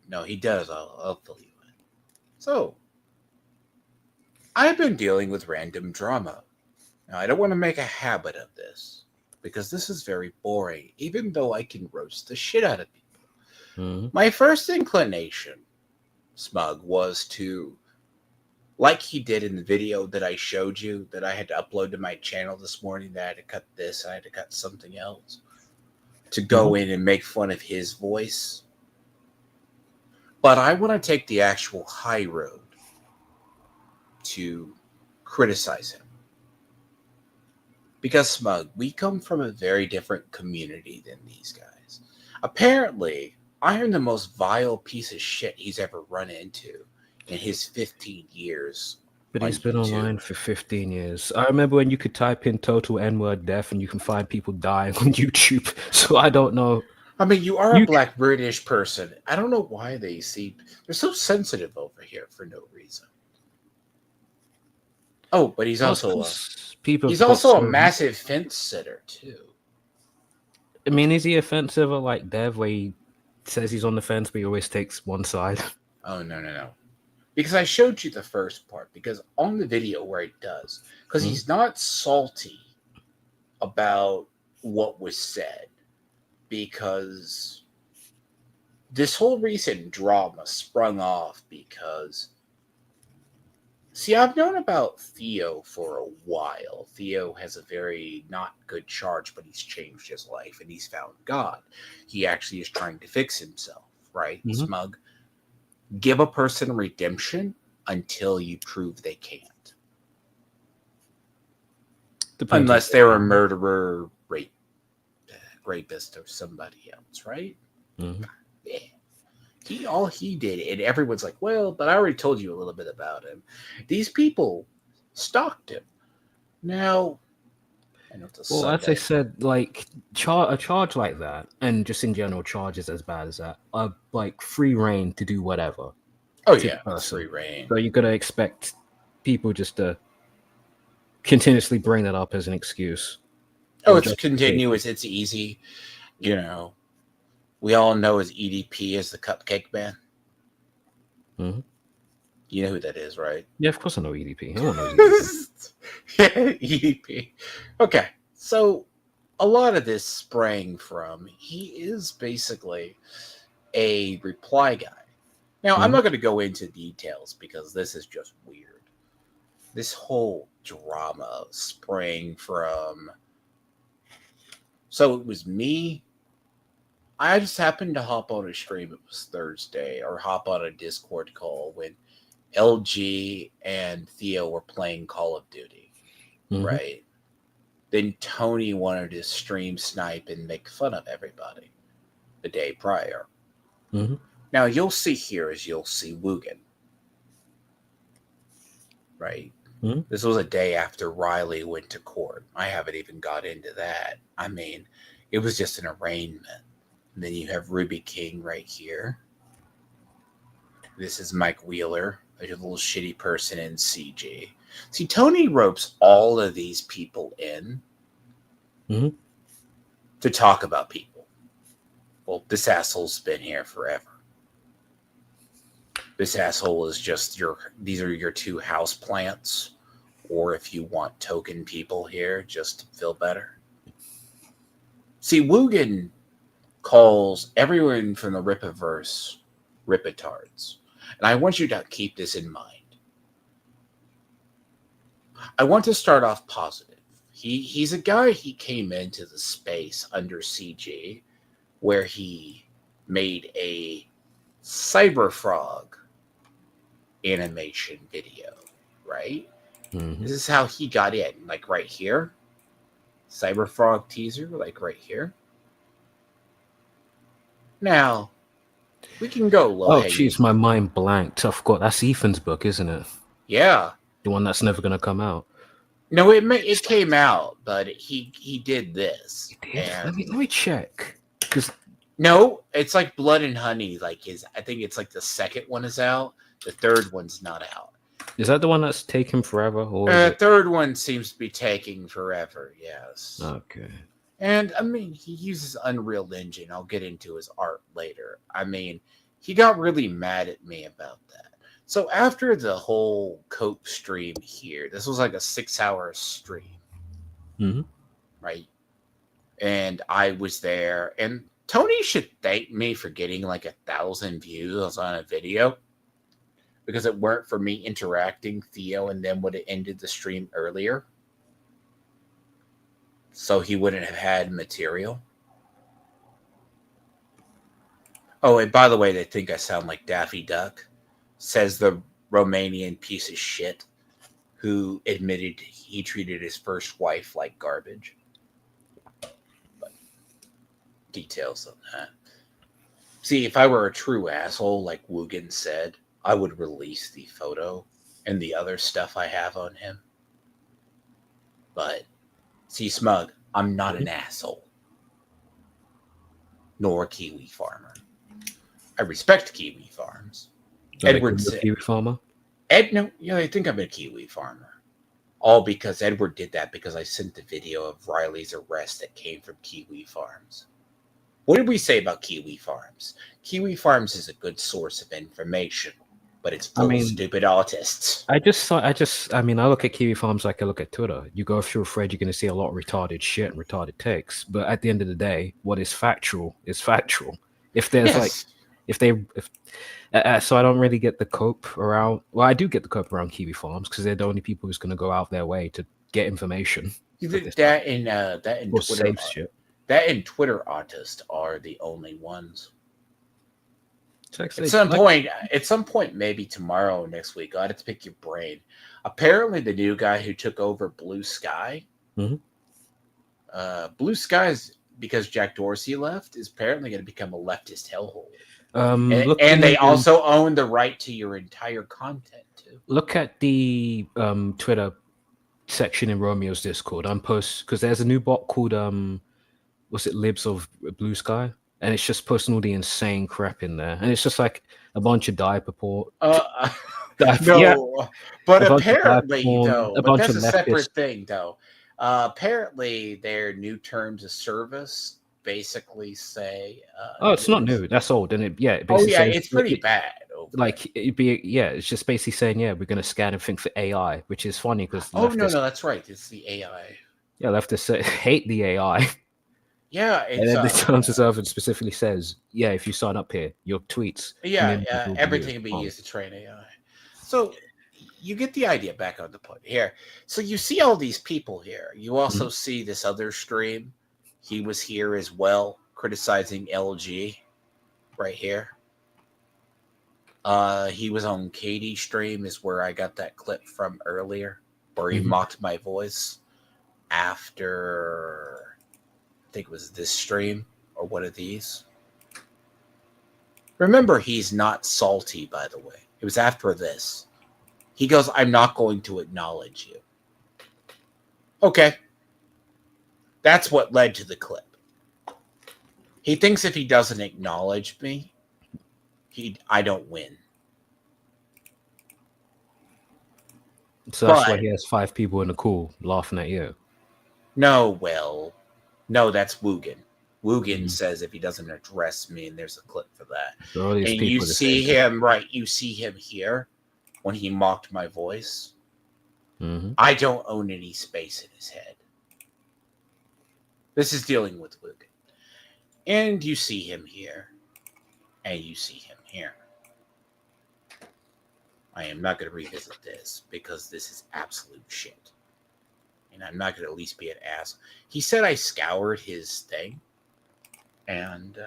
No, he does. I'll fill you in. So, I've been dealing with random drama. Now, I don't want to make a habit of this because this is very boring, even though I can roast the shit out of people. Mhm. My first inclination, Smug, was to, like he did in the video that I showed you that I had to upload to my channel this morning, that I had to cut this, I had to cut something else, to go in and make fun of his voice. But I want to take the actual high road to criticize him. Because, Smug, we come from a very different community than these guys. Apparently, I am the most vile piece of shit he's ever run into in his 15 years But on he's been YouTube. online for 15 years. I remember when you could type in total N-word death and you can find people dying on YouTube. So I don't know. I mean, you are a You black British person. I don't know why they're so sensitive over here for no reason. Oh, but he's Well, it's also 'cause people he's have got also a so. massive fence sitter too. I mean, is he offensive or like Dev, where he says he's on the fence, but he always takes one side? Oh no. Because I showed you the first part, because on the video where it does, because he's not salty about what was said, because this whole recent drama sprung off because, see, I've known about Theo for a while. Theo has a very not good charge, but he's changed his life and he's found God. He actually is trying to fix himself, right? Smug. Give a person redemption until you prove they can't. Depends Unless they're a murderer, rapist, or somebody else, right? Yeah. All he did, and everyone's like, well, but I already told you a little bit about him. These people stalked him. Now, I know it's a Well, as Sunday. I said, like a charge like that, and just in general, charges as bad as that are like free reign to do whatever. Oh to yeah, the it's person. free reign. So you gotta expect people just to continuously bring that up as an excuse. Oh, it's continuous. It's easy. You know, we all know as EDP as the Cupcake Man. Mm-hmm. You know who that is, right? Yeah, of course I know EDP. Everyone knows EDP. Yeah, EDP. Okay, so a lot of this sprang from, he is basically a reply guy. Now, I'm not going to go into details because this is just weird. This whole drama sprang from, so it was me. I just happened to hop on a stream. It was Thursday, or hop on a Discord call when LG and Theo were playing Call of Duty, right? Then Tony wanted to stream snipe and make fun of everybody the day prior. Now, you'll see here is you'll see Wungun, right? This was a day after Riley went to court. I haven't even got into that. I mean, it was just an arraignment. And then you have Ruby King right here. This is Mike Wheeler, a little shitty person in CG. See, Tony ropes all of these people in to talk about people. Well, this asshole's been here forever. This asshole is just these are your two house plants, or if you want token people here just to feel better. See, Wungun calls everyone from the Ripiverse Ripitards. And I want you to keep this in mind. I want to start off positive. He's a guy, he came into the space under CG where he made a Cyberfrog animation video, right? This is how he got in, like right here. Cyberfrog teaser, like right here. Now, we can go low. Oh, jeez, my mind blanked. I forgot. That's Ethan's book, isn't it? Yeah. The one that's never going to come out. No, it came out, but he did this. He did? Let me check. Because no, it's like Blood and Honey. Like I think it's like the second one is out. The third one's not out. Is that the one that's taken forever? Or the third one seems to be taking forever, yes. Okay. And, I mean, he uses Unreal Engine. I'll get into his art later. I mean, he got really mad at me about that. So after the whole Coke stream here, this was like a 6-hour stream, Mm-hmm. right? And I was there, and Tony should thank me for getting like 1,000 views on a video, because it weren't for me interacting Theo and then would have ended the stream earlier. So he wouldn't have had material. Oh, and by the way, they think I sound like Daffy Duck, says the Romanian piece of shit who admitted he treated his first wife like garbage. But details on that. See, if I were a true asshole, like Wungun said, I would release the photo and the other stuff I have on him. But, see, Smug, I'm not an asshole. Nor a Kiwi farmer. I respect Kiwi farms. Edward said, Kiwi farmer? I think I'm a Kiwi farmer. All because Edward did that because I sent the video of Riley's arrest that came from Kiwi farms. What did we say about Kiwi farms? Kiwi farms is a good source of information, but it's full of stupid autists. I look at Kiwi farms like I look at Twitter. You go through a thread, you're going to see a lot of retarded shit and retarded takes. But at the end of the day, what is factual is factual. If there's so I don't really get the cope around. Well, I do get the cope around Kiwi farms because they're the only people who's going to go out their way to get information. That and Twitter, safe shit. That and Twitter autists are the only ones. At some point, maybe tomorrow or next week, I have to pick your brain. Apparently, the new guy who took over Blue Sky, Blue Sky's, because Jack Dorsey left, is apparently going to become a leftist hellhole. And they also own the right to your entire content too. Look at the Twitter section in Romeo's Discord. Because there's a new bot called what's it, Libs of Blue Sky, and it's just posting all the insane crap in there, and it's just like a bunch of diaper porn. But apparently, though, but that's a separate thing, though. Apparently, their new terms of service basically say, it's not new. That's old, and it's pretty bad. It's just basically saying, we're going to scan everything for AI, which is funny because no, that's right. It's the AI. Yeah, leftists hate the AI. Yeah, and then the terms of service specifically says, if you sign up here, your tweets, everything will be used to train AI. So you get the idea. Back on the point here. So you see all these people here. You also see this other stream. He was here as well, criticizing LG, right here. He was on Katie's stream, is where I got that clip from earlier, where he mocked my voice after, I think it was this stream or one of these. Remember, he's not salty, by the way. It was after this. He goes, I'm not going to acknowledge you. Okay. That's what led to the clip. He thinks if he doesn't acknowledge me, I don't win. So that's why he has 5 people in the call laughing at you. No, that's Wungun. Wungun says if he doesn't address me, and there's a clip for that. So and you see him, right? You see him here when he mocked my voice. I don't own any space in his head. This is dealing with Wungun. And you see him here. And you see him here. I am not going to revisit this because this is absolute shit. And I'm not going to at least be an ass. He said I scoured his thing. And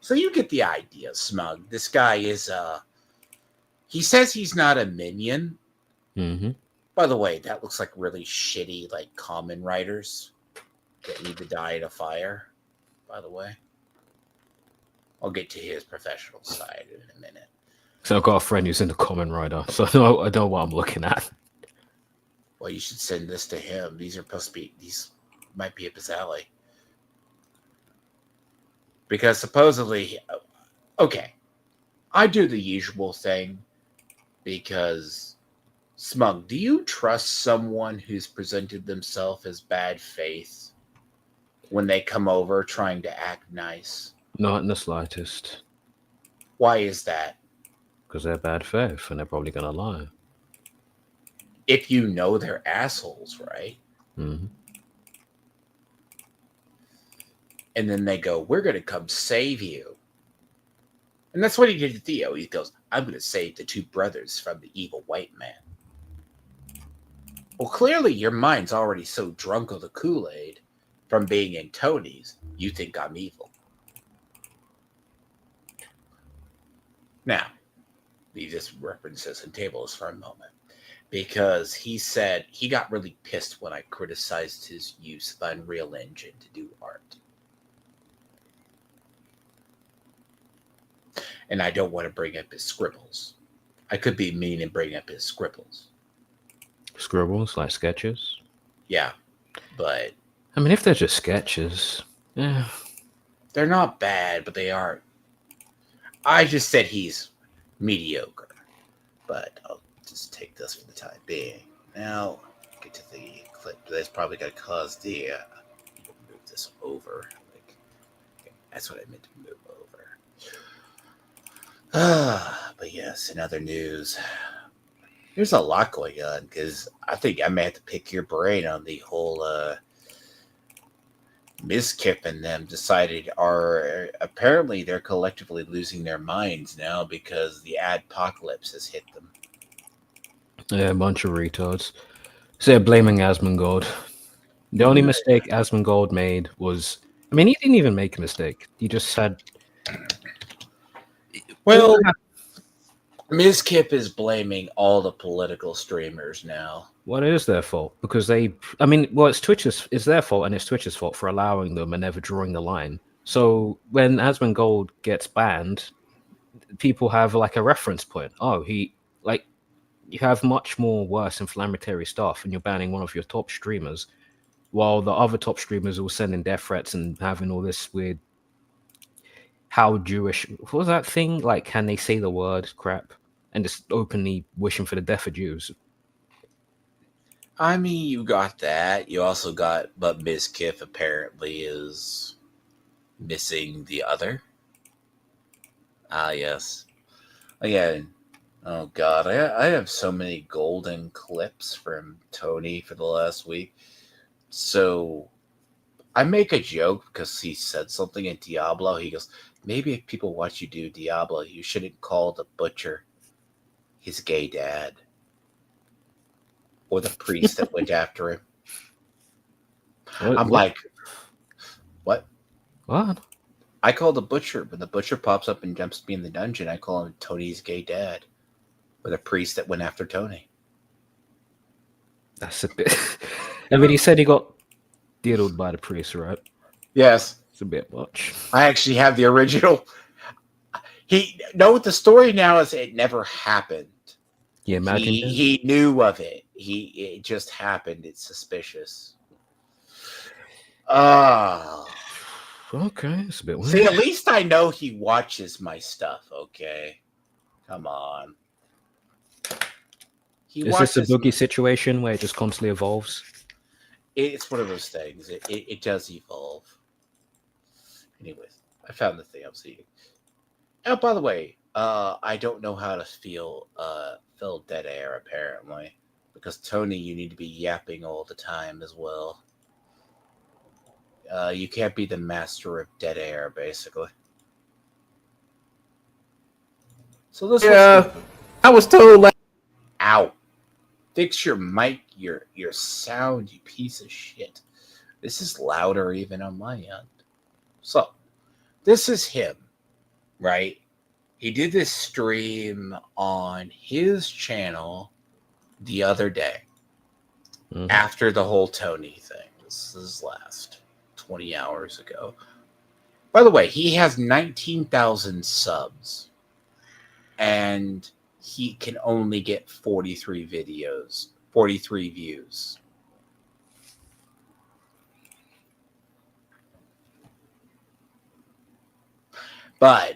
so you get the idea, Smug. This guy is, he says he's not a minion. By the way, that looks like really shitty, like, common writers that need to die in a fire, by the way. I'll get to his professional side in a minute. So I've got a friend who's in the common writer, so I know what I'm looking at. Well, you should send this to him. These might be up his alley. Because supposedly, okay, I do the usual thing because, Smug, do you trust someone who's presented themselves as bad faith when they come over trying to act nice? Not in the slightest. Why is that? Because they're bad faith and they're probably going to lie. If you know they're assholes, right? Mm-hmm. And then they go, we're going to come save you. And that's what he did to Theo. He goes, I'm going to save the two brothers from the evil white man. Well, clearly your mind's already so drunk of the Kool-Aid from being in Tony's, you think I'm evil. Now, we just reference this in tables for a moment. Because he said he got really pissed when I criticized his use of Unreal Engine to do art. And I don't want to bring up his scribbles. I could be mean and bring up his scribbles. Scribbles, like sketches? Yeah, but... I mean, if they're just sketches, yeah. They're not bad, but they aren't. I just said he's mediocre. But I'll just take this for the time being. Now, get to the clip. That's probably going to cause the... move this over. That's what I meant to move over. But yes, in other news, there's a lot going on because I think I may have to pick your brain on the whole Ms. Kip and them decided apparently they're collectively losing their minds now because the adpocalypse has hit them. Yeah, a bunch of retards. So they're blaming Asmongold. The only mistake Asmongold made was, I mean, he didn't even make a mistake. He just said, well, Ms. Kip is blaming all the political streamers now. Well, it is their fault because it's their fault and it's Twitch's fault for allowing them and never drawing the line. So when Asmongold gets banned, people have like a reference point. Oh, you have much more worse inflammatory stuff and you're banning one of your top streamers while the other top streamers are all sending death threats and having all this weird how Jewish, what was that thing? Like, can they say the word crap and just openly wishing for the death of Jews? I mean, you got that. You also got, but Ms. Kip apparently is missing the other. Ah, yes. Again, oh god, I have so many golden clips from Tony for the last week. So I make a joke because he said something in Diablo. He goes, maybe if people watch you do Diablo, you shouldn't call the butcher his gay dad. Or the priest that went after him. I'm like, what? What? I call the butcher. When the butcher pops up and jumps me in the dungeon, I call him Tony's gay dad. Or the priest that went after Tony. That's a bit... I mean, he said he got diddled by the priest, right? Yes. It's a bit much. I actually have the original. The story now is it never happened. You imagine he knew of it. It just happened. It's suspicious. Okay, it's a bit weird. See, at least I know he watches my stuff, okay? Come on. Is this a boogie situation where it just constantly evolves? It's one of those things. It does evolve. Anyways, I found the thing I'm seeing. Oh, by the way, I don't know how to fill dead air, apparently. Because, Tony, you need to be yapping all the time as well. You can't be the master of dead air, basically. So this I was told like, ow. Fix your mic, your sound, you piece of shit. This is louder even on my end. So, this is him, right? He did this stream on his channel the other day after the whole Tony thing. This is last 20 hours ago. By the way, he has 19,000 subs and he can only get 43 views. But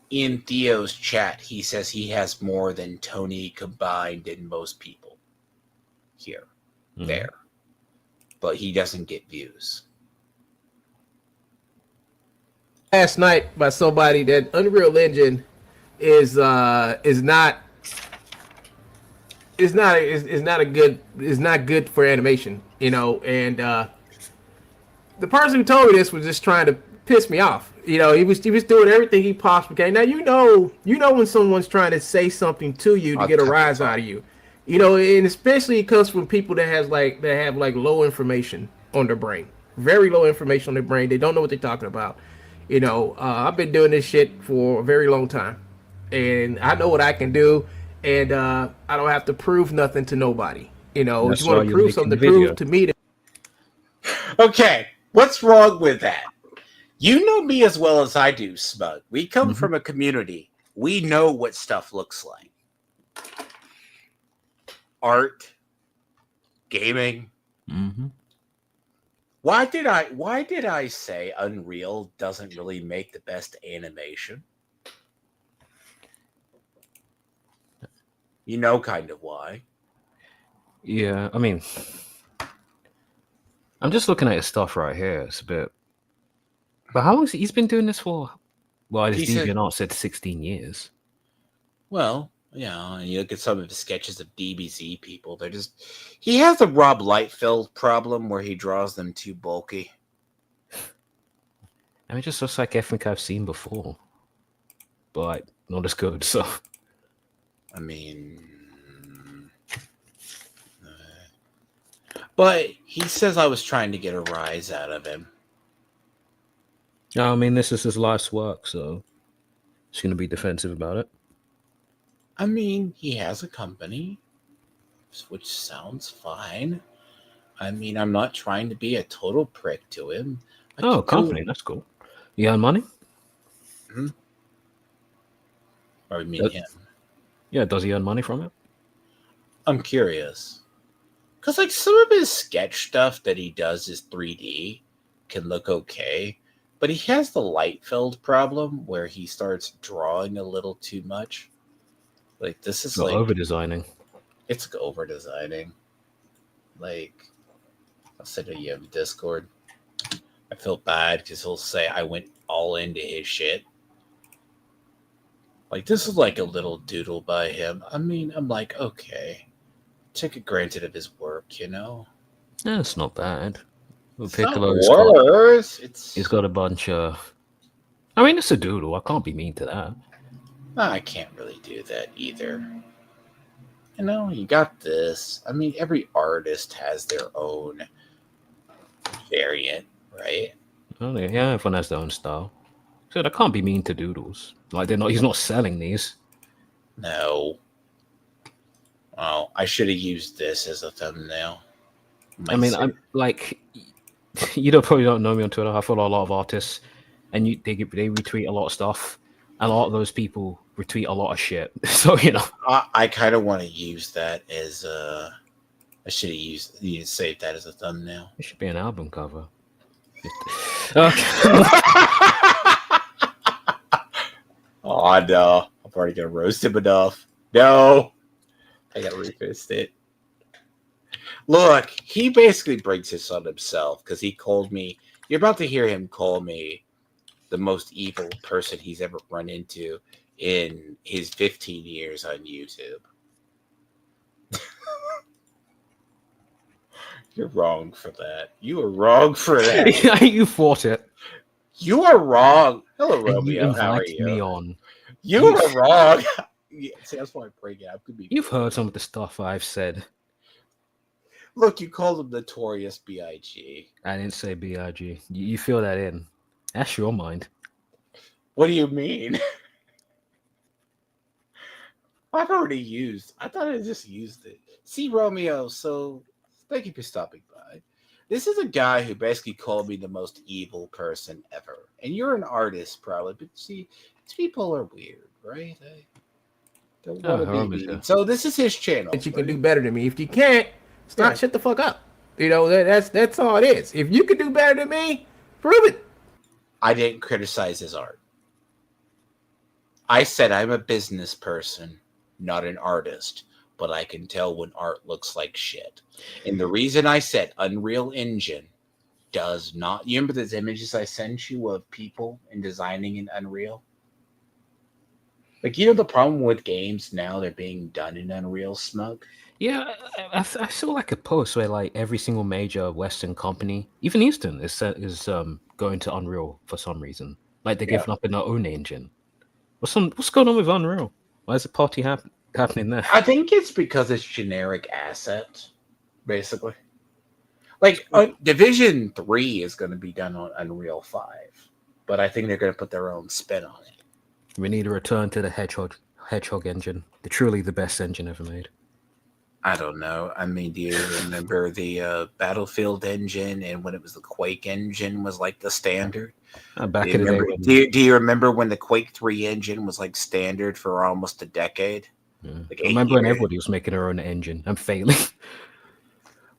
in Theo's chat, he says he has more than Tony combined and most people here, there. But he doesn't get views. last night by somebody that Unreal Engine is not good for animation, you know. And the person who told me this was just trying to piss me off. You know, he was doing everything he possibly can. Now you know when someone's trying to say something to you to get a rise out of you. You know, and especially it comes from people that have low information on their brain, very low information on their brain. They don't know what they're talking about. You know, I've been doing this shit for a very long time, and I know what I can do, and I don't have to prove nothing to nobody. You know, if you want to prove something, prove to me. Okay, what's wrong with that? You know me as well as I do, Smug. We come from a community. We know what stuff looks like. Art, gaming. Why did I say Unreal doesn't really make the best animation? You know kind of why. Yeah, I mean, I'm just looking at his stuff right here. It's a bit. But how long he's been doing this for? Well, his DeviantArt said 16 years. Well, yeah, and you look at some of his sketches of DBZ people, they're just... He has a Rob Liefeld problem where he draws them too bulky. I mean, it just looks like everything I've seen before. But not as good, so... I mean... But he says I was trying to get a rise out of him. I mean, this is his life's work, so... He's going to be defensive about it. I mean, he has a company, which sounds fine. I mean, I'm not trying to be a total prick to him. Company, that's cool. You earn money? Or I mean him. Yeah, does he earn money from it? I'm curious. Because, like, some of his sketch stuff that he does is 3D, can look okay. But he has the Liefeld problem where he starts drawing a little too much. Like, this is like... over-designing. It's over-designing. Like, I'll send it to you in Discord. I feel bad because he'll say I went all into his shit. Like, this is like a little doodle by him. I mean, I'm like, okay. Take it granted of his work, you know? Yeah, it's not bad. It's not worse. He's got a bunch of... I mean, it's a doodle. I can't be mean to that. I can't really do that either. You know, you got this. I mean, every artist has their own variant, right? Oh, yeah, everyone has their own style. So I can't be mean to doodles. Like, he's not selling these. No. Oh, I should have used this as a thumbnail. I'm like, you probably don't know me on Twitter. I follow a lot of artists, and they retweet a lot of stuff. And a lot of those people retweet a lot of shit. So, you know. I kind of want to use that as I should have saved that as a thumbnail. It should be an album cover. Oh, no. I'm already going to roast him enough. No. I got to refist it. Look, he basically brings this on himself because he called me. You're about to hear him call me the most evil person he's ever run into in his 15 years on YouTube. You're wrong for that. You are wrong for that. You fought it. You are wrong. Hello, and Romeo. You How are you? me on. You are wrong. Yeah, see, that's why I bring it up. You've heard some of the stuff I've said. Look, you called him Notorious B.I.G. I didn't say B.I.G. You feel that in. That's your mind. What do you mean? I've already used. I thought I just used it. See, Romeo, so thank you for stopping by. This is a guy who basically called me the most evil person ever. And you're an artist, probably. But see, people are weird, right? I don't want to be mean. So this is his channel. That you can do better than me. If you can't, shut the fuck up. You know, that's all it is. If you can do better than me, prove it. I didn't criticize his art. I said I'm a business person, not an artist, but I can tell when art looks like shit. And the reason I said Unreal Engine does not... You remember those images I sent you of people and designing in Unreal? Like, you know, the problem with games now, they're being done in Unreal, Smug. Yeah, I saw like a post where like every single major Western company, even Eastern, is going to Unreal for some reason. Like they're Yeah. giving up in their own engine. What's going on with Unreal? Why is the party happening there? I think it's because it's generic assets, basically. Like, Division 3 is going to be done on Unreal 5, but I think they're going to put their own spin on it. We need a return to the Hedgehog engine, truly the best engine ever made. I don't know. I mean, do you remember the Battlefield engine and when it was the Quake engine was like the standard? Back in the day. Do you remember when the Quake 3 engine was like standard for almost a decade? Yeah. Like I remember when everybody was making their own engine and failing.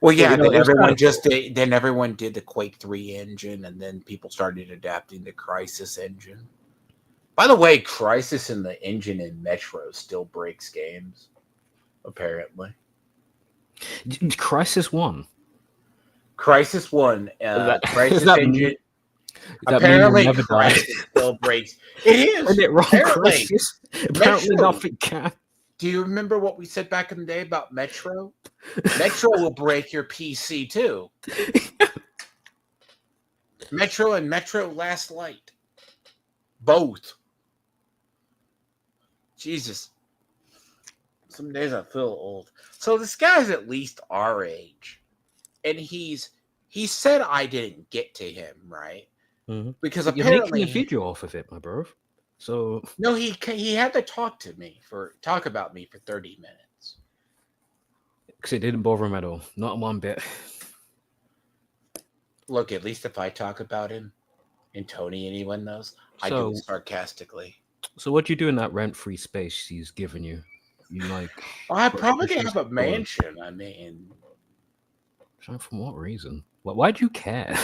Well, yeah, you know, then everyone did the Quake 3 engine, and then people started adapting the Crysis engine. By the way, Crysis in the engine in Metro still breaks games, apparently. Crysis 1. Crysis 1, Crysis engine. Apparently, Crysis still breaks. It is. Isn't it wrong, Crysis? Apparently, nothing can. Do you remember what we said back in the day about Metro? Metro will break your PC too. Metro and Metro Last Light. Both. Jesus. Some days I feel old. So this guy's at least our age. And he said I didn't get to him, right? Mm-hmm. Because you're apparently making a video off of it, my bro. So no, he had to talk about me for 30 minutes. Because it didn't bother him at all. Not one bit. Look, at least if I talk about him, and Tony, anyone knows, I do it sarcastically. So what do you do in that rent-free space he's given you? You like? I probably gonna have a mansion. I mean, from what reason? Why do you care?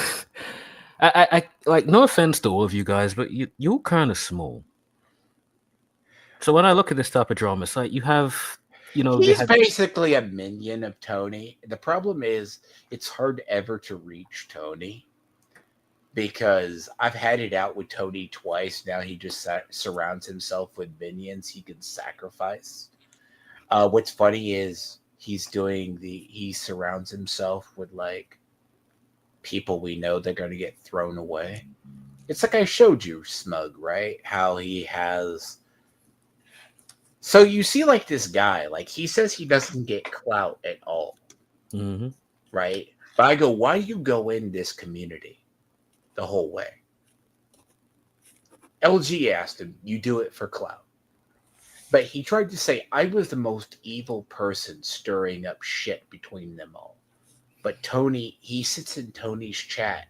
I like, no offense to all of you guys, but you're kind of small. So when I look at this type of drama, it's like you have, you know, he's basically a minion of Tony. The problem is it's hard ever to reach Tony because I've had it out with Tony twice. Now he just surrounds himself with minions he can sacrifice. What's funny is he surrounds himself with like people we know they're going to get thrown away. It's like I showed you, Smug, right? How he has. So you see, like, this guy, like, he says he doesn't get clout at all, right? But I go, why do you go in this community the whole way? LG asked him, you do it for clout. But he tried to say, I was the most evil person stirring up shit between them all. But Tony, he sits in Tony's chat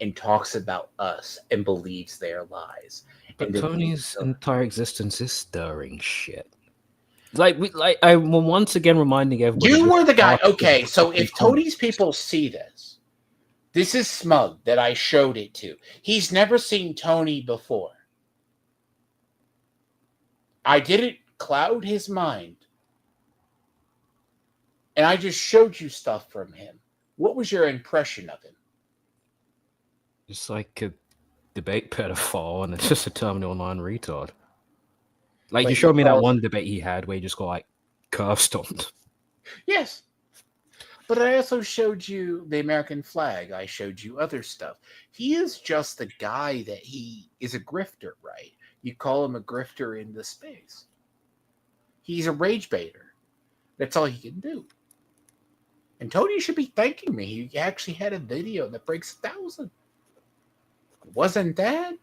and talks about us and believes their lies. But Tony's entire existence is stirring shit. I'm once again reminding everybody. You were the guy. Okay, so if Tony's people see this, this is Smug that I showed it to. He's never seen Tony before. I didn't cloud his mind. And I just showed you stuff from him. What was your impression of him? It's like a debate pedophile, and it's just a terminal online retard. Like, you showed me that one debate he had where he just got, like, curve stomped. Yes. But I also showed you the American flag. I showed you other stuff. He is just the guy that he is a grifter, right? You call him a grifter in the space. He's a rage baiter. That's all he can do. And Tony should be thanking me. He actually had a video that breaks 1,000. Wasn't that?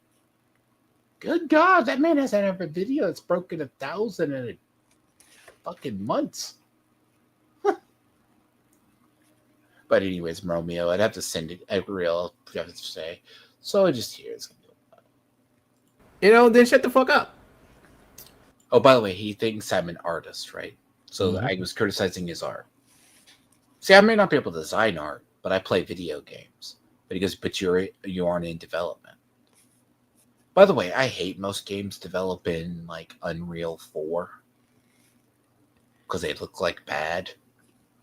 Good God, that man hasn't had a video that's broken 1,000 in a fucking months. But anyways, Romeo, I'd have to send it a real, I have to say. So I just hear it's gonna be a while. You know, then shut the fuck up. Oh, by the way, he thinks I'm an artist, right? So I was criticizing his art. See, I may not be able to design art, but I play video games. But he goes, but you aren't in development. By the way, I hate most games developed in like Unreal 4 because they look like bad.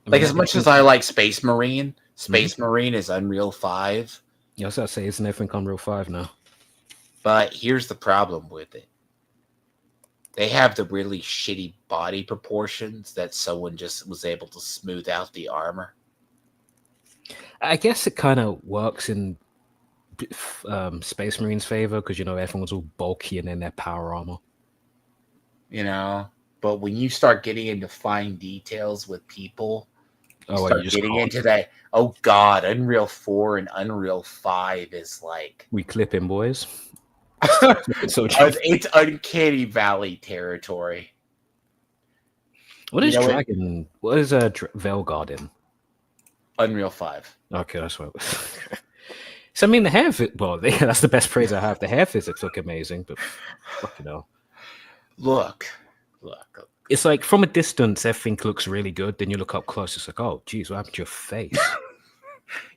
Like, as much as I like Space Marine, Space Marine is Unreal 5. Yeah, I was going to say, isn't everything Unreal 5 now? But here's the problem with it. They have the really shitty body proportions that someone just was able to smooth out the armor. I guess it kind of works in Space Marines' favor because everyone's all bulky and in their power armor. But when you start getting into fine details with people, you start getting into that. Oh God, Unreal 4 and Unreal 5 is like we clipping, boys. It's uncanny valley territory. What is Dragon? What is Veilguard in? Unreal 5. Okay, that's what. So I mean, the hair. Well, that's the best praise I have. The hair physics look amazing, but Look. It's like from a distance, everything looks really good. Then you look up close, it's like, oh, geez, what happened to your face?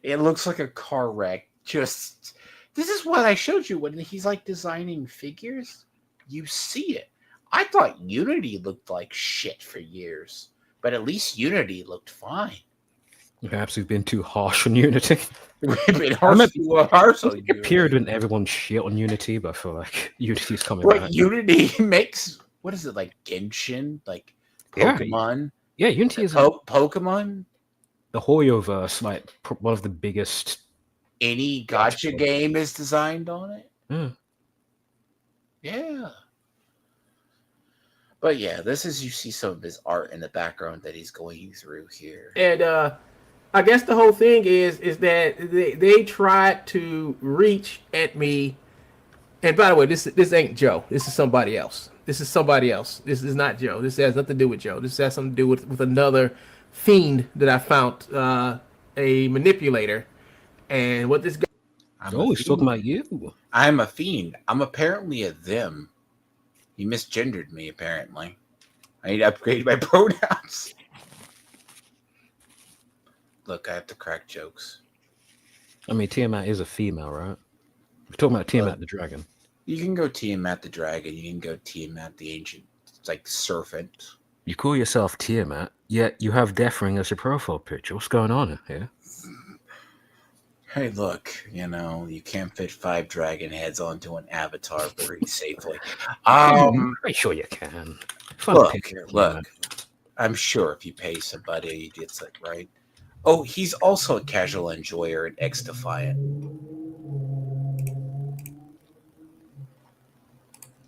It looks like a car wreck. This is what I showed you when he's like designing figures. You see it. I thought Unity looked like shit for years, but at least Unity looked fine. Perhaps we've been too harsh on Unity. We've been harsh on Unity. A period when everyone shit on Unity, but I feel like Unity's coming back. Unity makes, what is it, like Genshin? Like Pokemon? Yeah, Unity is Pokemon? The Hoyoverse, like one of the biggest. Any gacha game is designed on it? Yeah. But yeah, this is, you see some of his art in the background that he's going through here. And I guess the whole thing is that they tried to reach at me. And by the way, this ain't Joe. This is somebody else. This is not Joe. This has nothing to do with Joe. This has something to do with another fiend that I found, a manipulator. And what this guy... he's talking about you. I'm a fiend. I'm apparently a them. He misgendered me, apparently. I need to upgrade my pronouns. Look, I have to crack jokes. I mean, Tiamat is a female, right? We're talking about Tiamat the dragon. You can go Tiamat the dragon. You can go Tiamat the ancient, like, serpent. You call yourself Tiamat, yet you have Deathring as your profile picture. What's going on here? Hey, look, you can't fit 5 dragon heads onto an avatar very safely. Pretty sure you can. Look. I'm sure if you pay somebody, he gets it right. Oh, he's also a casual enjoyer and X-Defiant.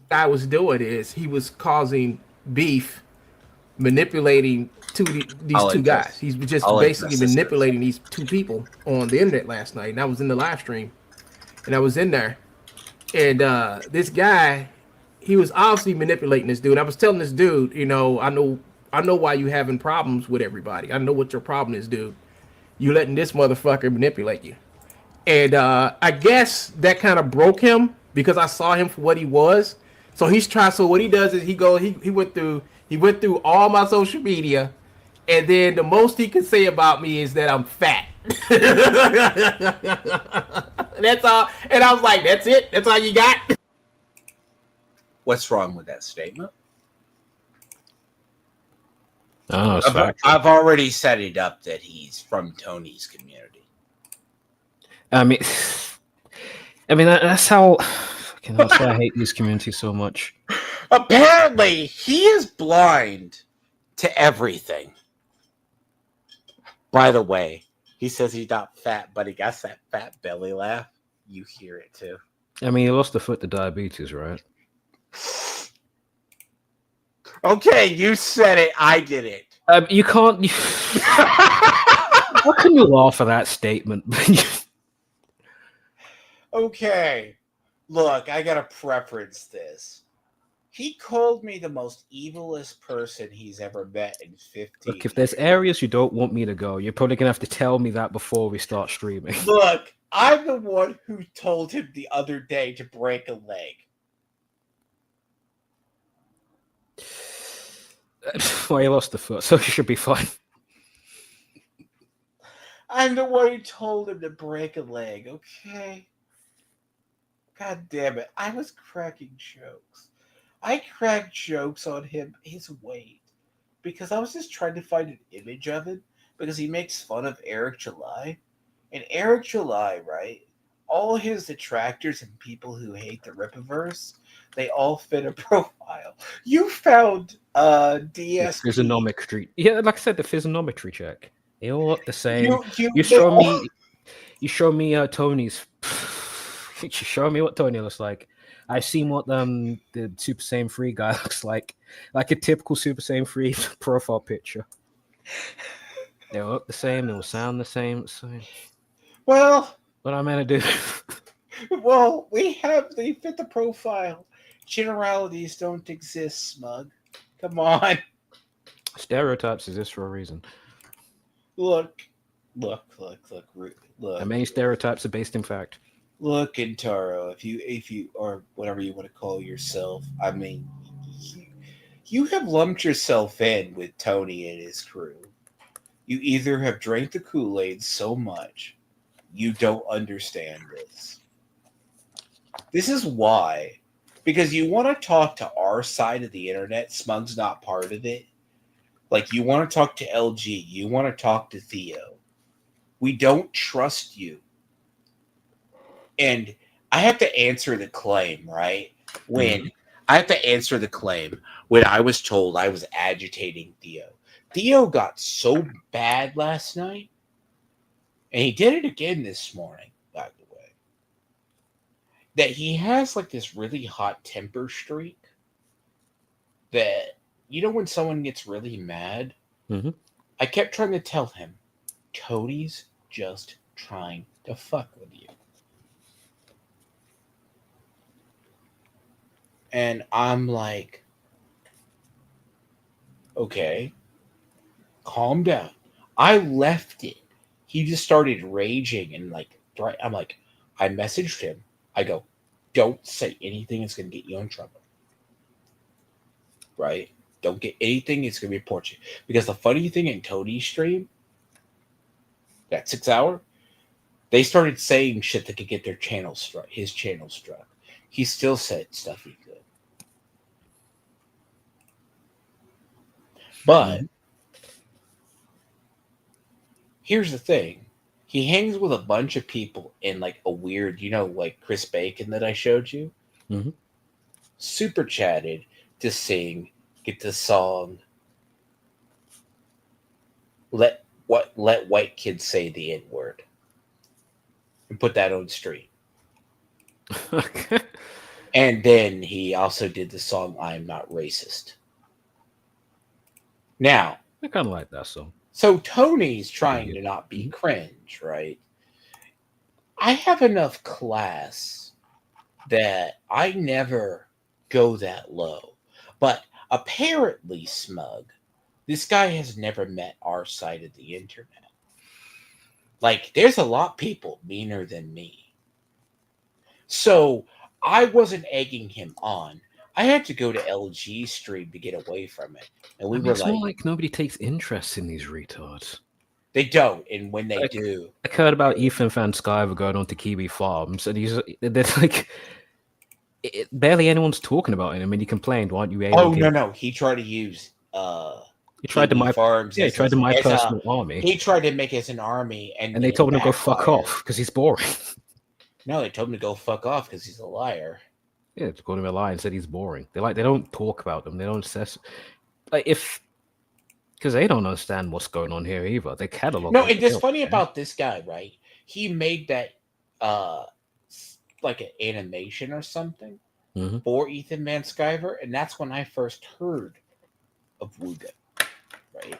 I was doing is he was causing beef, manipulating these two guys. He's just basically manipulating these two people on the internet last night. And I was in the live stream, and I was in there, and this guy, he was obviously manipulating this dude. I was telling this dude, I know why you having problems with everybody. I know what your problem is, dude. You letting this motherfucker manipulate you. And I guess that kind of broke him because I saw him for what he was. So so what he does is he went through all my social media, and then the most he could say about me is that I'm fat. That's all. And I was like, that's it? That's all you got? What's wrong with that statement? Oh, I've already set it up that he's from Tony's community. I mean, that's how. That's why I hate this community so much. Apparently, he is blind to everything. By the way, he says he's not fat, but he got that fat belly laugh. You hear it too. I mean, he lost a foot to diabetes, right? Okay, you said it. I did it. You can't. How can you laugh at that statement? Okay. Look, I gotta preference this. He called me the most evilest person he's ever met in 15 Look, if there's areas you don't want me to go, you're probably gonna have to tell me that before we start streaming. Look, I'm the one who told him the other day to break a leg. Well, he lost the foot, so he should be fine. I'm the one who told him to break a leg, okay? God damn it. I was cracking jokes. I cracked jokes on him, his weight, because I was just trying to find an image of him, because he makes fun of Eric July. And Eric July, right, all his detractors and people who hate the Rippaverse, they all fit a profile. You found The DSP. physiognometry. Yeah, like I said, the physiognometry check. They all look the same. You You they show all- me. You show me Tony's. You show me what Tony looks like. I've seen what the Super Saiyan 3 guy looks like a typical Super Saiyan 3 profile picture. They all look the same. They all sound the same. So, Well, what am I gonna do? they fit the profile. Generalities don't exist, Smug. Come on. Stereotypes exist for a reason. Look. And many stereotypes are based in fact. Look, Intaro, if you or whatever you want to call yourself, I mean, you have lumped yourself in with Tony and his crew. You either have drank the Kool-Aid so much you don't understand this. This is why, because you want to talk to our side of the internet. Smug's not part of it. Like, you want to talk to LG, you want to talk to Theo. We don't trust you. And I have to answer the claim, right? When I have to answer the claim when I was told I was agitating Theo. Theo got so bad last night, and he did it again this morning, by the way, that he has like this really hot temper streak that, you know, when someone gets really mad, I kept trying to tell him, Cody's just trying to fuck with you. And I'm like, okay, calm down. I left it. He just started raging and like, I'm like, I messaged him. I go, don't say anything that's going to get you in trouble. Right? Don't get anything that's going to report you. Because the funny thing in Cody's stream, that 6 hour, they started saying shit that could get their channel struck, his channel struck. He still said stuff he could. But here's the thing. He hangs with a bunch of people in like a weird, you know, like Chris Bacon that I showed you. Super chatted to sing, get the song. Let white kids say the N-word. And put that on stream. Okay. And then he also did the song I'm Not Racist. Now, I kind of like that song. So Tony's trying to not be cringe, right? I have enough class that I never go that low. But apparently, Smug, this guy has never met our side of the internet. Like, there's a lot of people meaner than me. So I wasn't egging him on. I had to go to LG stream to get away from it. And we were it's more like nobody takes interest in these retards. They don't, and when they do, I heard about Ethan Van Sciver going on to Kiwi Farms, and they're like, barely anyone's talking about him, and he complained, "Why aren't you able?" Oh no, he tried to use he tried to farms. Yeah, he tried to my personal army. He tried to make it as an army, and they told him to go fuck off because he's boring. No, they told him to go fuck off because he's a liar. Yeah, they called him a liar and said he's boring. They don't talk about them. They don't assess. Like because they don't understand what's going on here either. They catalog. No, and it's funny about this guy, right? He made that like an animation or something for Ethan Van Sciver, and that's when I first heard of Wungun, right?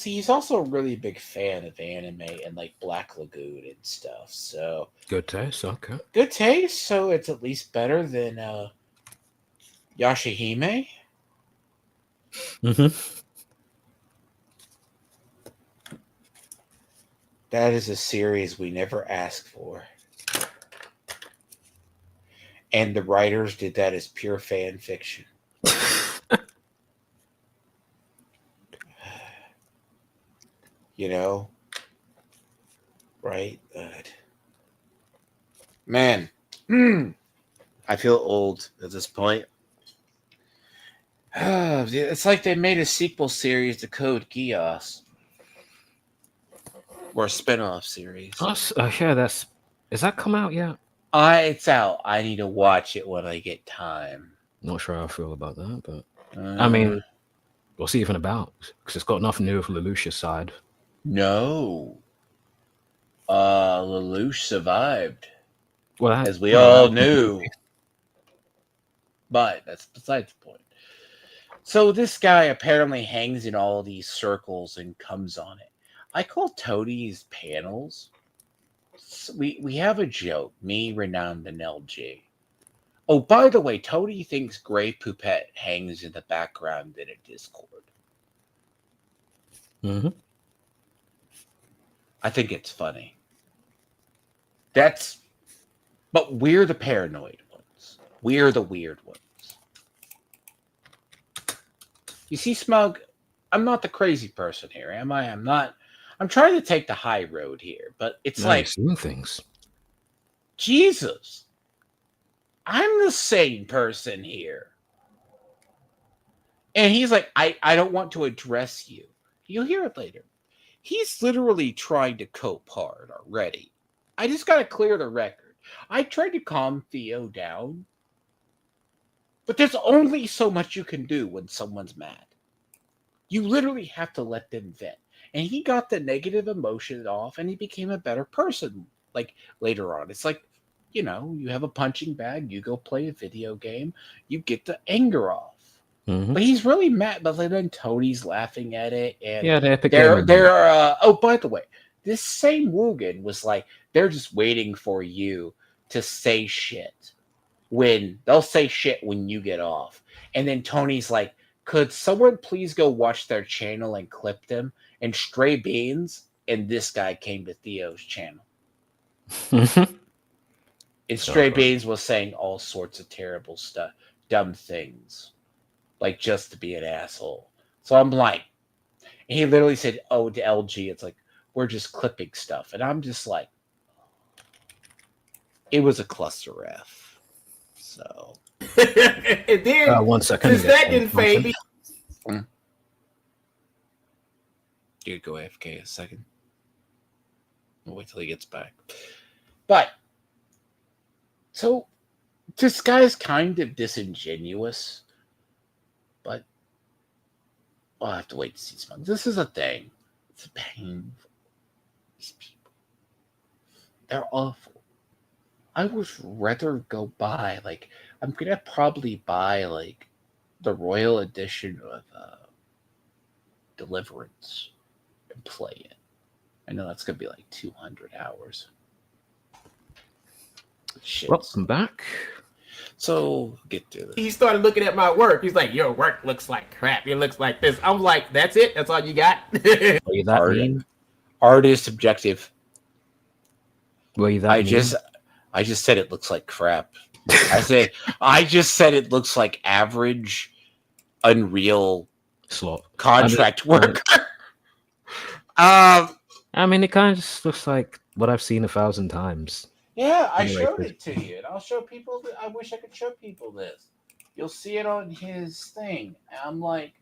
He's also a really big fan of anime and like Black Lagoon and stuff. So good taste, okay. Good taste. So it's at least better than Yashahime. That is a series we never asked for. And the writers did that as pure fan fiction. You know? Right? Man. I feel old at this point. It's like they made a sequel series to Code Geass. or a spin-off series. Oh, yeah, is that come out yet? It's out. I need to watch it when I get time. Not sure how I feel about that, but I mean, what's it even about? Because it's got nothing to do with Lelouch's side. No. Lelouch survived, Well, as we all knew. But that's besides the point. So this guy apparently hangs in all these circles and comes on it. I call Toadies panels. We have a joke, me, Renowned, and LG. Oh, by the way, Toady thinks Grey Poupette hangs in the background in a Discord. Mm-hmm. I think it's funny. But we're the paranoid ones. We're the weird ones. You see, Smug, I'm not the crazy person here, am I? I'm trying to take the high road here, but it's like, seeing things. Jesus, I'm the sane person here. And he's like, I don't want to address you. You'll hear it later. He's literally trying to cope hard already. I just got to clear the record. I tried to calm Theo down, but there's only so much you can do when someone's mad. You literally have to let them vent. And he got the negative emotion off, and he became a better person. Like, later on. It's like, you know, you have a punching bag, you go play a video game, you get the anger off. Mm-hmm. But he's really mad. But then Tony's laughing at it. And yeah, the epic oh, by the way, this same Wungun was like, they're just waiting for you to say shit. They'll say shit when you get off. And then Tony's like, could someone please go watch their channel and clip them? And Stray Beans and this guy came to Theo's channel. And Stray Beans was saying all sorts of terrible stuff, dumb things. Like just to be an asshole. So I'm like, and he literally said, oh, to LG, it's like, we're just clipping stuff. And I'm just like, it was a cluster F. So. And then, 1 second. Since that didn't fade me. You go AFK a second. We'll wait till he gets back. But, so, this guy's kind of disingenuous. But I'll have to wait to see some. This is a thing. It's a pain. These people. They're awful. I would rather go buy, like, I'm going to probably buy, like, the Royal Edition of Deliverance and play it. I know that's going to be like 200 hours. Shit. Welcome back. So, get to this. He started looking at my work. He's like, your work looks like crap. It looks like this. I'm like, that's it? That's all you got? Are you that mean? Art is subjective. Were you that mean? I just said it looks like crap. I just said it looks like average Unreal slot contract worker. I mean, it kind of just looks like what I've seen 1,000 times. Yeah, I showed it to you, and I'll show people. I wish I could show people this. You'll see it on his thing. And I'm like,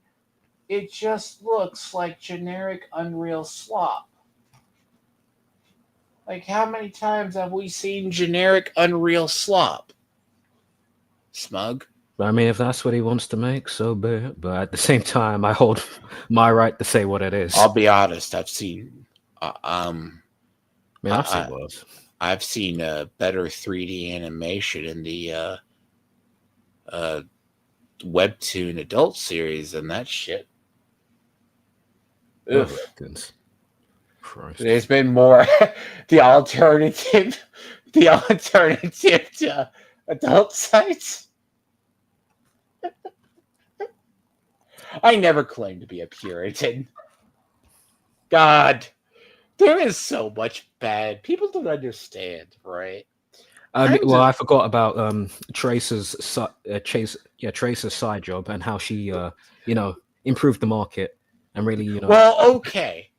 it just looks like generic Unreal slop. Like, how many times have we seen generic Unreal slop? Smug. I mean, if that's what he wants to make, so be it. But at the same time, I hold my right to say what it is. I'll be honest. I've seen. I've seen a better 3D animation in the webtoon adult series than that shit. Oh, goodness. Christ. There's been more the alternative to adult sites. I never claimed to be a Puritan. God, there is so much bad. People don't understand, right? I forgot about Tracer's side job and how she, improved the market and really, Well, okay.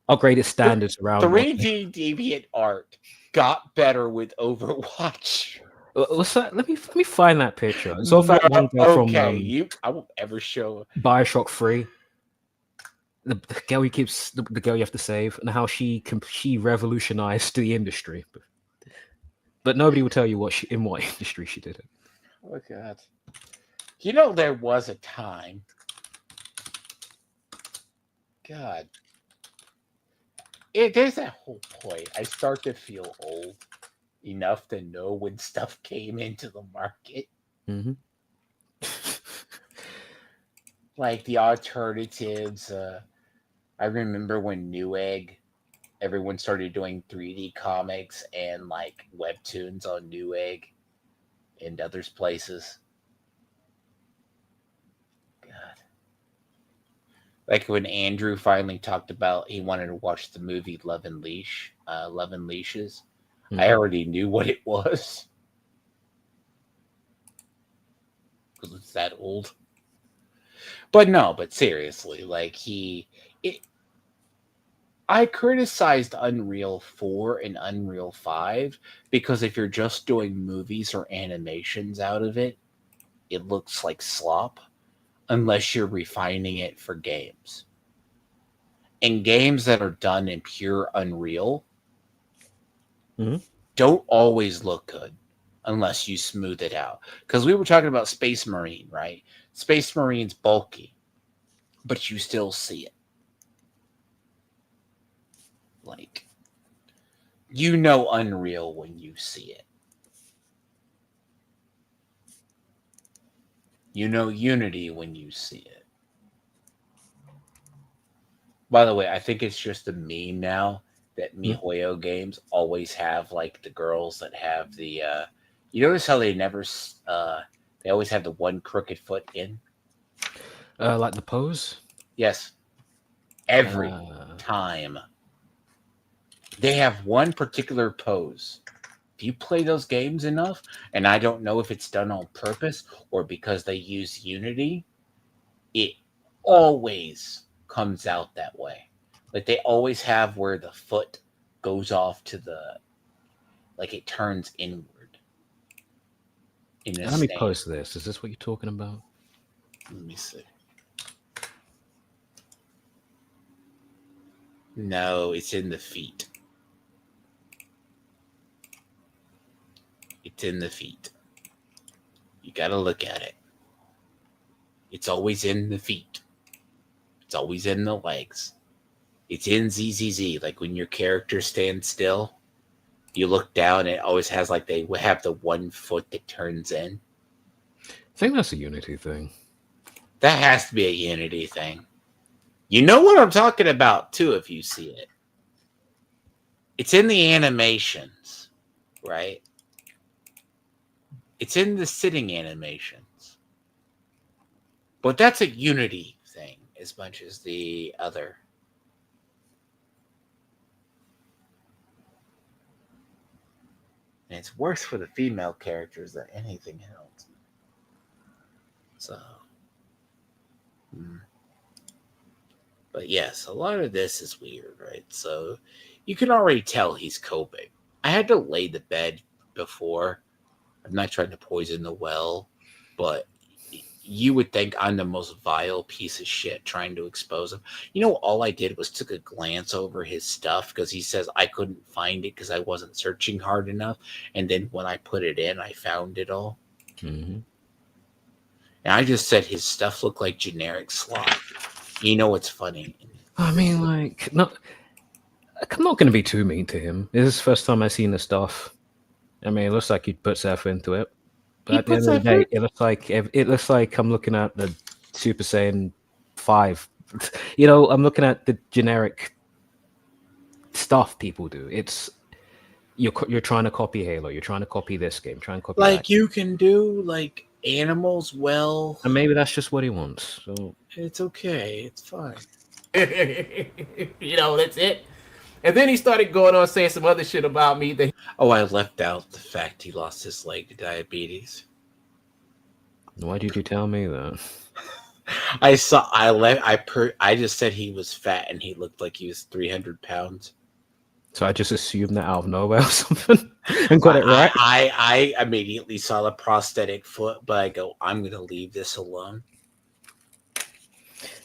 Upgraded standards around 3D Deviant art got better with Overwatch. What's that? Let me find that picture. So that one girl from I won't ever show BioShock 3. the girl he keeps the girl you have to save, and how she revolutionized the industry. But nobody will tell you in what industry she did it. Oh God! You know, there was a time. God, there's that whole point. I start to feel old enough to know when stuff came into the market. Mm-hmm. Like the alternatives. I remember when Newegg, everyone started doing 3D comics and like webtoons on Newegg and other places. God. Like when Andrew finally talked about he wanted to watch the movie Love and Leashes. Mm-hmm. I already knew what it was. Because it's that old. But no, but seriously, like I criticized Unreal 4 and Unreal 5 because if you're just doing movies or animations out of it, it looks like slop unless you're refining it for games. And games that are done in pure Unreal don't always look good unless you smooth it out. Because we were talking about Space Marine, right? Space Marine's bulky, but you still see it. Like, you know Unreal when you see it. You know Unity when you see it. By the way, I think it's just a meme now that MiHoYo games always have like the girls that have the you notice how they never they always have the one crooked foot in? Like the pose? Yes. Every time. They have one particular pose. If you play those games enough, and I don't know if it's done on purpose or because they use Unity, it always comes out that way. Like they always have where the foot goes off to the, like it turns inward. Let me post this. Is this what you're talking about? Let me see. No, it's in the feet. It's in the feet. You gotta look at it. It's always in the feet. It's always in the legs. It's in ZZZ. Like when your character stands still, you look down, it always has like they have the one foot that turns in. I think that's a Unity thing. That has to be a Unity thing. You know what I'm talking about too if you see it. It's in the animations, right? It's in the sitting animations. But that's a Unity thing as much as the other. And it's worse for the female characters than anything else. So. But yes, a lot of this is weird, right? So you can already tell he's coping. I had to lay the bed before. I'm not trying to poison the well, but you would think I'm the most vile piece of shit trying to expose him. You know, all I did was took a glance over his stuff because he says I couldn't find it because I wasn't searching hard enough. And then when I put it in, I found it all. Mm-hmm. And I just said his stuff looked like generic slop. You know what's funny? I mean, like, I'm not going to be too mean to him. This is the first time I've seen the stuff. I mean, it looks like he puts effort into it. But at the end of the day, it looks like I'm looking at the Super Saiyan 5. You know, I'm looking at the generic stuff people do. It's you're trying to copy Halo. You're trying to copy this game. Trying to copy like that. You can do like animals well, and maybe that's just what he wants. So it's okay. It's fine. You know, that's it. And then he started going on saying some other shit about me. I left out the fact he lost his leg to diabetes. Why did you tell me that? I just said he was fat and he looked like he was 300 pounds. So I just assumed that out of nowhere or something and got it right. I immediately saw the prosthetic foot, but I go, I'm going to leave this alone.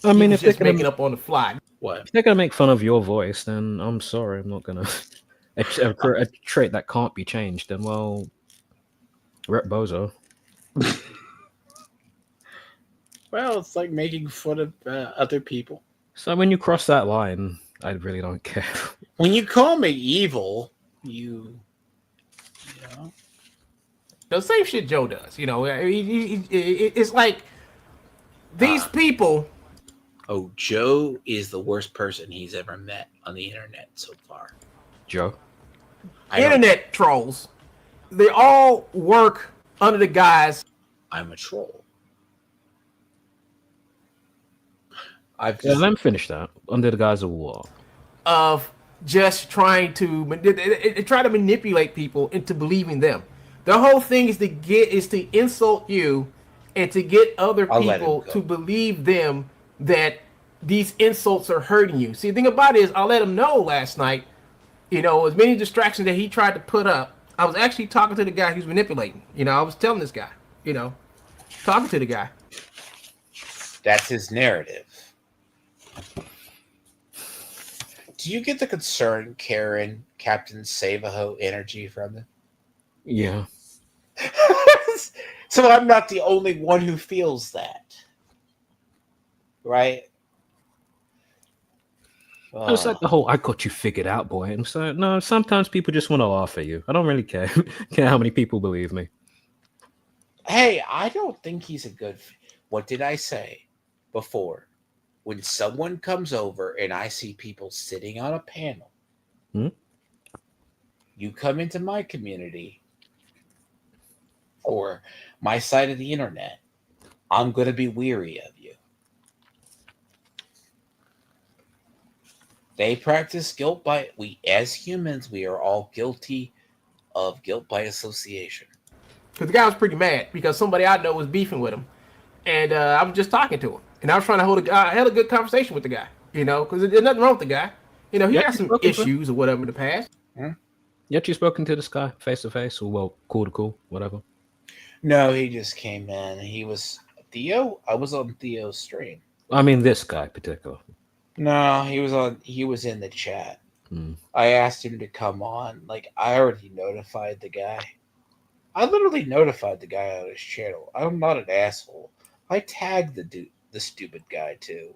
I He mean, was if they're just making gonna up on the fly. What? make fun of your voice, then I'm sorry, I'm not gonna. A trait that can't be changed. Then well, rep bozo. Well, it's like making fun of other people. So when you cross that line, I really don't care. When you call me evil, you know. The same shit Joe does. It's like these people. Oh, Joe is the worst person he's ever met on the internet so far. Joe. Internet trolls. They all work under the guise. I'm a troll. Let me finish that. Under the guise of what? Of just trying to try to manipulate people into believing them. The whole thing is to insult you and to get other people to believe them that these insults are hurting you. See, the thing about it is, I let him know last night. As many distractions that he tried to put up, I was actually talking to the guy who's manipulating. I was telling this guy, talking to the guy. That's his narrative. Do you get the concern, Karen, Captain Savahoe energy from it? Yeah. So I'm not the only one who feels that. Right? It's like the whole "I got you figured out" boy. And so no, sometimes people just want to laugh at you. I don't really care how many people believe me. Hey, I don't think he's a good. What did I say before? When someone comes over and I see people sitting on a panel, you come into my community or my side of the internet, I'm going to be weary of you. They practice guilt by as humans, we are all guilty of guilt by association. Because the guy was pretty mad because somebody I know was beefing with him, and I was just talking to him, and I was trying to I had a good conversation with the guy, because there's nothing wrong with the guy. He had some issues or whatever in the past. Yet you spoken to this guy face to face, or cool to cool, whatever. No, he just came in. He was Theo. I was on Theo's stream. I mean, this guy particular. No, he was in the chat. I asked him to come on. Like, I already notified the guy. I literally notified the guy on his channel. I'm not an asshole. I tagged the stupid guy too.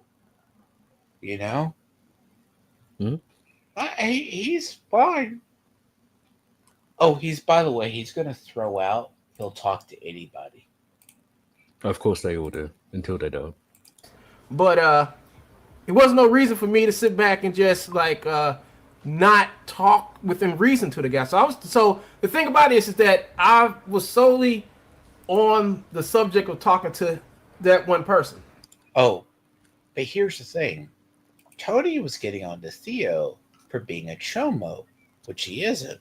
He's fine. Oh, by the way, he's gonna throw out. He'll talk to anybody. Of course they all do, until they don't. But it wasn't no reason for me to sit back and just not talk within reason to the guy. So the thing about this is that I was solely on the subject of talking to that one person. Oh, but here's the thing. Tony was getting on to Theo for being a chomo, which he isn't.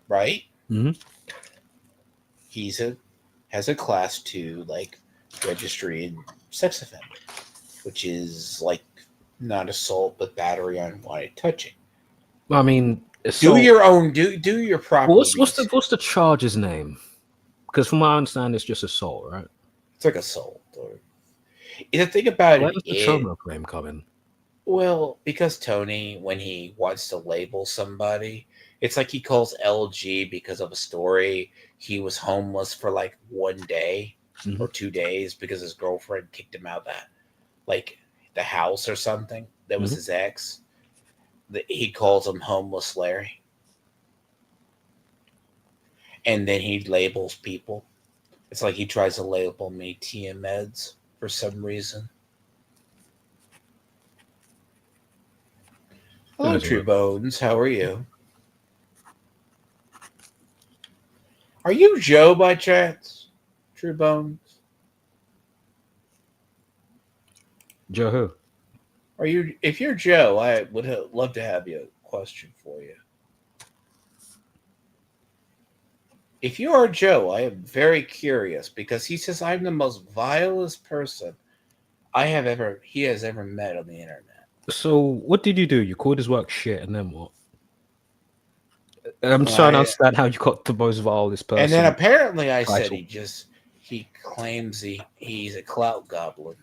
Right? Mm-hmm. Has a class 2 registry in sex offender, which is not assault but battery on unwanted touching. Well, I mean, do your proper. What's the charge's name? Because from what I understand, it's just assault, right? It's like assault. The thing about Where does the chomo claim come in? Well, because Tony, when he wants to label somebody, it's like he calls LG because of a story. He was homeless for 1 day or 2 days because his girlfriend kicked him out that the house or something. That was his ex. He calls him homeless Larry. And then he labels people. It's like he tries to label me TM Meds for some reason. Hello, True Bones. How are you? Are you Joe by chance? True Bones? Joe who? Are you? If you're Joe, I would love to have a question for you. If you are Joe, I am very curious because he says I'm the most vilest person he has ever met on the internet. So what did you do? You called his work shit, and then what? I'm trying to understand how you got the most vilest person. And then apparently I said he claims he's a clout goblin.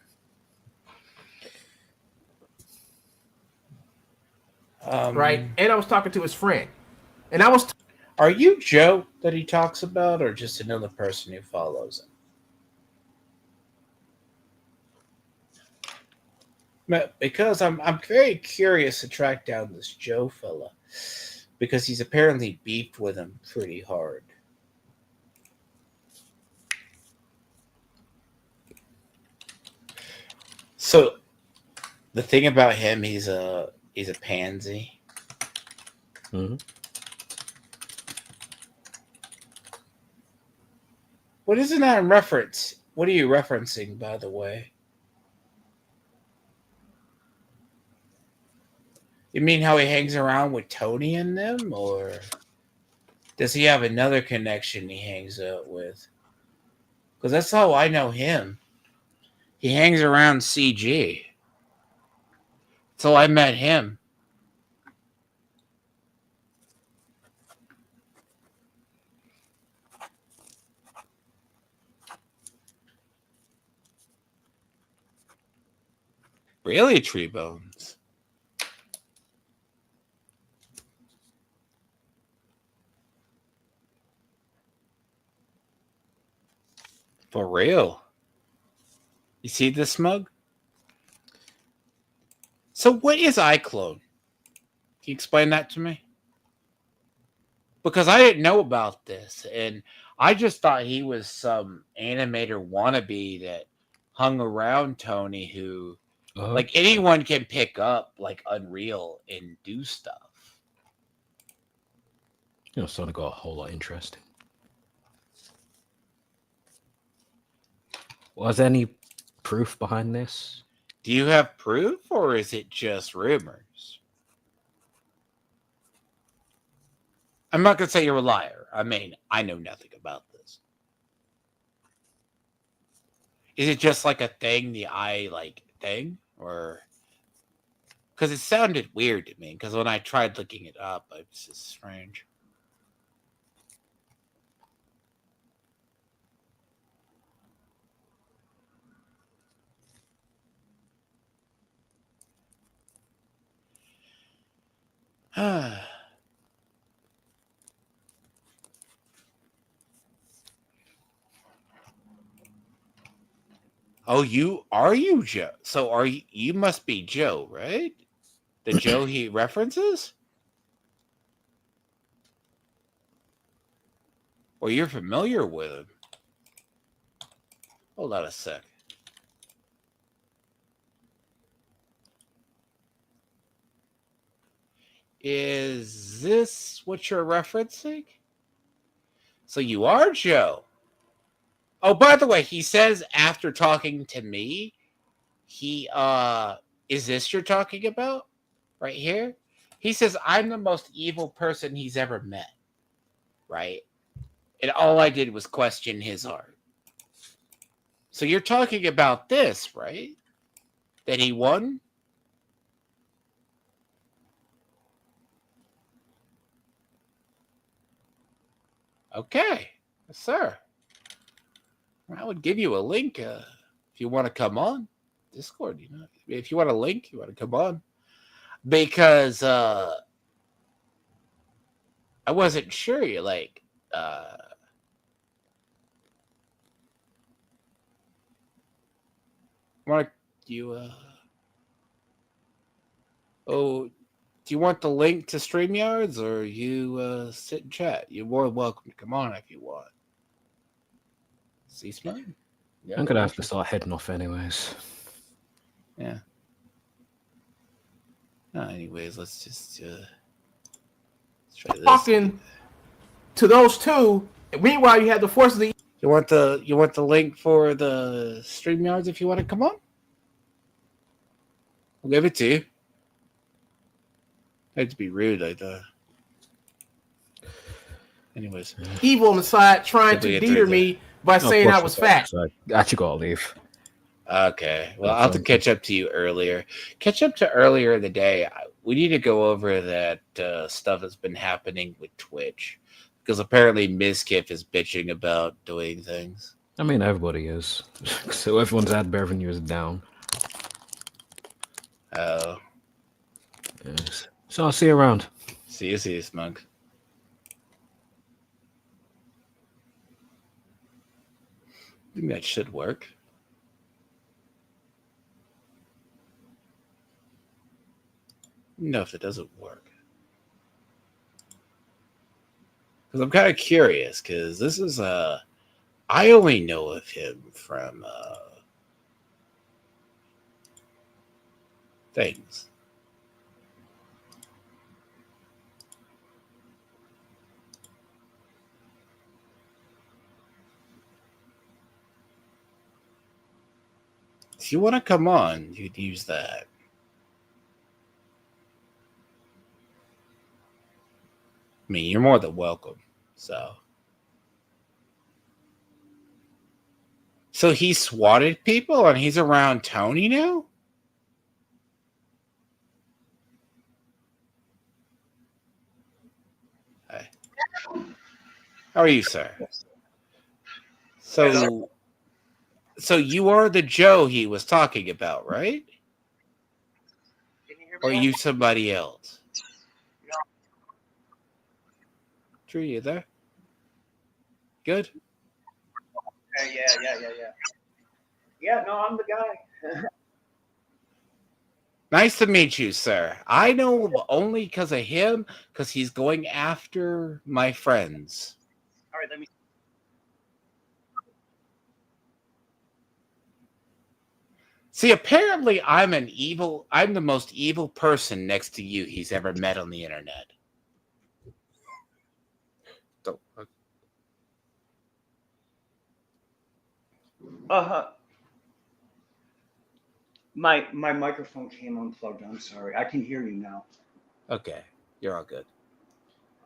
right? And I was talking to his friend, and I was. Are you Joe that he talks about, or just another person who follows him? Because I'm very curious to track down this Joe fella, because he's apparently beefed with him pretty hard. So the thing about him, he's a pansy. Mm-hmm. What isn't that in reference? What are you referencing, by the way? You mean how he hangs around with Tony and them, or does he have another connection he hangs out with? Because that's how I know him. He hangs around CG. So I met him. Really, Tree Bones? For real? You see this smug? So what is iClone? Can you explain that to me? Because I didn't know about this, and I just thought he was some animator wannabe that hung around Tony who, like, anyone can pick up, like, Unreal and do stuff. You know, starting to got a whole lot interesting. Was there any proof behind this? Do you have proof, or is it just rumors? I'm not going to say you're a liar. I mean, I know nothing about this. Is it just like a thing, the eye, like, thing? Or... Because it sounded weird to me, because when I tried looking it up, it was just strange. Oh, are you Joe? So you must be Joe, right? The Joe he references? Or you're familiar with him? Hold on a sec. Is this what you're referencing? So you are Joe. Oh, by the way, he says after talking to me, he is this you're talking about? Right here? He says I'm the most evil person he's ever met. Right? And all I did was question his heart. So you're talking about this, right? That he won? Okay. Yes, sir. I would give you a link if you want to come on Discord. You know, if you want a link, you want to come on, because I wasn't sure. You like want you oh. Do you want the link to StreamYards, or you sit and chat? You're more welcome to come on if you want. See, Smug? Yeah, I'm gonna have to start heading off anyways. Yeah. Anyways, let's just try this. Talking to those two. Meanwhile, you had the forces of You want the link for the StreamYards if you want to come on? I'll give it to you. I had to be rude, I thought. Anyways. evil on the side trying to deter me by saying I was fat. So I actually gotta leave. Okay. Well, I'll have to catch up to you earlier. Catch up to earlier in the day. We need to go over that stuff that's been happening with Twitch. Because apparently Mizkif is bitching about doing things. I mean, everybody is. So everyone's ad revenue is down. Oh. Yes. So I'll see you around. See you, Smug. I think that should work. No, if it doesn't work. Because I'm kind of curious, because this is I only know of him from things. If you want to come on, you could use that. I mean, you're more than welcome. So he swatted people and he's around Tony now? Hi. How are you, sir? So you are the Joe he was talking about, right? Or are you somebody else? True, you there? Good? Yeah. Yeah, no, I'm the guy. Nice to meet you, sir. I know only because of him, because he's going after my friends. All right, let me. See, apparently I'm the most evil person next to you he's ever met on the internet. My microphone came unplugged. I'm sorry. I can hear you now. Okay, you're all good.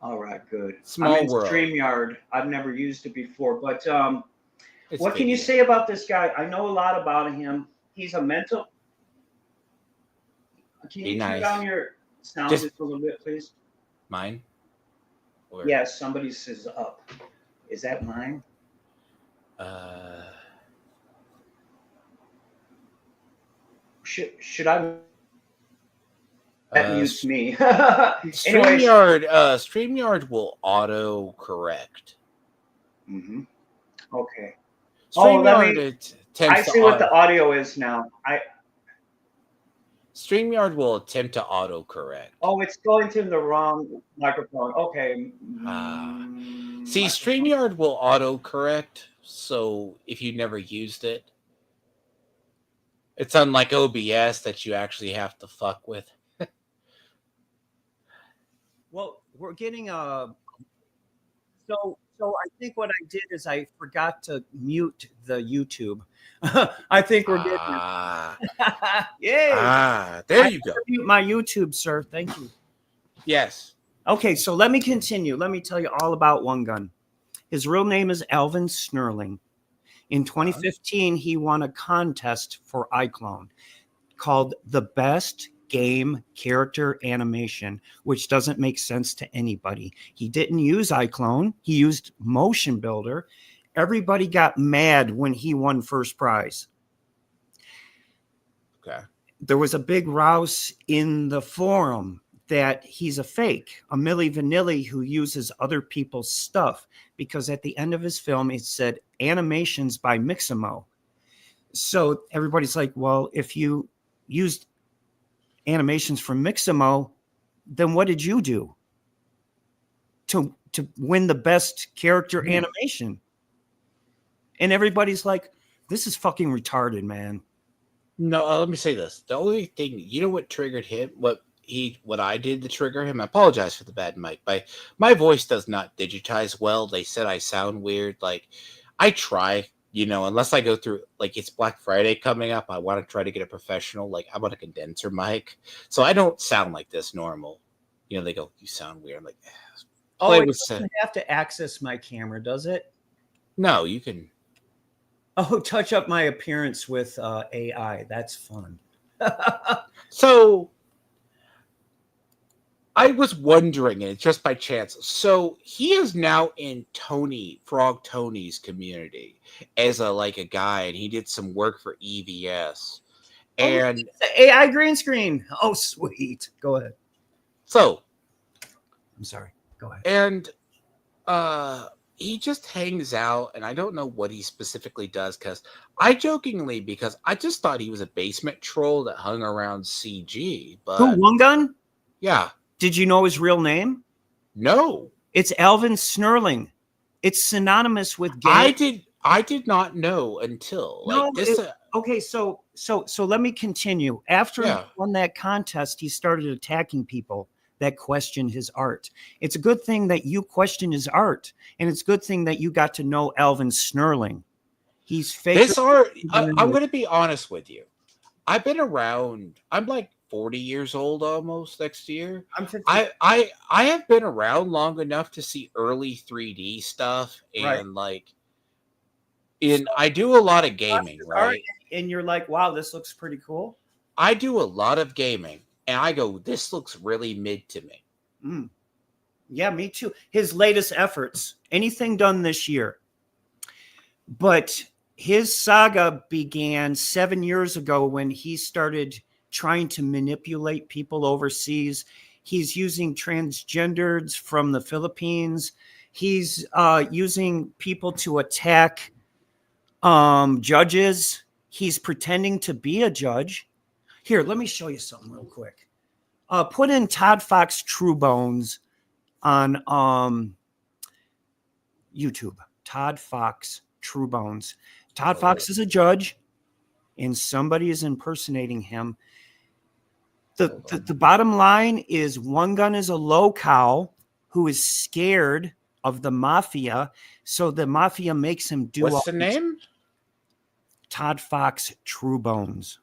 All right, good. Small I'm in world. StreamYard. I've never used it before, but It's what can you video. say about this guy? I know a lot about him. He's a mental. Can Be you nice. turn down your sound Just- just a little bit, please? Mine? Or, Yes, somebody says up. Is that mine? Should I? That mutes me. Anyways. StreamYard will auto correct. Mm-hmm. Okay. StreamYard I see what the audio is now. StreamYard will attempt to auto correct. Oh, it's going to the wrong microphone. Okay. See, StreamYard will auto correct, so if you never used it, it's unlike OBS that you actually have to fuck with. Well, we're getting So I think what I did is I forgot to mute the YouTube. I think we're getting. Yay! There you go. Mute my YouTube, sir. Thank you. Yes. Okay, so let me continue. Let me tell you all about Wungun. His real name is Alvin Snurling. In 2015, he won a contest for iClone called the Best Game Character Animation, which doesn't make sense to anybody. He didn't use iClone. He used Motion Builder. Everybody got mad when he won first prize. Okay. There was a big rouse in the forum that he's a fake, a Milli Vanilli who uses other people's stuff, because at the end of his film, it said animations by Mixamo. So everybody's like, well, if you used animations from Mixamo, then what did you do to win the best character animation? And everybody's like, this is fucking retarded, man. No, let me say this. The only thing, you know what triggered him? What I did to trigger him? I apologize for the bad mic. My voice does not digitize well. They said I sound weird. Like, I try, unless I go through, like, it's Black Friday coming up. I want to try to get a professional. Like, I want a condenser mic. So I don't sound like this normal. They go, you sound weird. I'm like, it doesn't have to access my camera, does it? No, you can. Oh, touch up my appearance with AI. That's fun. So I was wondering, and just by chance, so he is now in Frog Tony's community as a guy, and he did some work for EVS. And AI green screen. Oh, sweet. Go ahead. So, I'm sorry. Go ahead. and he just hangs out, and I don't know what he specifically does, because I just thought he was a basement troll that hung around CG, Who, but Wungun? yeah, Did you know his real name? no. It's Alvin Snurling. It's synonymous with gay. I did not know until No, like this. Okay, so let me continue. After he Yeah. won that contest, he started attacking people that questioned his art. It's a good thing that you questioned his art, and it's a good thing that you got to know Alvin Snurling. He's fake. This art, I'm going to be honest with you. I've been around. I'm like 40 years old almost next year. I'm 50. I have been around long enough to see early 3D stuff, and Right. I do a lot of gaming, right? And you're like, wow, this looks pretty cool. I do a lot of gaming, and I go, this looks really mid to me. Mm. Yeah, me too. His latest efforts, anything done this year. But his saga began 7 years ago when he started trying to manipulate people overseas. He's using transgenders from the Philippines. He's using people to attack judges. He's pretending to be a judge. Here, let me show you something real quick. Put in Todd Fox True Bones on YouTube. Todd Fox True Bones. Todd Fox is a judge, and somebody is impersonating him. The bottom line is Wungun is a low-cow who is scared of the mafia, so the mafia makes him do. What's the name? Todd Fox True Bones.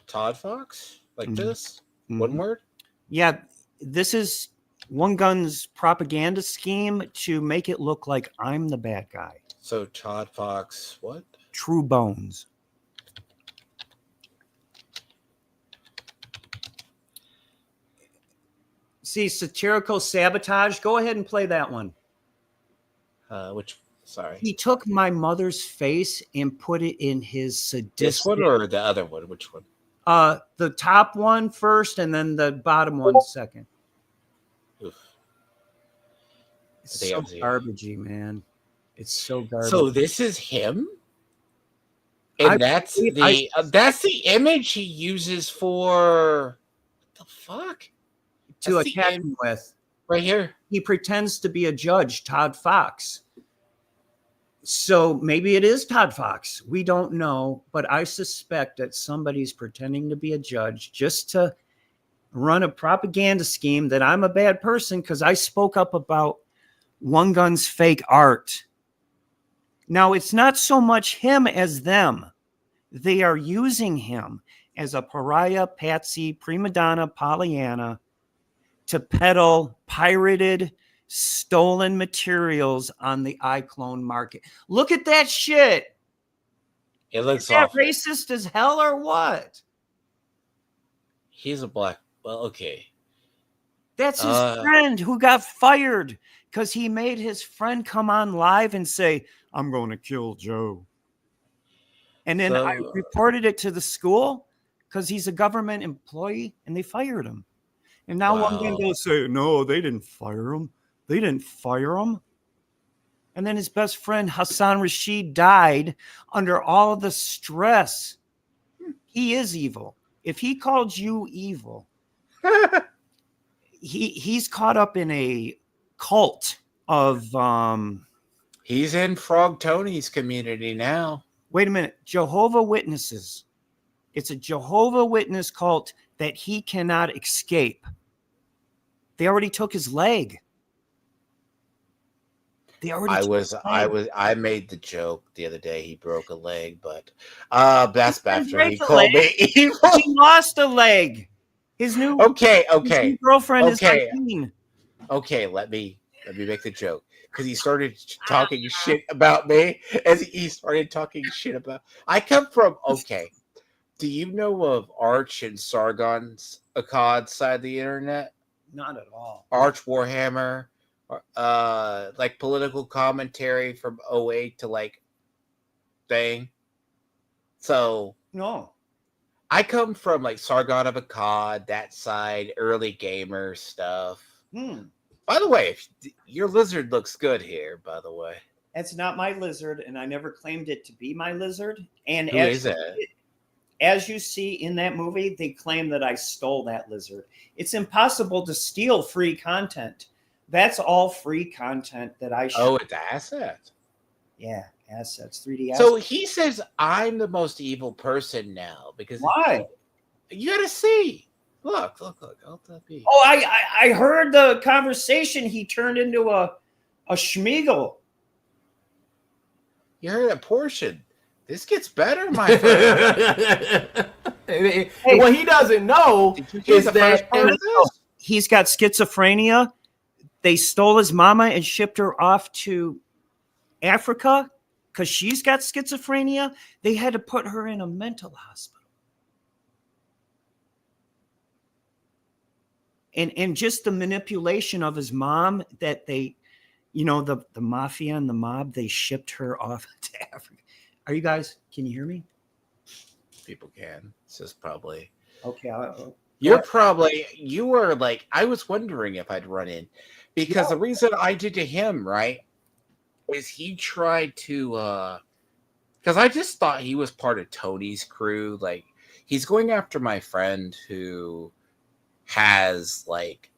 Todd Fox? Like this? Mhm. One word? Yeah, this is Wungun's propaganda scheme to make it look like I'm the bad guy. So Todd Fox, what? True Bones. See, satirical sabotage. Go ahead and play that one. Which? Sorry. He took my mother's face and put it in his sadistic. This one or the other one? Which one? The top one first, and then the bottom one second. Oof. It's so garbagey, man. It's so garbage. So this is him, and that's the image he uses for. What the fuck? To attack me with. Right here. He pretends to be a judge, Todd Fox. So maybe it is Todd Fox. We don't know, but I suspect that somebody's pretending to be a judge just to run a propaganda scheme that I'm a bad person because I spoke up about Wungun's fake art. Now, it's not so much him as them. They are using him as a pariah, patsy, prima donna, Pollyanna to peddle pirated, stolen materials on the iClone market. Look at that shit. It looks Is that awful. racist as hell or what? He's a black. Well, okay. That's his friend who got fired because he made his friend come on live and say, I'm going to kill Joe. And then I reported it to the school because he's a government employee and they fired him. And now one guy goes say, no, they didn't fire him. They didn't fire him. And then his best friend, Hassan Rashid, died under all of the stress. He is evil. If he called you evil, he's caught up in a cult of... he's in Frog Tony's community now. Wait a minute. Jehovah Witnesses. It's a Jehovah Witness cult that he cannot escape. They already took his leg. I made the joke the other day. He broke a leg, but that's after he called me evil. He lost a leg. His new His new girlfriend is 19. Okay, let me make the joke because he started talking shit about me as he started talking shit about. I come from Do you know of Arch and Sargon's Akkad side of the internet? Not at all. Arch Warhammer, like political commentary from 08 to like thing. So no. I come from like Sargon of Akkad, that side, early gamer stuff. By the way, your lizard looks good here, by the way. That's not my lizard, and I never claimed it to be my lizard. And Who is it? as you see in that movie, they claim that I stole that lizard. It's impossible to steal free content. That's all free content that I show. Oh, it's asset. Yeah, assets, 3D assets. So he says I'm the most evil person now because Why? You gotta see. Look. LTP. Oh, I heard the conversation. He turned into a Schmeagle. You heard a portion. This gets better, my friend. Hey, what he doesn't know is that he's got schizophrenia. They stole his mama and shipped her off to Africa because she's got schizophrenia. They had to put her in a mental hospital. And just the manipulation of his mom that they, the mafia and the mob, they shipped her off to Africa. Are you guys, can you hear me? People can. It's just probably. Okay. You were like, I was wondering if I'd run in because the reason I did to him, right, is he tried to, because I just thought he was part of Tony's crew. Like, he's going after my friend who has, like,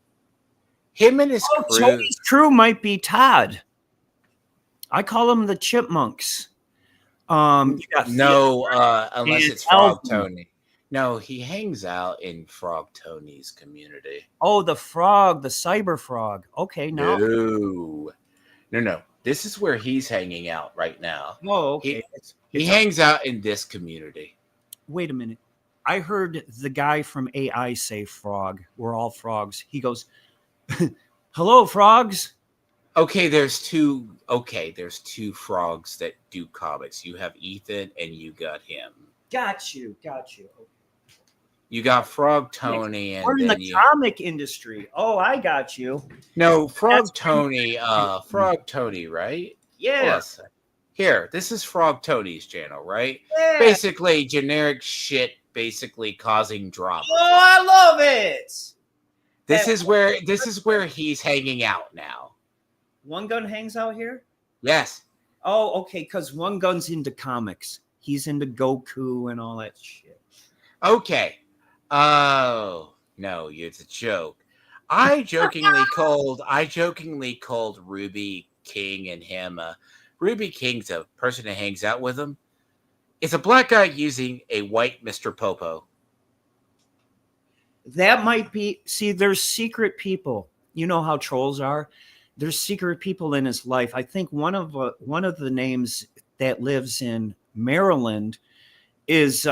him and his crew. Tony's crew might be Todd. I call them the Chipmunks. Unless it's Frog Tony. No, he hangs out in Frog Tony's community. Oh, the frog, the cyber frog. Okay, now. No. This is where he's hanging out right now. Oh, okay. He hangs out in this community. Wait a minute. I heard the guy from AI say frog. We're all frogs. He goes, hello, frogs. Okay, there's two frogs that do comics. You have Ethan and you got him. Got you. You got Frog Tony, and we're in the comic industry. Oh, I got you. No, Frog Tony, right? Yeah. Here, this is Frog Tony's channel, right? Yeah. Basically, generic shit, basically causing drama. Oh, I love it. This is where he's hanging out now. Wungun hangs out here? Yes. Oh, okay, because Wungun's into comics. He's into Goku and all that shit. Okay. Oh, no, it's a joke. I jokingly called Ruby King and him. Ruby King's a person that hangs out with him. It's a black guy using a white Mr. Popo. That might be. See, there's secret people. You know how trolls are. There's secret people in his life. I think one of the names that lives in Maryland is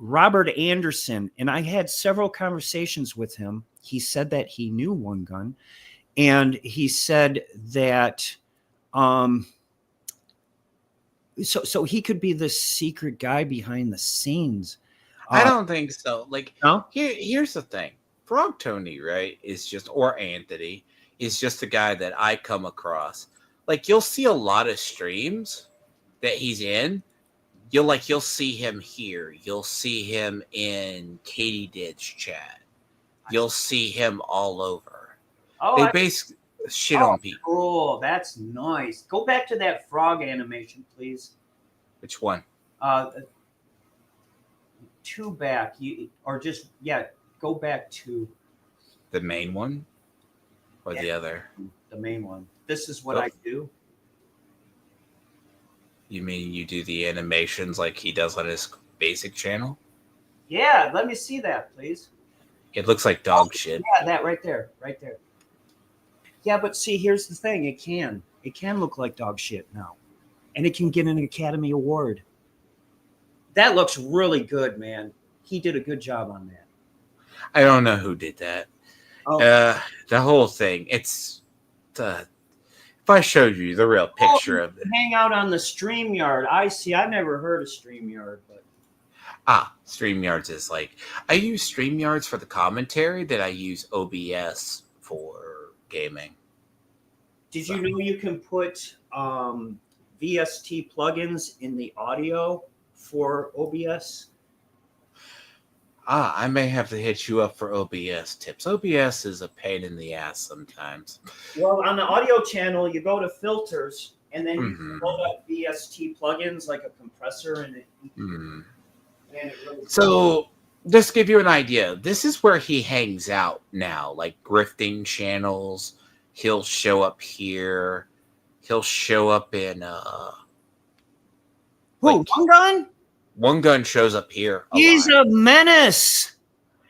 Robert Anderson, and I had several conversations with him. He said that he knew Wungun, and he said that so he could be the secret guy behind the scenes. I don't think so. Like, no? Here's the thing. Frog Tony, right, or Anthony, is just a guy that I come across. Like, you'll see a lot of streams that he's in. You'll see him here. You'll see him in Katie Ditch chat. You'll see him all over. Oh, they basically shit on people. Cool. That's nice. Go back to that frog animation, please. Which one? Two back. Go back to the main one or the other. The main one. This is what I do. You mean you do the animations like he does on his basic channel? Yeah, let me see that, please. It looks like dog shit. Yeah, that right there. Yeah, but see, here's the thing. It can look like dog shit now. And it can get an Academy Award. That looks really good, man. He did a good job on that. I don't know who did that. Oh. The whole thing. It's if I showed you the real picture of it. Hang out on the StreamYard. I see. I've never heard of StreamYard, but StreamYards is like, I use StreamYards for the commentary that I use OBS for gaming. Did you know you can put VST plugins in the audio for OBS? I may have to hit you up for OBS tips. OBS is a pain in the ass sometimes. Well, on the audio channel, you go to filters, and then you Mhm. load up VST plugins like a compressor, and it Hmm. really So, just to give you an idea, this is where he hangs out now, like grifting channels. He'll show up here. He'll show up in Who? like Wungun? Wungun shows up here a He's lot. a menace.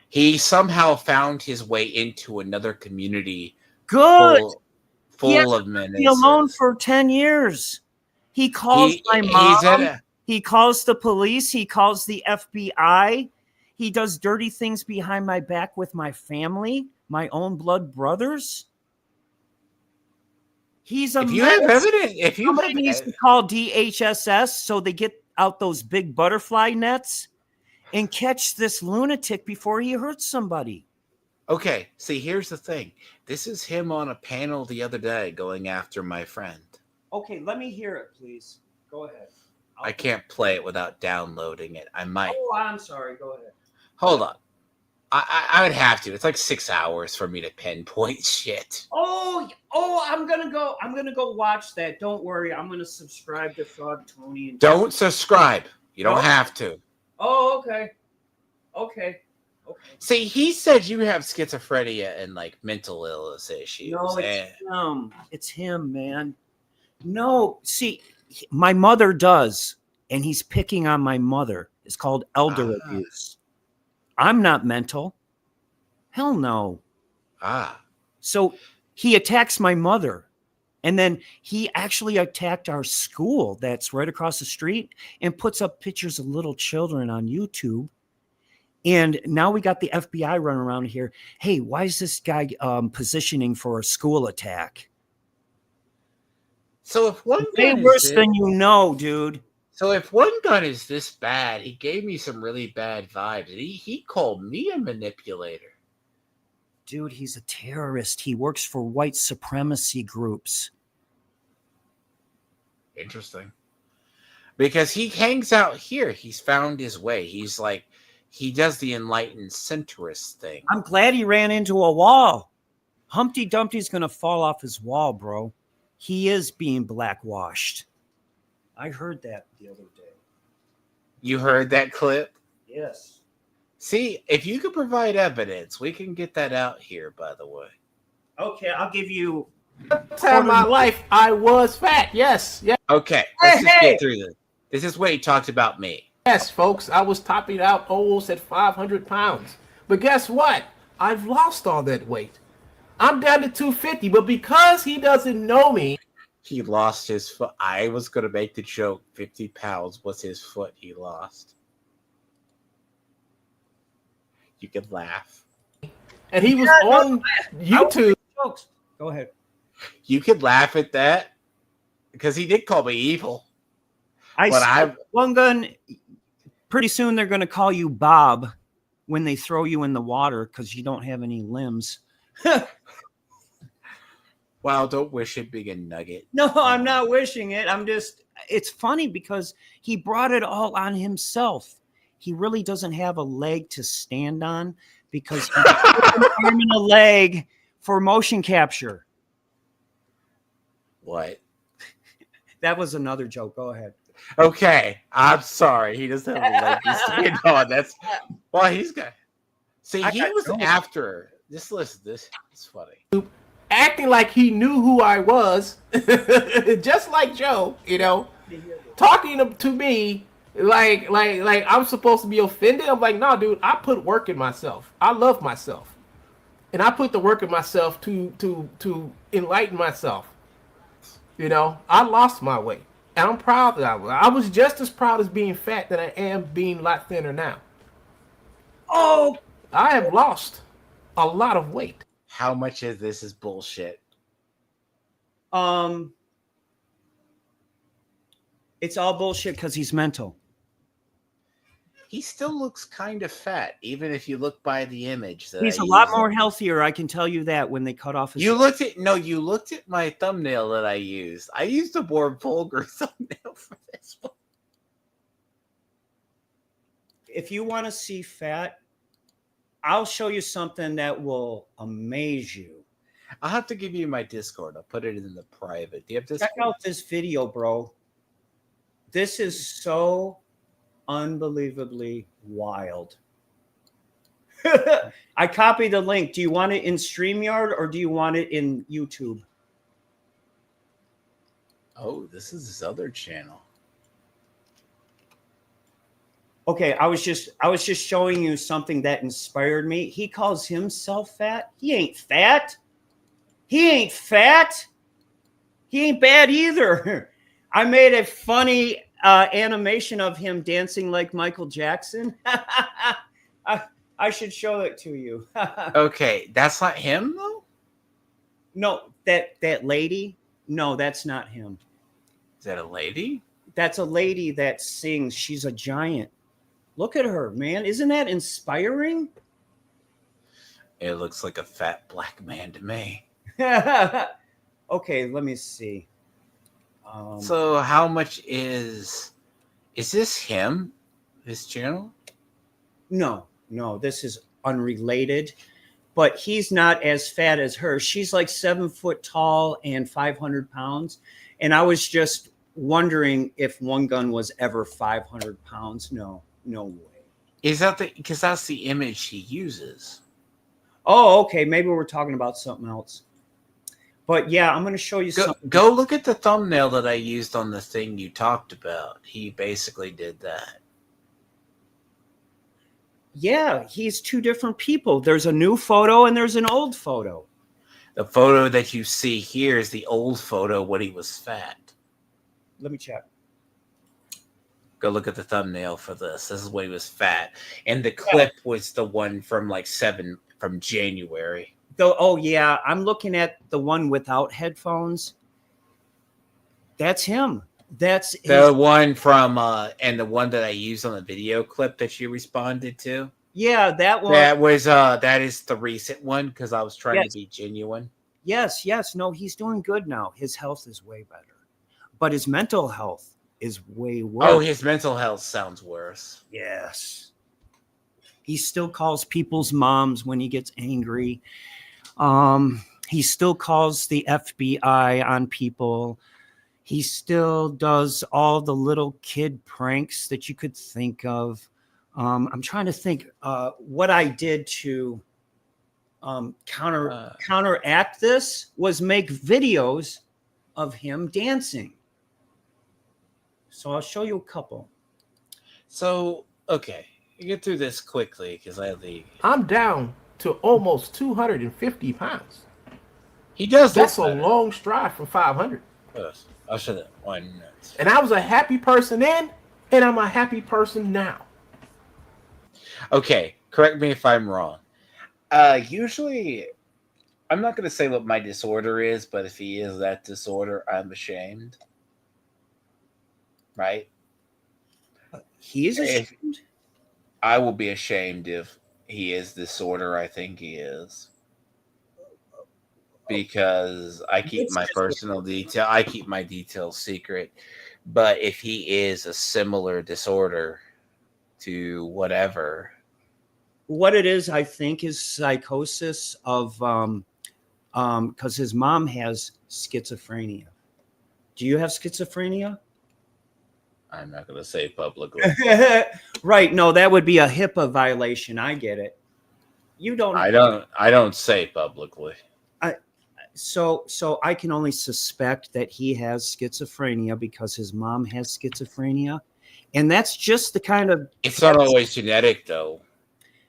He somehow found his way into another community Good. He full hasn't of left me alone menaces. for 10 years. He calls my He's at mom. He calls the police. He calls the FBI. He does dirty things behind my back with my family, my own blood brothers. He's a if you have menace. evidence, if you Somebody needs to call DHSS so they get out those big butterfly nets and catch this lunatic before he hurts somebody. okay, see, here's the thing. This is him on a panel the other day going after my friend. Okay, let me hear it, please. Go ahead. I can't play it without downloading it. I might. Oh, I'm sorry. Go ahead. Hold on. I would have to. It's like 6 hours for me to pinpoint shit. Oh, I'm gonna go watch that. Don't worry. I'm gonna subscribe to Frog Tony. And Don't subscribe. You don't No? have to. Oh, okay. See, he said you have schizophrenia and like mental illness issues. No, and- it's him. It's him, man. No, see, my mother does, and he's picking on my mother. It's called elder abuse. I'm not mental. Hell no. So he attacks my mother. And then he actually attacked our school that's right across the street and puts up pictures of little children on YouTube. And now we got the FBI running around here. Hey, why is this guy positioning for a school attack? So if one Way gun worse is than you know, dude. so if one gun is this bad, he gave me some really bad vibes. He called me a manipulator. Dude, he's a terrorist. He works for white supremacy groups. Interesting. Because he hangs out here. He's found his way. He's like, he does the enlightened centrist thing. I'm glad he ran into a wall. Humpty Dumpty's going to fall off his wall, bro. He is being blackwashed. I heard that the other day. You heard that clip? Yes. See, if you could provide evidence, we can get that out here, by the way. Okay, I'll give you... Time of my life, I was fat. Yes. Okay, let's just get through this. This is what he talked about me. Yes, folks, I was topping out almost at 500 pounds. But guess what? I've lost all that weight. I'm down to 250, but because he doesn't know me, He lost his foot. I was going to make the joke 50 pounds was his foot he lost. You can laugh. and he was on YouTube. Folks, go ahead. You can laugh at that because he did call me evil. One gun, pretty soon they're going to call you Bob when they throw you in the water because you don't have any limbs. Wow, don't wish it being a nugget. No, I'm not wishing it. It's funny because he brought it all on himself. He really doesn't have a leg to stand on because he put an arm and a leg for motion capture. What? That was another joke. Go ahead. Okay, I'm sorry. He doesn't have a leg to stand on. That's well, he's got. See, he was after. Just listen. This is funny. Acting like he knew who I was, just like Joe, talking to me like I'm supposed to be offended. I'm like, no, dude, I put work in myself. I love myself, and I put the work in myself to enlighten myself. I lost my weight, and I'm proud that I was just as proud as being fat that I am being a lot thinner now. Oh, I have lost a lot of weight. How much of this is bullshit? it's all bullshit because he's mental. He still looks kind of fat, even if you look by the image. He's a lot more healthier. I can tell you that when they cut off his. You looked at my thumbnail that I used. I used a more vulgar thumbnail for this one. If you want to see fat, I'll show you something that will amaze you. I'll have to give you my Discord. I'll put it in the private. Do you have Discord? Check out this video, bro. This is so unbelievably wild. I copied the link. Do you want it in StreamYard or do you want it in YouTube? Oh, this is his other channel. Okay, I was just showing you something that inspired me. He calls himself fat. He ain't fat. He ain't fat. He ain't bad either. I made a funny animation of him dancing like Michael Jackson. I should show it to you. Okay, that's not him though? No, that lady. No, that's not him. Is that a lady? That's a lady that sings. She's a giant. Look at her, man. Isn't that inspiring? It looks like a fat black man to me. Okay, let me see. So how much is this him? His channel? No, this is unrelated. But he's not as fat as her. She's like 7 foot tall and 500 pounds. And I was just wondering if Wungun was ever 500 pounds. No way. Is that because that's the image he uses? Oh, okay. Maybe we're talking about something else. But yeah, I'm going to show you something. Go look at the thumbnail that I used on the thing you talked about. He basically did that. Yeah, he's two different people. There's a new photo and there's an old photo. The photo that you see here is the old photo when he was fat. Let me check. Go look at the thumbnail for this. This is when he was fat. And the clip was the one from from January. Oh, yeah. I'm looking at the one without headphones. That's him. That's the one from and the one that I used on the video clip that you responded to. Yeah, that one. That is the recent one because I was trying to be genuine. Yes. No, he's doing good now. His health is way better, but his mental health is way worse. Oh, his mental health sounds worse. Yes. He still calls people's moms when he gets angry. He still calls the FBI on people. He still does all the little kid pranks that you could think of. I'm trying to think what I did to counteract this was make videos of him dancing. So I'll show you a couple. So, okay. You get through this quickly because I'm down to almost 250 pounds. He does That's a long stride from 500. Yes. I'll show that 1 minute. And I was a happy person then, and I'm a happy person now. Okay, correct me if I'm wrong. Usually, I'm not going to say what my disorder is, but if he is that disorder, I'm ashamed. Right? He is ashamed? I will be ashamed if he is disorder. I think he is. Because I keep my personal detail. I keep my details secret. But if he is a similar disorder to whatever. What it is, I think, is psychosis of because his mom has schizophrenia. Do you have schizophrenia? I'm not going to say publicly. Right. No, that would be a HIPAA violation. I get it. You don't. I don't say publicly. So I can only suspect that he has schizophrenia because his mom has schizophrenia. And that's just the kind of... It's not always genetic, though.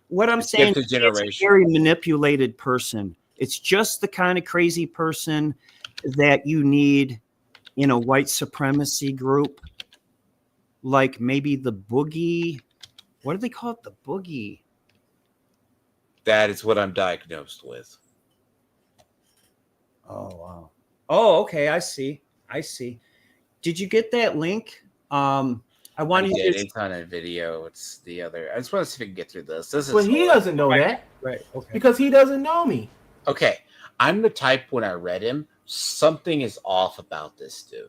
What I'm saying is it's a very manipulated person. It's just the kind of crazy person that you need in a white supremacy group. Like maybe the boogie. What do they call it? The boogie. That is what I'm diagnosed with. Oh, wow. Oh, okay. I see. Did you get that link? I wanted to. It's on a video. It's the other. I just want to see if we can get through this. But he doesn't know that. Right. Okay. Because he doesn't know me. Okay. I'm the type when I read him, something is off about this dude.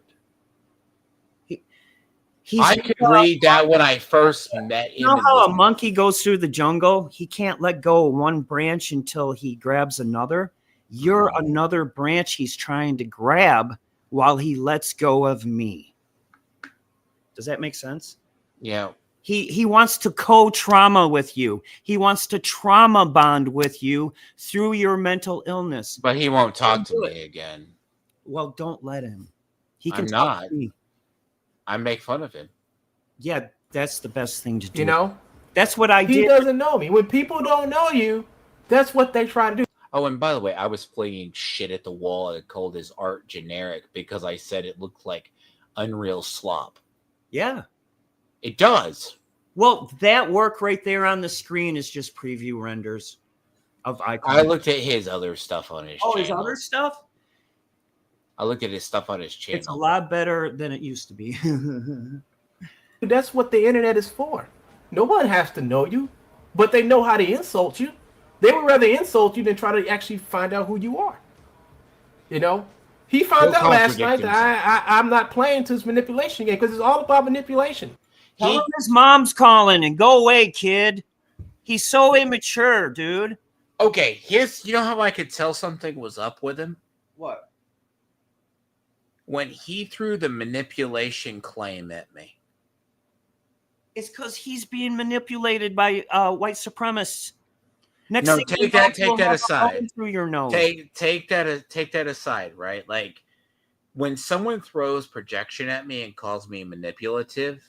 I could read that when I first met him. You know how a monkey goes through the jungle? He can't let go of one branch until he grabs another. You're another branch he's trying to grab while he lets go of me. Does that make sense? Yeah. He wants to co-trauma with you. He wants to trauma bond with you through your mental illness. But he won't talk to me again. Well, don't let him. He can I'm talk not. to me. I make fun of him. Yeah, that's the best thing to do. You know, that's what I did. He doesn't know me. When people don't know you, that's what they try to do. Oh, and by the way, I was flinging shit at the wall and called his art generic because I said it looked like Unreal slop. Yeah. It does. Well, that work right there on the screen is just preview renders of icons. I looked at his other stuff on his channel. His other stuff? I looked at his stuff on his channel. It's a lot better than it used to be. That's what the internet is for. No one has to know you, but they know how to insult you. They would rather insult you than try to actually find out who you are. You know? He found out last night that I'm not playing to his manipulation game because it's all about manipulation. Tell him his mom's calling and go away, kid. He's so immature, dude. Okay, you know how I could tell something was up with him? What? When he threw the manipulation claim at me. It's because he's being manipulated by white supremacists. Take that aside. Through your nose. Take that aside, right? Like when someone throws projection at me and calls me manipulative,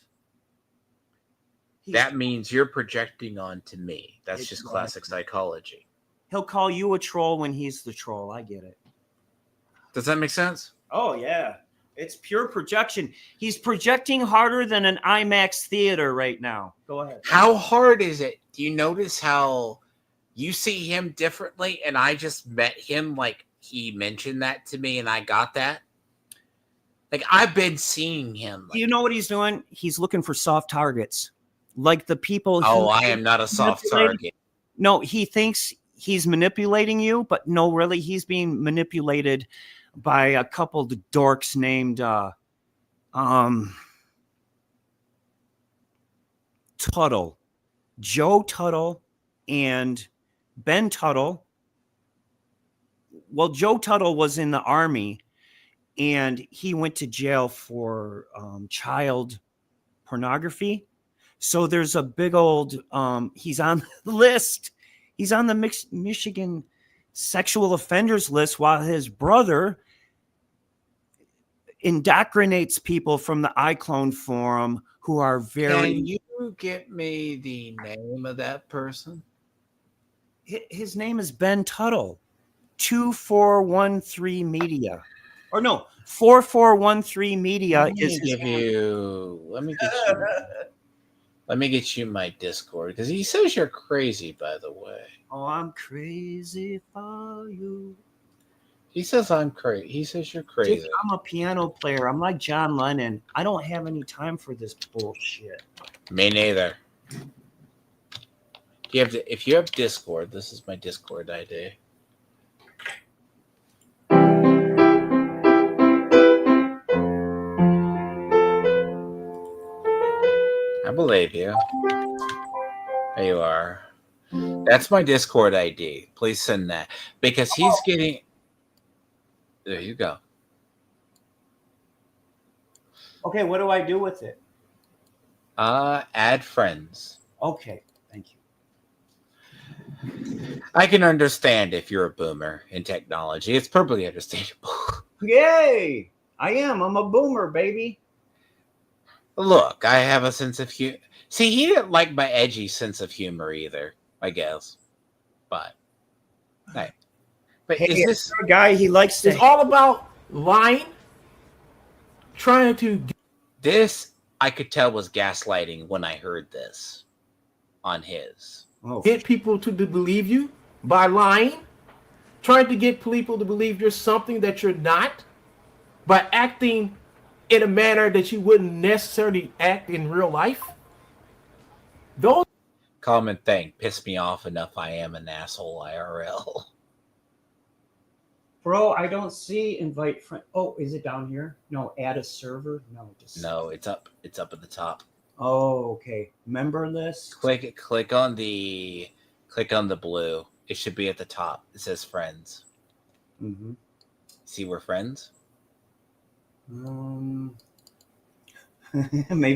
that means you're projecting onto me. That's just classic psychology. He'll call you a troll when he's the troll. I get it. Does that make sense? Oh, yeah. It's pure projection. He's projecting harder than an IMAX theater right now. Go ahead. How hard is it? Do you notice how you see him differently? And I just met him, like he mentioned that to me and I got that. Like I've been seeing him. Do you know what he's doing? He's looking for soft targets. Like the people. Oh, I am not a soft target. No, he thinks he's manipulating you, but no, really, he's being manipulated by a couple of dorks named Tuttle, Joe Tuttle, and Ben Tuttle. Well, Joe Tuttle was in the army, and he went to jail for child pornography. So there's a big old, he's on the list. He's on the Michigan sexual offenders list while his brother indoctrinates people from the iClone forum who are very... Can you get me the name of that person? His name is Ben Tuttle. 2413 Media. Or no, 4413 Media Let me get you my Discord because he says you're crazy, by the way. Oh, I'm crazy for you. He says I'm crazy. He says you're crazy. Dude, I'm a piano player. I'm like John Lennon. I don't have any time for this bullshit. Me neither. If you have Discord, this is my Discord ID. I believe you. There you are. That's my Discord ID. Please send that. Because he's getting... There you go. Okay, what do I do with it? Add friends. Okay, thank you. I can understand if you're a boomer in technology. It's perfectly understandable. Yay! I am. I'm a boomer, baby. Look, I have a sense of humor. See, he didn't like my edgy sense of humor either, I guess. But, hey. But hey, is this a guy he likes to... It's all about lying, trying to... This, I could tell, was gaslighting when I heard this on his. Get people to believe you by lying, trying to get people to believe you're something that you're not, by acting in a manner that you wouldn't necessarily act in real life. Those common thing, piss me off enough I am an asshole IRL. Bro, I don't see invite friend. Oh, is it down here? No, add a server. No, just No, it's up. It's up at the top. Oh, okay. Member list. Click on the blue. It should be at the top. It says friends. Mm-hmm. See where friends? Maybe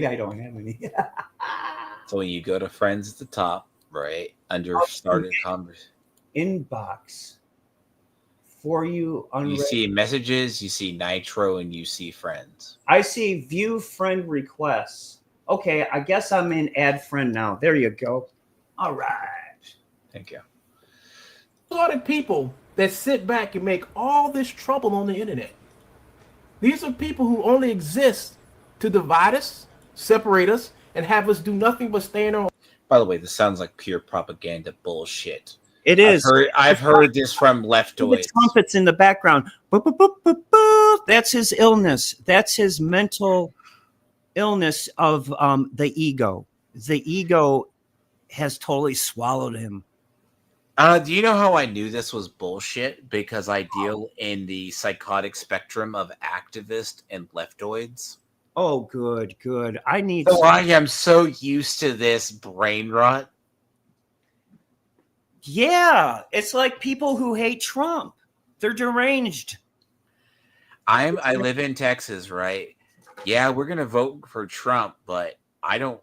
I don't have any. So when you go to friends at the top, right under started conversation, Inbox. For you, you see messages, you see Nitro, and you see friends. I see view friend requests. Okay, I guess I'm in add friend now. There you go. All right. Thank you. A lot of people that sit back and make all this trouble on the internet. These are people who only exist to divide us, separate us, and have us do nothing but stay in our. By the way, this sounds like pure propaganda bullshit. It is. I've heard this from leftoids. The trumpets in the background. Boop, boop, boop, boop, boop. That's his illness. That's his mental illness of the ego. The ego has totally swallowed him. Do you know how I knew this was bullshit? Because I deal in the psychotic spectrum of activist and leftoids. Oh, good. I need. So I am so used to this brain rot. Yeah, it's like people who hate Trump. They're deranged. I live in Texas, right? Yeah, we're gonna vote for Trump, but I don't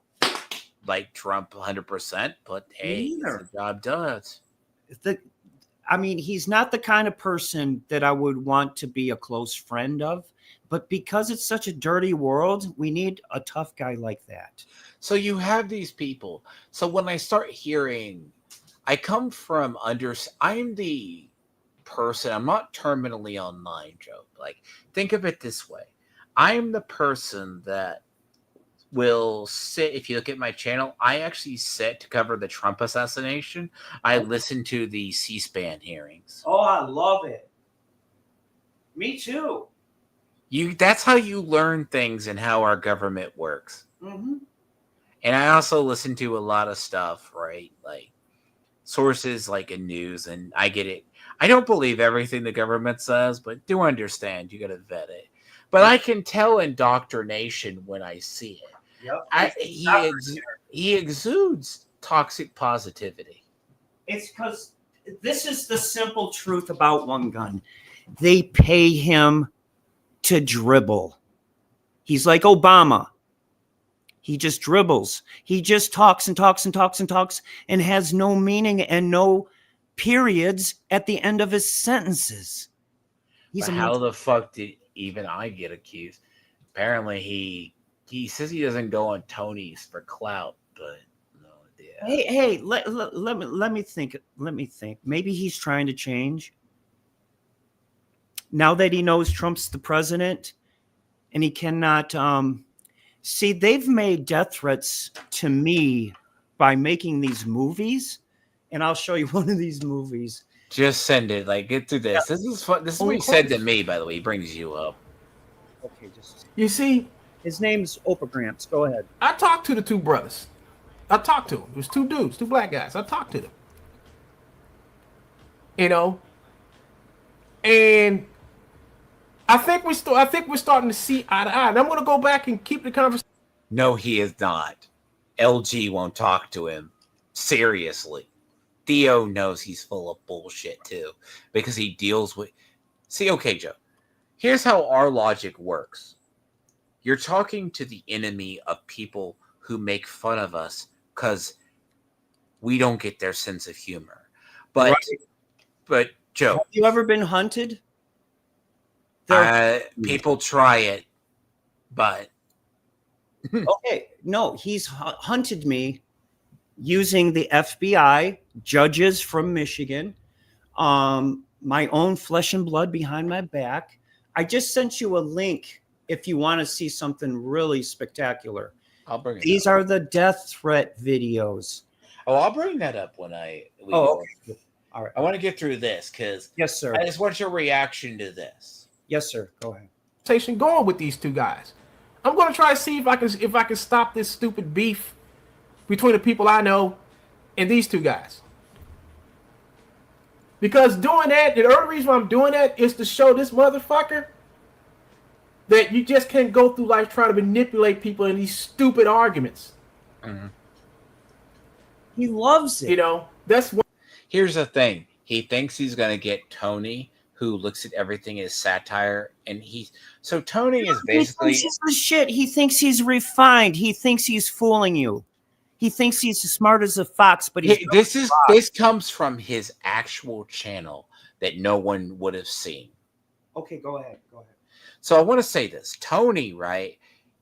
like Trump 100%. But hey, the job does. I mean, he's not the kind of person that I would want to be a close friend of. But because it's such a dirty world, we need a tough guy like that. So you have these people. So when I start hearing, I come from I'm the person, I'm not terminally online, Joe. Like, think of it this way. I'm the person that will sit, if you look at my channel, I actually sit to cover the Trump assassination. I listen to the C-SPAN hearings. Oh, I love it. Me too. That's how you learn things and how our government works. Mm-hmm. And I also listen to a lot of stuff, right? Like sources like in news, and I get it. I don't believe everything the government says, but do understand you got to vet it. But I can tell indoctrination when I see it. Yep. He exudes toxic positivity. It's because this is the simple truth about Wungun. They pay him to dribble. He's like Obama. He just dribbles. He just talks and talks and talks and talks and has no meaning and no periods at the end of his sentences. How the fuck did even I get accused? Apparently he says he doesn't go on Tony's for clout, but no idea. Hey, let me think. Let me think. Maybe he's trying to change. Now that he knows Trump's the president and he cannot see, they've made death threats to me by making these movies. And I'll show you one of these movies. Just send it. Like, get through this. Yeah. This is fun. This is what he said to me, by the way. He brings you up. Okay, just you see, his name's Oprah Gramps. Go ahead. I talked to the two brothers. I talked to them. It was two dudes, two black guys. I talked to them. You know, and I think we're starting to see eye to eye. And I'm going to go back and keep the conversation. No, he is not. LG won't talk to him. Seriously. Theo knows he's full of bullshit too, because he deals with. See, okay, Joe. Here's how our logic works. You're talking to the enemy of people who make fun of us because we don't get their sense of humor. But, right. But Joe, have you ever been hunted? People try it, but okay, no, he's hunted me using the FBI, judges from Michigan, my own flesh and blood behind my back. I just sent you a link if you want to see something really spectacular. I'll bring it. These are the death threat videos. Oh, I'll bring that up when okay. All right. I want to get through this because yes, sir. I just want your reaction to this. Yes, sir. Go ahead. Going with these two guys. I'm going to try to see if I can stop this stupid beef between the people I know and these two guys. Because doing that, the only reason why I'm doing that is to show this motherfucker that you just can't go through life trying to manipulate people in these stupid arguments. Mhm. He loves it. You know, that's what. Here's the thing. He thinks he's going to get Tony, who looks at everything as satire. And so Tony is basically. He thinks he's the shit. He thinks he's refined. He thinks he's fooling you. He thinks he's as smart as a fox, but This comes from his actual channel that no one would have seen. Okay, go ahead. Go ahead. So I want to say this. Tony, right?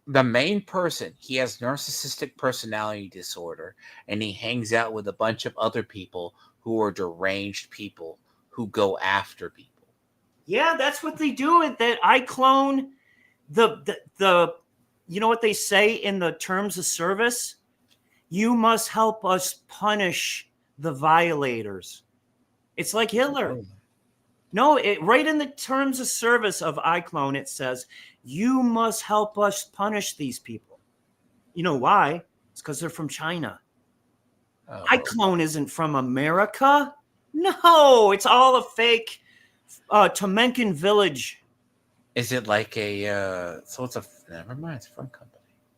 The main person, he has narcissistic personality disorder, and he hangs out with a bunch of other people who are deranged people who go after people. Yeah, that's what they do. That I clone the you know what they say in the terms of service? You must help us punish the violators. It's like Hitler. No, right in the terms of service of iClone, it says, you must help us punish these people. You know why? It's because they're from China. Oh. iClone isn't from America. No, it's all a fake Temenkin village. Is it like a so it's a never mind, it's a front company.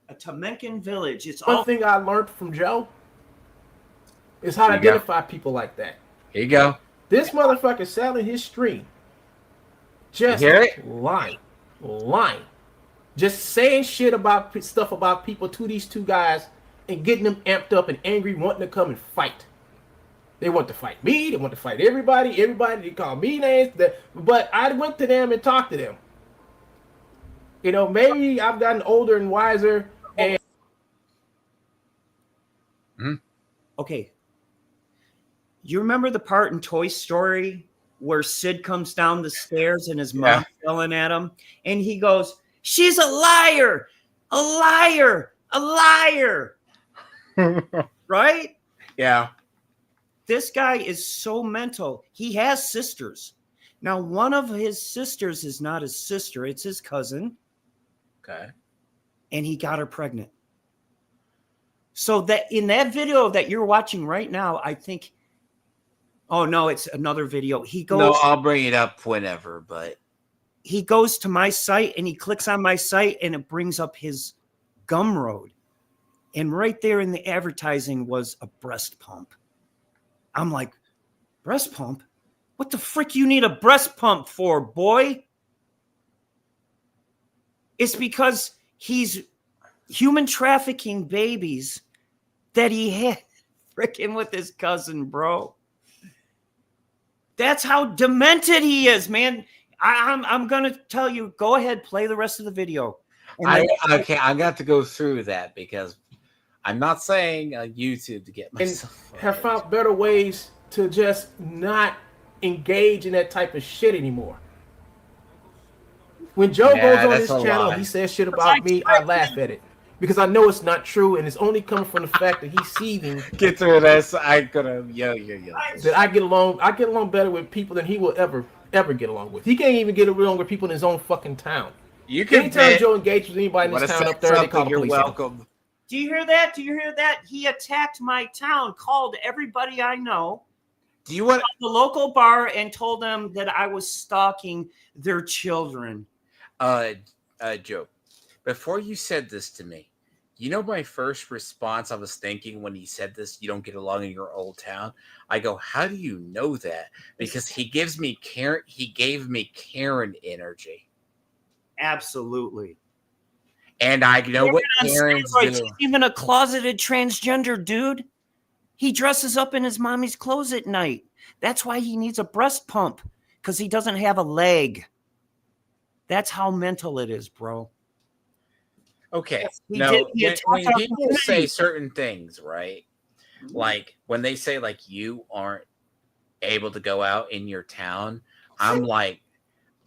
A Temenkin village. It's One all thing I learned from Joe is how to Here you go. identify people like that. Here you go. This motherfucker selling his stream. Just You hear it? lying. Just saying shit about stuff about people to these two guys and getting them amped up and angry, wanting to come and fight. They want to fight me. They want to fight everybody. Everybody, they call me names. But I went to them and talked to them. You know, maybe I've gotten older and wiser. And okay. You remember the part in Toy Story where Sid comes down the stairs and his mom's yelling at him? And he goes, she's a liar, a liar, a liar. Right? Yeah. This guy is so mental. He has sisters. Now, one of his sisters is not his sister. It's his cousin. Okay. And he got her pregnant. So that in that video that you're watching right now, I think, oh no, it's another video. He goes. No, I'll bring it up whenever, but he goes to my site and he clicks on my site and it brings up his Gumroad. And right there in the advertising was a breast pump. I'm like, breast pump? What the frick you need a breast pump for, boy? It's because he's human trafficking babies that he had fricking with his cousin, bro. That's how demented he is, man. I'm gonna tell you. Go ahead, play the rest of the video. I'm got to go through that because I'm not saying YouTube to get myself. And have found better ways to just not engage in that type of shit anymore. When Joe goes on his channel, he says shit about me. I laugh at it because I know it's not true, and it's only coming from the fact that he's seething. Get through this. I'm gonna yo. That I get along better with people than he will ever get along with. He can't even get along with people in his own fucking town. You can anytime Joe engages with anybody in this town up there, they call the police. You're welcome. Do you hear that? Do you hear that? He attacked my town, called everybody I know. Do you want the local bar and told them that I was stalking their children? Joe, before you said this to me, you know my first response I was thinking when he said this, you don't get along in your old town. I go, how do you know that? Because he gave me Karen energy. Absolutely. And I know what Karens do. He's even a closeted transgender dude. He dresses up in his mommy's clothes at night. That's why he needs a breast pump, because he doesn't have a leg. That's how mental it is, bro. Okay. When people say certain things, right? Like when they say like you aren't able to go out in your town, I'm like,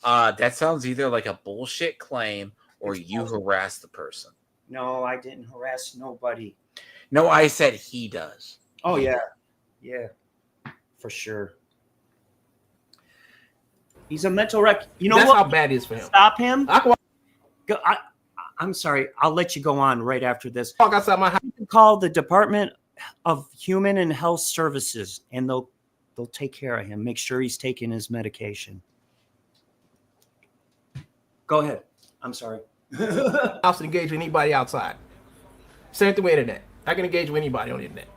that sounds either like a bullshit claim or you harass the person. No, I didn't harass nobody. No, I said he does. Oh yeah. Yeah. For sure. He's a mental wreck. You know That's what? how bad it is for him. Stop him. I'm sorry. I'll let you go on right after this. Walk outside my house. You can call the Department of Human and Health Services, and they'll They'll take care of him. Make sure he's taking his medication. Go ahead. I'm sorry. House to engage with anybody outside. Same thing with internet. I can engage with anybody on the internet.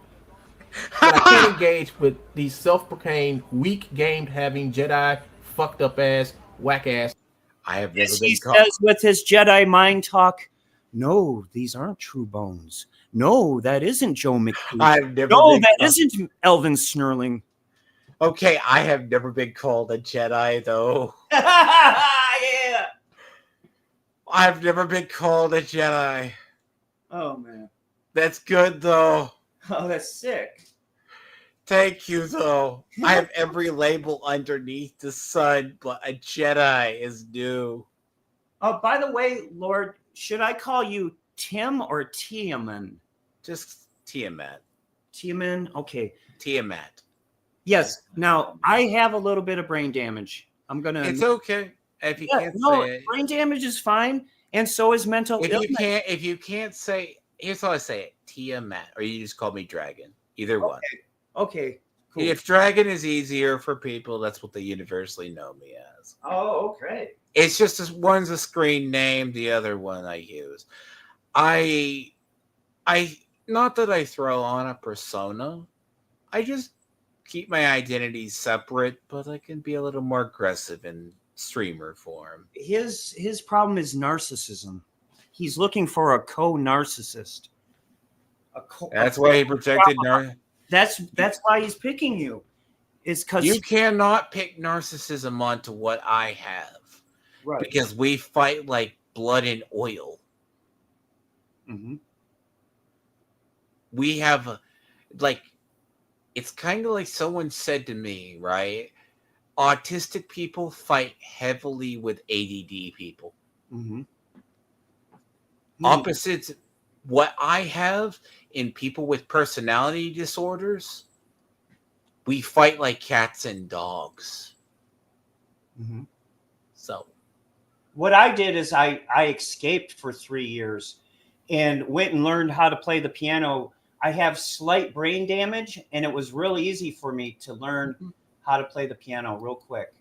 But I can't engage with these self-proclaimed, weak-gamed, having Jedi, fucked up ass, whack ass. I have never As been he caught. says with his Jedi mind talk, no, these aren't true bones. No, that isn't Joe McCready. I've never No, been that caught. isn't Elvin Snurling. Okay, I have never been called a Jedi, though. Yeah. I've never been called a Jedi. Oh, man. That's good, though. Oh, that's sick. Thank you, though. I have every label underneath the sun, but a Jedi is new. Oh, by the way, Lord, should I call you Tim or Tiamat? Just Tiamat. Tiamat? Okay. Tiamat. Yes. Now, I have a little bit of brain damage. I'm going to... It's okay. If you can't say it. Brain damage is fine, and so is mental illness. If you can't say, here's how I say it: Tiamat, or you just call me Dragon. Either one. Okay. Cool. If Dragon is easier for people, that's what they universally know me as. Oh, okay. It's just one's a screen name, the other one I use. I not that I throw on a persona. I just keep my identities separate, but I can be a little more aggressive in streamer form. His problem is narcissism. He's looking for a co-narcissist. That's why he projected That's why he's picking you. Is because you cannot pick narcissism onto what I have. Right. Because we fight like blood and oil. Mm-hmm. We have it's kind of like someone said to me, right? Autistic people fight heavily with ADD people. Mm-hmm. Opposites, what I have in people with personality disorders, we fight like cats and dogs. Mm-hmm. So, what I did is I escaped for 3 years and went and learned how to play the piano. I have slight brain damage, and it was really easy for me to learn how to play the piano real quick.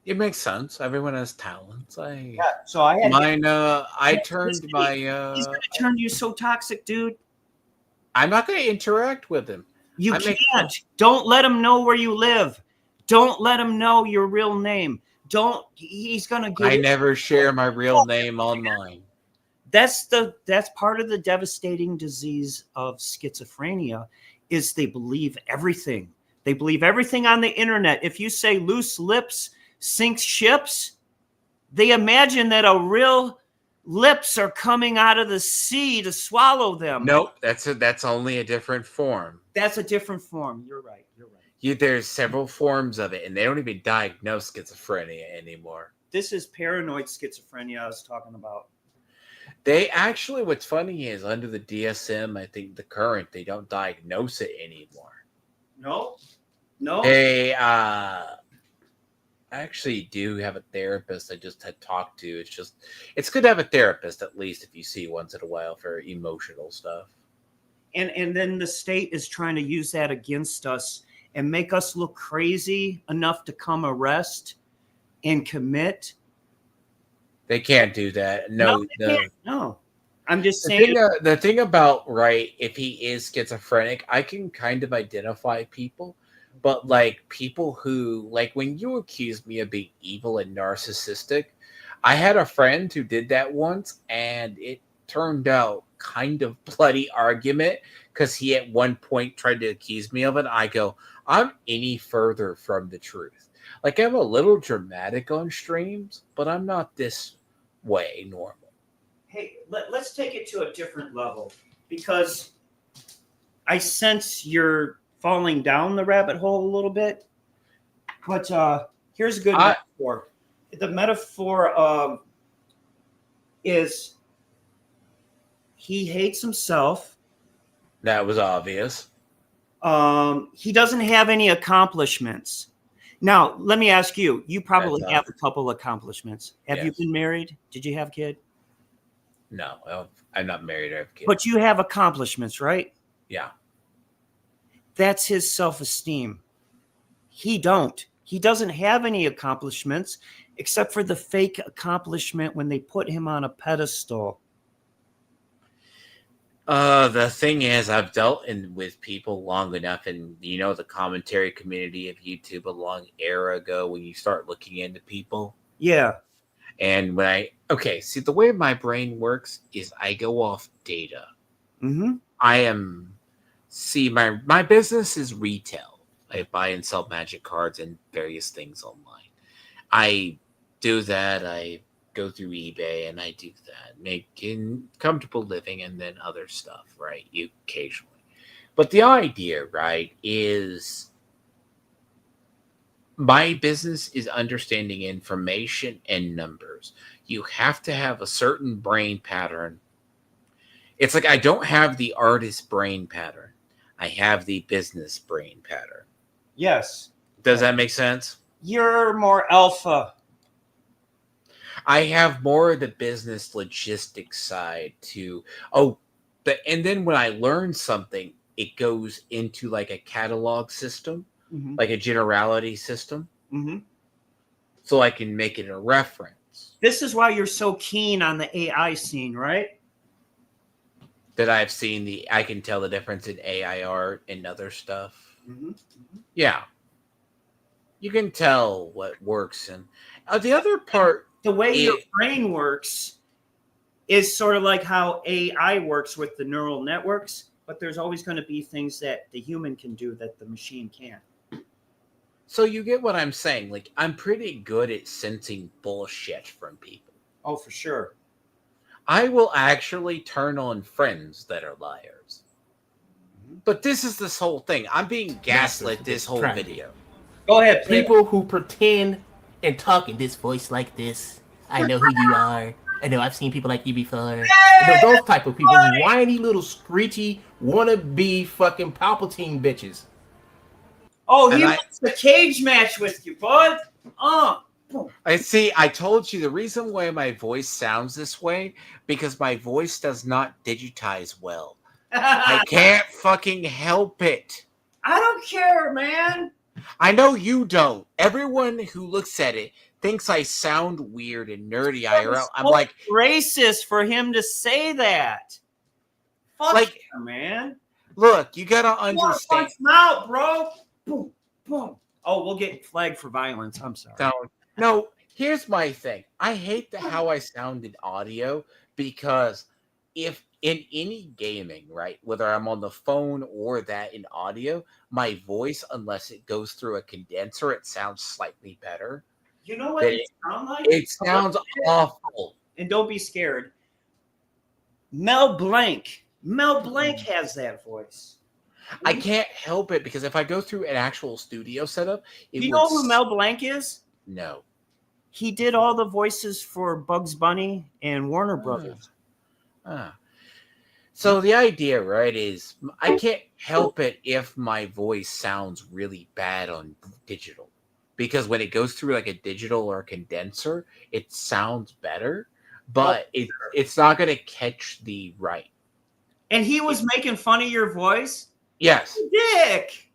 it makes sense. Everyone has talents. So I had mine. I turned my. He's gonna turn you so toxic, dude. I'm not going to interact with him. You can't. Don't let him know where you live. Don't let him know your real name. Don't. He's gonna get. I never share my real name online. That's part of the devastating disease of schizophrenia, is they believe everything. They believe everything on the internet. If you say loose lips sink ships, they imagine that a real lips are coming out of the sea to swallow them. Nope, that's only a different form. That's a different form. You're right. There's several forms of it, and they don't even diagnose schizophrenia anymore. This is paranoid schizophrenia I was talking about. They actually, what's funny is under the DSM, I think the current, they don't diagnose it anymore. No. They actually do have a therapist I just had talked to. It's good to have a therapist, at least if you see once in a while, for emotional stuff. And then the state is trying to use that against us and make us look crazy enough to come arrest and commit. They can't do that. No. I'm just saying. The thing about, right, if he is schizophrenic, I can kind of identify people. But, like, people who, like, when you accuse me of being evil and narcissistic, I had a friend who did that once, and it turned out kind of bloody argument, because he at one point tried to accuse me of it. I go, I'm any further from the truth. Like, I'm a little dramatic on streams, but I'm not this way normal. Hey, let's take it to a different level, because I sense you're falling down the rabbit hole a little bit. But here's a good metaphor. The metaphor is he hates himself. That was obvious. He doesn't have any accomplishments. Now, let me ask you. You probably have a couple accomplishments. Have you been married? Did you have a kid? No, I'm not married. I have kids. But you have accomplishments, right? Yeah. That's his self-esteem. He don't. He doesn't have any accomplishments except for the fake accomplishment when they put him on a pedestal. The thing is, I've dealt with people long enough, and the commentary community of YouTube a long era ago when you start looking into people. Yeah. And when see, the way my brain works is I go off data. Mm-hmm. My business is retail. I buy and sell magic cards and various things online. I do that. I go through eBay and I do that, making comfortable living and then other stuff, right? You occasionally. But the idea, right, is my business is understanding information and numbers. You have to have a certain brain pattern. It's like I don't have the artist brain pattern. I have the business brain pattern. Yes. Does that make sense? You're more alpha. I have more of the business logistics side and then when I learn something, it goes into like a catalog system, Mm-hmm. like a generality system. Mm-hmm. So I can make it a reference. This is why you're so keen on the AI scene, right? That I can tell the difference in AI art and other stuff. Mm-hmm. Yeah. You can tell what works. And the other part, the way your brain works is sort of like how AI works with the neural networks, but there's always going to be things that the human can do that the machine can't. So you get what I'm saying. Like, I'm pretty good at sensing bullshit from people. Oh, for sure. I will actually turn on friends that are liars. But this is this whole thing. I'm being gaslit this whole video. Go ahead. People who pretend and talk in this voice like this. I know who you are. I know I've seen people like you before. You know, those type of people. Whiny little screechy wannabe fucking Palpatine bitches. Oh, he wants a cage match with you, bud. I see. I told you the reason why my voice sounds this way, because my voice does not digitize well. I can't fucking help it. I don't care, man. I know you don't. Everyone who looks at it thinks I sound weird and nerdy IRL. I'm like racist for him to say that. Fuck like, him, man. Look, you gotta understand. Punch him out, bro. Boom, boom. Oh, we'll get flagged for violence. I'm sorry. No, here's my thing. I hate how I sound in audio, because if in any gaming, right, whether I'm on the phone or that in audio, my voice, unless it goes through a condenser, it sounds slightly better. You know what it sounds like? It sounds awful. And don't be scared. Mel Blanc has that voice. I can't help it, because if I go through an actual studio setup, you know who Mel Blanc is? No. He did all the voices for Bugs Bunny and Warner Brothers. So the idea, right, is I can't help it if my voice sounds really bad on digital, because when it goes through like a digital or a condenser, it sounds better, but it's not going to catch the right. And he was making fun of your voice? Yes. Dick.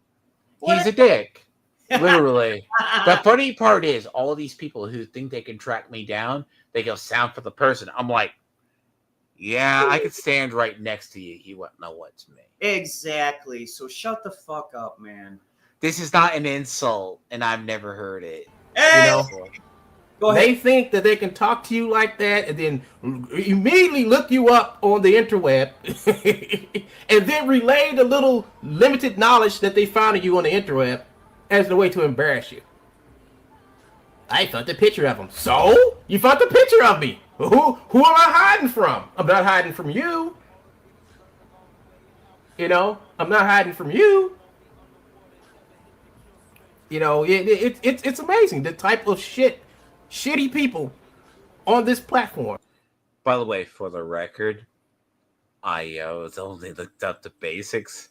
He's a dick. Literally. The funny part is all these people who think they can track me down, they go sound for the person. I'm like, yeah, I could stand right next to you. You wouldn't know what's me. Exactly. So shut the fuck up, man. This is not an insult, and I've never heard it. Hey! You know? Go ahead. They think that they can talk to you like that and then immediately look you up on the interweb and then relay the little limited knowledge that they found of you on the interweb as the way to embarrass you. I found the picture of him. So? You found the picture of me. Who am I hiding from? I'm not hiding from you. You know, I'm not hiding from you. You know, it's amazing the type of shitty people on this platform. By the way, for the record, I was only looked up the basics,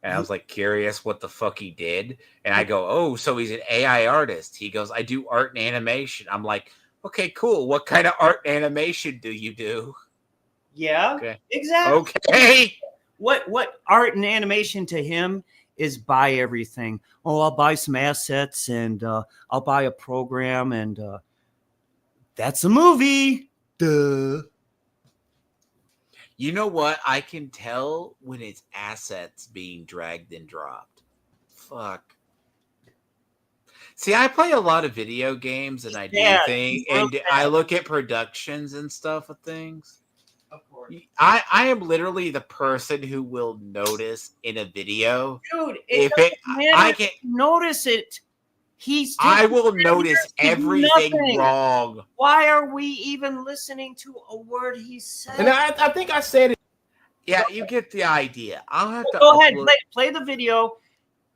and I was like curious what the fuck he did, and I go, oh, so he's an AI artist. He goes, I do art and animation. I'm like, okay, cool. What kind of art and animation do you do? Yeah, okay. Exactly. Okay. What art and animation to him is buy everything. Oh, I'll buy some assets and I'll buy a program and that's a movie. Duh. You know what? I can tell when it's assets being dragged and dropped. Fuck. See, I play a lot of video games and I do things, and I look at productions and stuff of things. Of course. I am literally the person who will notice in a video. Dude, I can notice it. I will notice everything wrong. Why are we even listening to a word he said? And I think I said it. Yeah, you get the idea. I'll have to go ahead, play the video,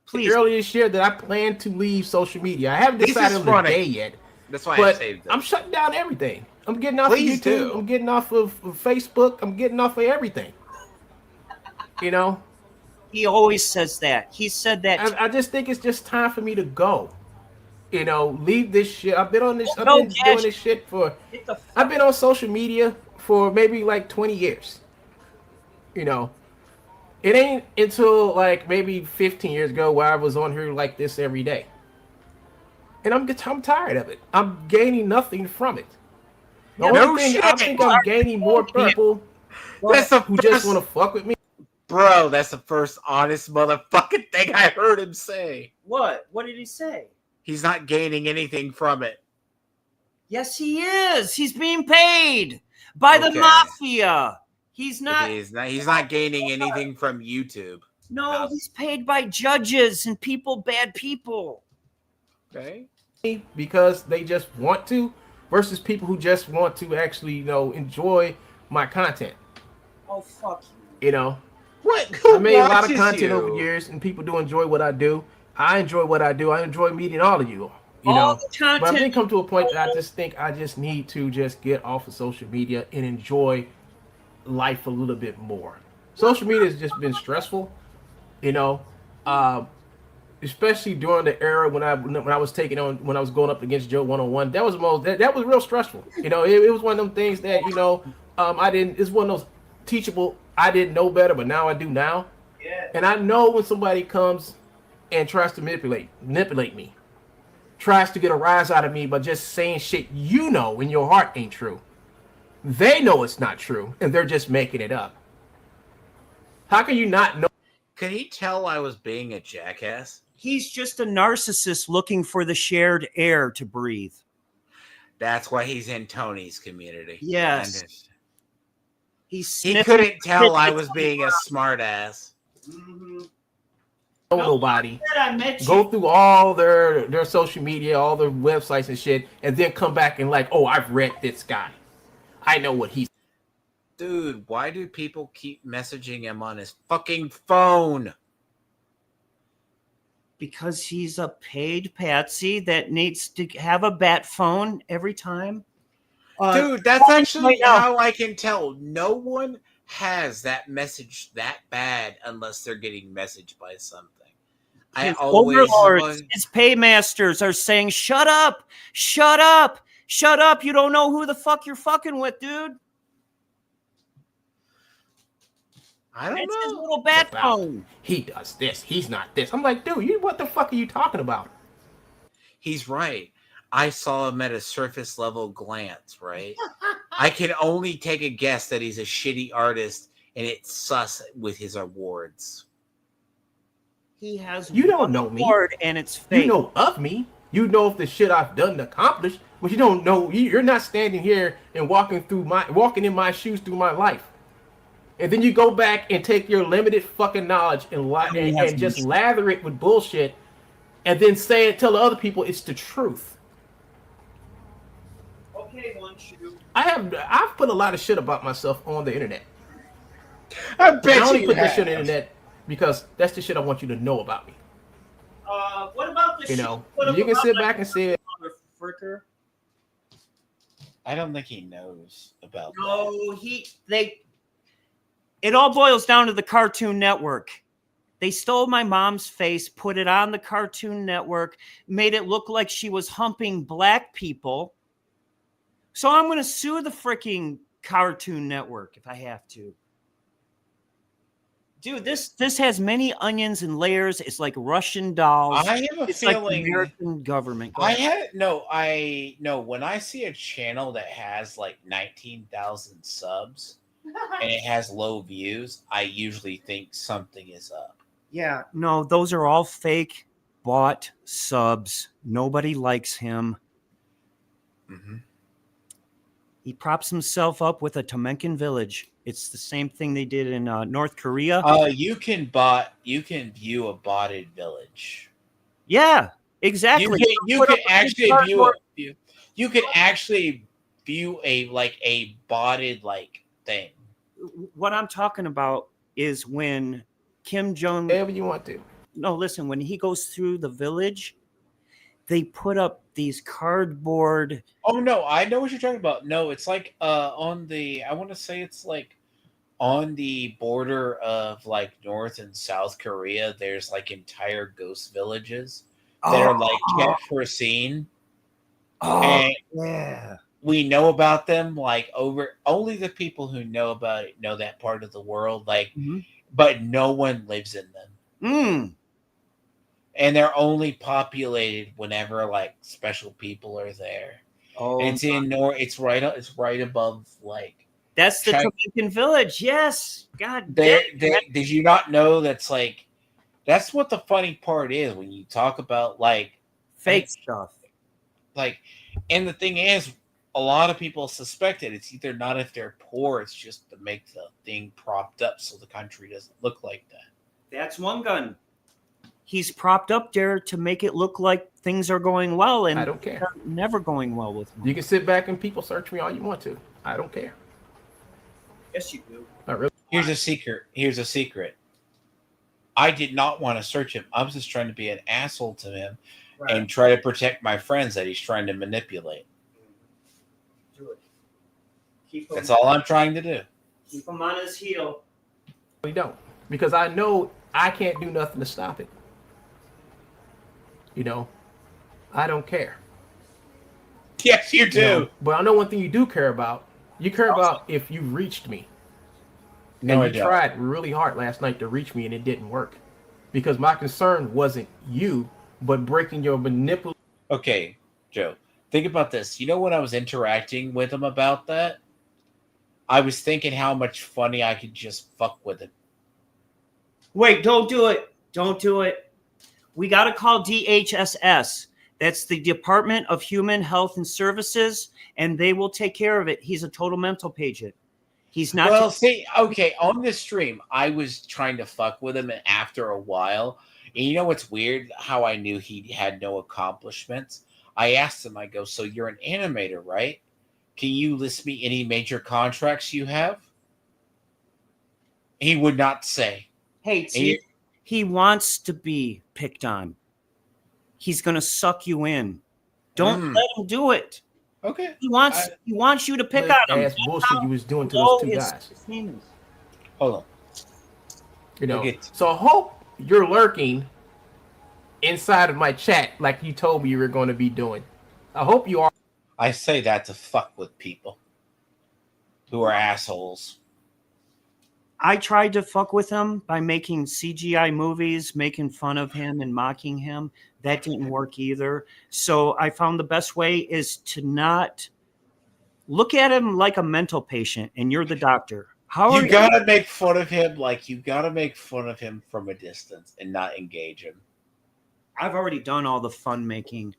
please. Earlier this year that I plan to leave social media. I haven't decided on the day yet. That's why but I saved it. I'm shutting down everything. I'm getting off of YouTube. I'm getting off of Facebook. I'm getting off of everything. You know? He always says that. He said that. I just think it's just time for me to go. You know, leave this shit. I've been on this. I've been doing this shit for. I've been on social media for maybe like 20 years. You know, it ain't until like maybe 15 years ago where I was on here like this every day. And I'm tired of it. I'm gaining nothing from it. The only thing I think I'm gaining more people who just want to fuck with me. Bro, that's the first honest motherfucking thing I heard him say. What? What did he say? He's not gaining anything from it. Yes, he is. He's being paid by the mafia. He's not. He's not gaining anything from YouTube. No, he's paid by judges and people, bad people. Okay. Because they just want to, versus people who just want to actually, you know, enjoy my content. Oh, fuck you. You know. What? I made a lot of content over the years, and people do enjoy what I do. I enjoy what I do. I enjoy meeting all of you. You know, but I did come to a point that I just think I just need to just get off of social media and enjoy life a little bit more. Social media has just been stressful, you know, especially during the era when I was when I was going up against Joe 101. That was that was real stressful. You know, it was one of them things that, you know, it's one of those teachable. I didn't know better, but now I do now. Yeah. And I know when somebody comes and tries to manipulate me, tries to get a rise out of me by just saying shit you know in your heart ain't true. They know it's not true, and they're just making it up. How can you not know? Could he tell I was being a jackass? He's just a narcissist looking for the shared air to breathe. That's why he's in Tony's community. Yes. He couldn't tell I was being a smartass. Mm-hmm. Nobody go through all their social media, all their websites and shit, and then come back and like, oh, I've read this guy. I know what he's. Dude, why do people keep messaging him on his fucking phone? Because he's a paid patsy that needs to have a bat phone every time. Dude, that's actually how I can tell. No one has that message that bad unless they're getting messaged by something. Overlords, his paymasters are saying, shut up, shut up, shut up. You don't know who the fuck you're fucking with, dude. I don't know. It's his little bat phone. He does this. He's not this. I'm like, dude, what the fuck are you talking about? He's right. I saw him at a surface level glance, right? I can only take a guess that he's a shitty artist and it's sus with his awards. He has you don't know me, and it's fake. You know of me. You know of the shit I've done to accomplish, but you don't know. You're not standing here and walking in my shoes through my life, and then you go back and take your limited fucking knowledge and just lather it with bullshit, and then tell the other people it's the truth. Okay, one shoe. I've put a lot of shit about myself on the internet. I bet I only put this shit on the internet because that's the shit I want you to know about me. What about the you know? You can sit back and say, Fricker. I don't think he knows about that. No, it all boils down to the Cartoon Network. They stole my mom's face, put it on the Cartoon Network, made it look like she was humping black people. So I'm going to sue the freaking Cartoon Network if I have to. Dude, this has many onions and layers. It's like Russian dolls. I have a It's like feeling. American government. Go I ahead. had when I see a channel that has like 19,000 subs and it has low views, I usually think something is up. Yeah, no, those are all fake bought subs. Nobody likes him. Mm-hmm. He props himself up with a Temenkan village. It's the same thing they did in North Korea. You can view a botted village. Yeah, exactly. You Put can up a actually big view cardboard- you can actually view a botted like thing. What I'm talking about is when Kim Jong. Whatever you want to. No, listen. When he goes through the village, they put up these cardboard. Oh no, I know what you're talking about. No, it's like on the I want to say it's like on the border of like North and South Korea, there's like entire ghost villages that are like kept pristine. And Yeah. we know about them like over only the people who know about it know that part of the world, like but no one lives in them. Mm. And they're only populated whenever like special people are there. Oh, And it's right above like that's the China. Temenkan village. Yes. God There, damn. did you not know that's like that's what the funny part is when you talk about like Fake stuff. like and the thing is a lot of people suspect it. It's either not if they're poor, it's just to make the thing propped up so the country doesn't look like that. That's Wungun. He's propped up there to make it look like things are going well, and I don't care. they're never going well with him. You can sit back and people search me all you want to. I don't care. Yes, you do. Not really. Here's a secret. I did not want to search him. I was just trying to be an asshole to him and try to protect my friends that he's trying to manipulate. Do it. That's all I'm trying to do. Keep him on his heel. We don't. Because I know I can't do nothing to stop it. You know, I don't care. Yes, you do. You know, but I know one thing you do care about. You care about if you reached me. No, I And you don't. tried really hard last night to reach me and it didn't work. Because my concern wasn't you, but breaking your manipulative. Okay, Joe, think about this. You know when I was interacting with him about that, I was thinking how much funny I could just fuck with him. Wait, don't do it. Don't do it. We got to call DHSS. That's the Department of Human Health and Services, and they will take care of it. He's a total mental patient. He's not. Well, see, okay, on this stream, I was trying to fuck with him, and after a while, and you know what's weird? How I knew he had no accomplishments? I asked him, I go, so you're an animator, right? Can you list me any major contracts you have? He would not say. Hey, see, he wants to be picked on. He's going to suck you in. Don't let him do it. Okay. He wants you to pick on him. Ass bullshit you was doing to those two guys. Hold on. You know, so I hope you're lurking inside of my chat like you told me you were going to be doing. I hope you are. I say that to fuck with people who are assholes. I tried to fuck with him by making CGI movies, making fun of him and mocking him. That didn't work either. So I found the best way is to not look at him like a mental patient, and you're the doctor. You gotta make fun of him, like you gotta make fun of him from a distance and not engage him. I've already done all the fun making.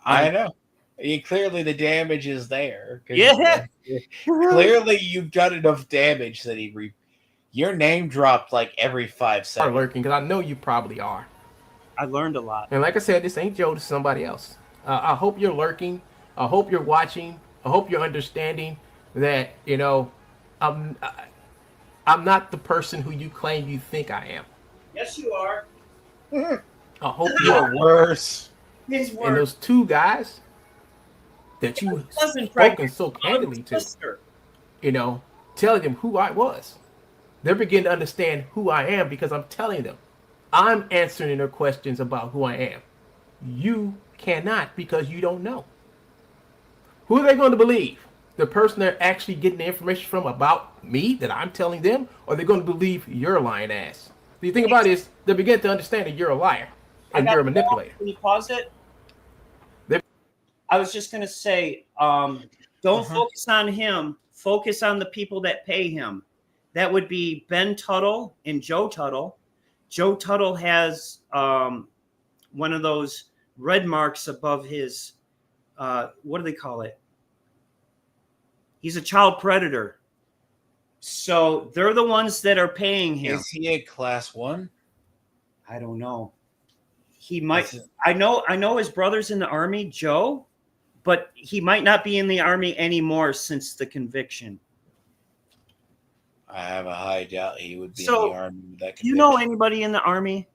I know. Clearly the damage is there. Yeah. Clearly you've done enough damage that your name dropped like every 5 seconds. Lurking, because I know you probably are. I learned a lot. And like I said, this ain't Joe, this is somebody else. I hope you're lurking. I hope you're watching. I hope you're understanding that, you know, I'm not the person who you claim you think I am. Yes, you are. I hope You're worse. He's And those two guys that you spoken so candidly to, you know, telling them who I was. They're beginning to understand who I am because I'm telling them. I'm answering their questions about who I am. You cannot because you don't know. Who are they going to believe? the person they're actually getting the information from about me that I'm telling them, or they're going to believe your lying ass? The thing about it is, they begin to understand that you're a liar and you're a manipulator. Can you pause it? They're- I was just going to say, don't focus on him. Focus on the people that pay him. That would be Ben Tuttle and Joe Tuttle. Joe Tuttle has one of those red marks above his, what do they call it? He's a child predator. So they're the ones that are paying him. Is he a class 1? I don't know. He might. I know his brother's in the Army, Joe, but he might not be in the Army anymore since the conviction. I have a high doubt he would be in So, the Army with that Do you conviction. know anybody in the Army?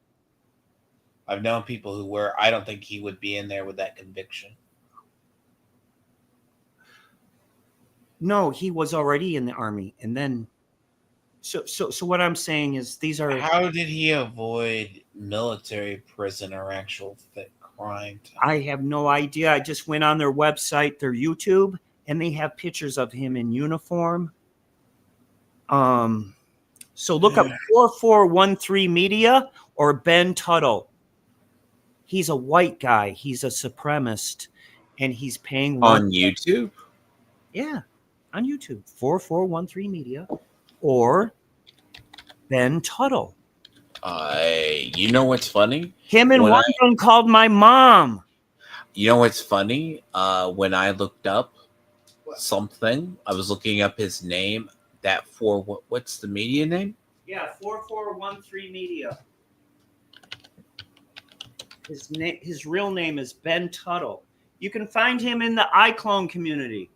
I've known people who were. I don't think he would be in there with that conviction. No, he was already in the Army, and then. So what I'm saying is these are. How did he avoid military prison or actual crime time? I have no idea. I just went on their website, their YouTube, and they have pictures of him in uniform. So look up 4413 Media or Ben Tuttle. He's a white guy. He's a supremacist, and he's paying On YouTube? Yeah, on YouTube. 4413 Media or Ben Tuttle. You know what's funny? Him and Wungun called my mom. You know what's funny? When I looked up something, I was looking up his name. What's the media name? Yeah, 4413 Media. His real name is Ben Tuttle. You can find him in the iClone community.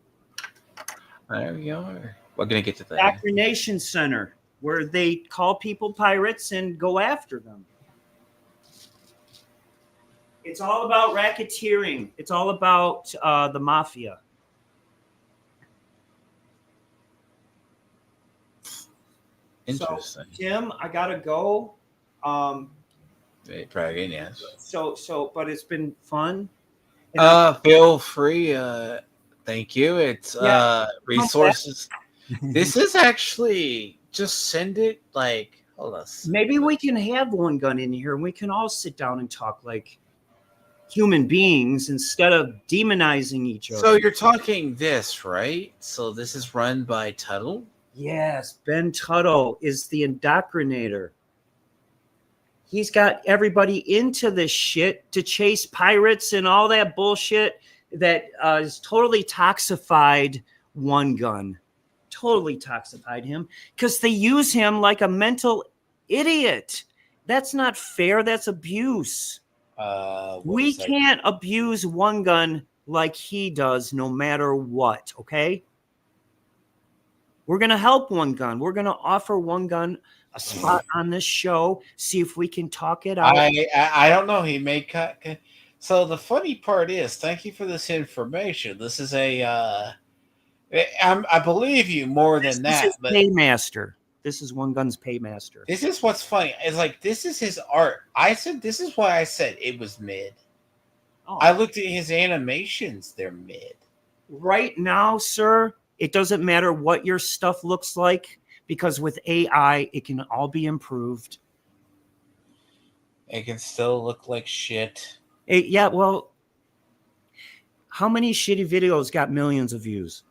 There we are. We're gonna get to that. Indoctrination Center, where they call people pirates and go after them. It's all about racketeering. It's all about the mafia. Interesting. So, Tim, I gotta go. Probably, yes. But it's been fun. Feel free. Thank you. It's resources. This is actually just send it like hold on. Maybe we can have Wungun in here and we can all sit down and talk like human beings instead of demonizing each other. So you're talking this, right? So this is run by Tuttle? Yes, Ben Tuttle is the indoctrinator. He's got everybody into this shit to chase pirates and all that bullshit that is totally toxified Wungun. Totally toxified him because they use him like a mental idiot. That's not fair. That's abuse. We can't abuse Wungun like he does no matter what, okay? We're going to help Wungun. We're going to offer Wungun a spot on this show, see if we can talk it out. I don't know. He may cut. So the funny part is, thank you for this information. This is I believe you more than that. This is Paymaster. This is Wungun's Paymaster. This is what's funny. It's like, this is his art. I said, this is why I said it was mid. Oh. I looked at his animations. They're mid. Right now, sir, it doesn't matter what your stuff looks like because with AI, it can all be improved. It can still look like shit. Yeah, well, how many shitty videos got millions of views?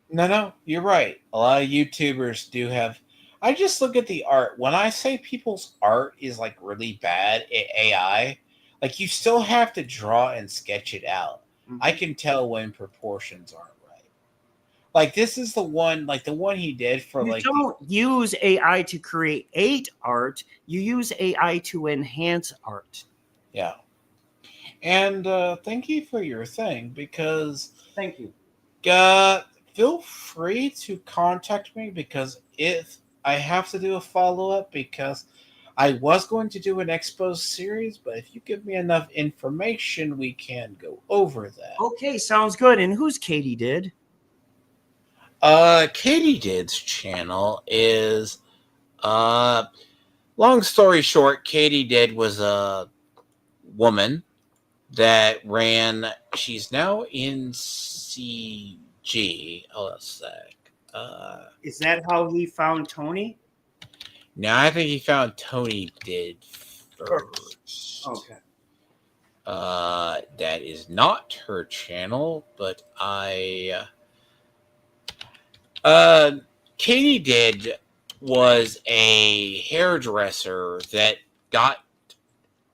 No, you're right. A lot of YouTubers do have. I just look at the art. When I say people's art is like really bad at AI, like you still have to draw and sketch it out. Mm-hmm. I can tell when proportions aren't right. Like this is the one, like the one he did for you don't use AI to create art. You use AI to enhance art. Yeah. And thank you for your thing because. Thank you. Feel free to contact me because if I have to do a follow-up because I was going to do an expo series, but if you give me enough information, we can go over that. Okay, sounds good. And who's Katie Did? Katie Did's channel is long story short, Katie Did was a woman that ran, she's now in CG, LG. Hold on a sec. Is that how he found Tony? No, I think he found Tony did first. Okay. That is not her channel, but Katie did was a hairdresser that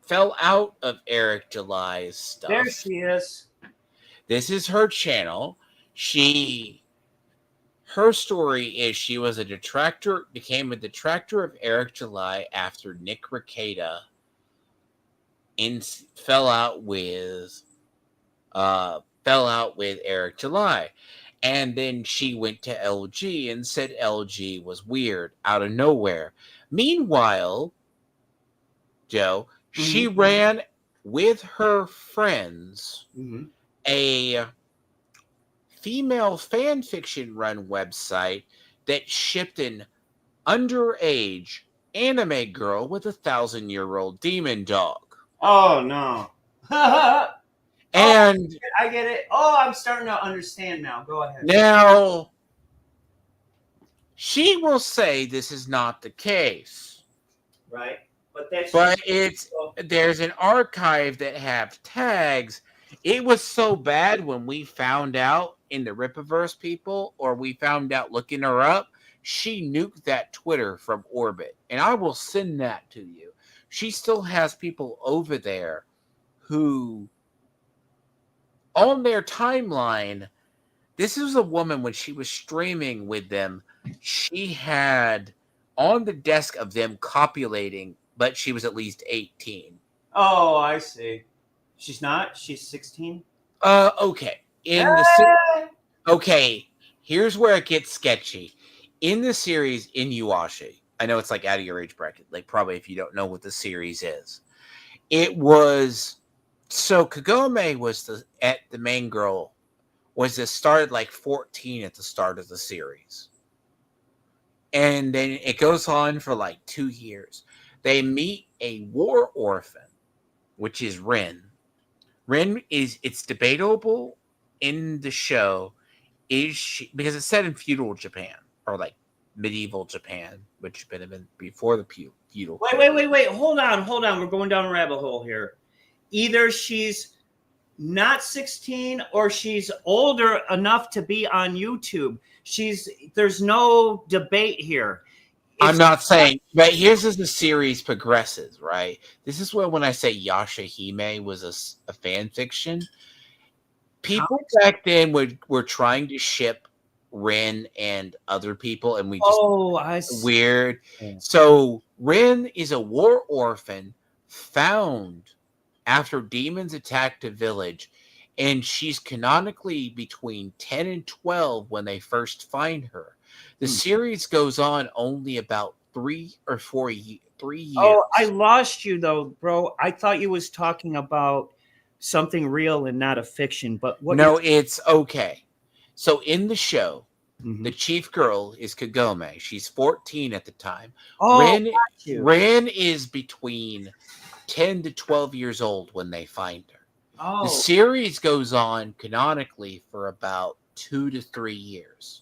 fell out of Eric July's stuff. There she is. This is her channel. Her story is she was became a detractor of Eric July after Nick Rekieta fell out with Eric July. And then she went to LG and said LG was weird out of nowhere. Meanwhile, Joe, she ran with her friends a female fan fiction run website that shipped an underage anime girl with a 1,000-year-old demon dog. Oh no. And I get it. Oh, I'm starting to understand now. Go ahead. Now, she will say this is not the case. Right. But there's an archive that have tags. It was so bad when we found out in the Rippaverse people, or we found out looking her up, she nuked that Twitter from orbit. And I will send that to you. She still has people over there who, on their timeline, this is a woman when she was streaming with them, she had on the desk of them copulating, but she was at least 18. Oh, I see. She's not? She's 16? Okay. Okay, here's where it gets sketchy. In the series Inuyasha, I know it's like out of your age bracket, like probably if you don't know what the series is. It was... So Kagome was the main girl started like 14 at the start of the series. And then it goes on for like 2 years. They meet a war orphan, which is Rin. It's debatable in the show, because it's set in feudal Japan, or like medieval Japan, which would have been before the feudal. Wait. Hold on. We're going down a rabbit hole here. Either she's not 16 or she's older enough to be on YouTube. There's no debate here. I'm not saying, but here's as the series progresses, right? This is when I say Yashahime was a fan fiction. People back then were trying to ship Rin and other people, and we just I see. Weird. So Rin is a war orphan found after demons attacked a village, and she's canonically between 10 and 12 when they first find her. The series goes on only about 3 or 4 years. Oh, I lost you though, bro. I thought you was talking about something real and not a fiction. But what? No, it's okay. So in the show, the chief girl is Kagome. She's 14 at the time. Oh, Rin is between 10 to 12 years old when they find her. Oh. The series goes on canonically for about 2 to 3 years.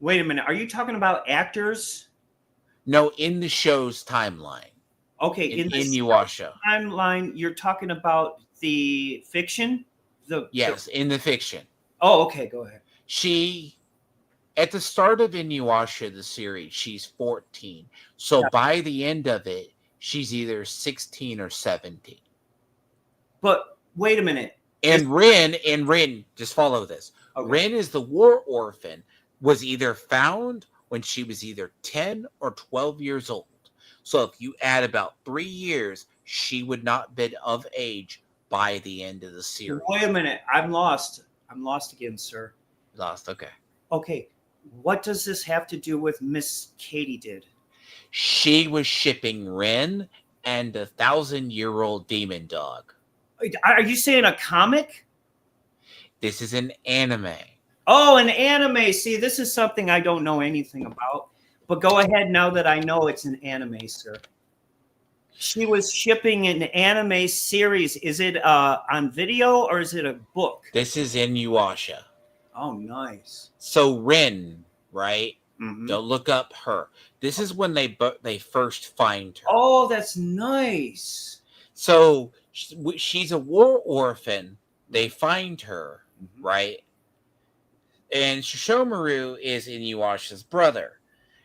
Wait a minute. Are you talking about actors? No, in the show's timeline. Okay, in the Inuyasha timeline, you're talking about the fiction? Yes, in the fiction. Oh, okay. Go ahead. At the start of Inuyasha, the series, she's 14. So by the end of it, she's either 16 or 17. But wait a minute. And Rin, just follow this. Okay. Rin is the war orphan, was either found when she was either 10 or 12 years old. So if you add about 3 years, she would not been of age by the end of the series. Wait a minute. I'm lost. I'm lost again, sir. Lost, okay. Okay. What does this have to do with Miss Katie did? She was shipping Rin and a 1,000-year-old demon dog. Are you saying a comic? This is an anime. Oh, an anime. See, this is something I don't know anything about. But go ahead now that I know it's an anime, sir. She was shipping an anime series. Is it on video or is it a book? This is in Inuyasha. Oh, nice. So Rin, right? Mhm. Don't look up her. This is when they first find her. Oh, that's nice. So she's a war orphan. They find her, right? And Shishomaru is Inuyasha's brother.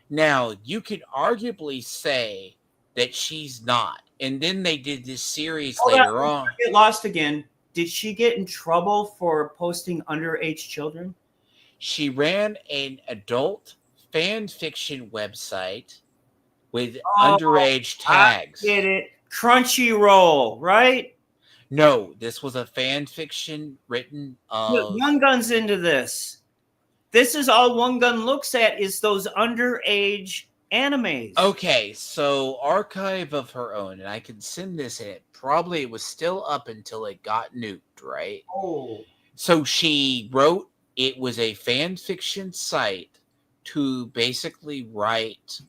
Now, you could arguably say that she's not. And then they did this series later on. Get lost again. Did she get in trouble for posting underage children? She ran an adult fan fiction website with underage tags. I get it. Crunchyroll, right? No, this was a fan fiction written of... Wungun's into this. This is all Wungun looks at is those underage animes. Okay, so Archive of Her Own, and I can send this in. It was still up until it got nuked, right? Oh. So she wrote, it was a fan fiction site to basically write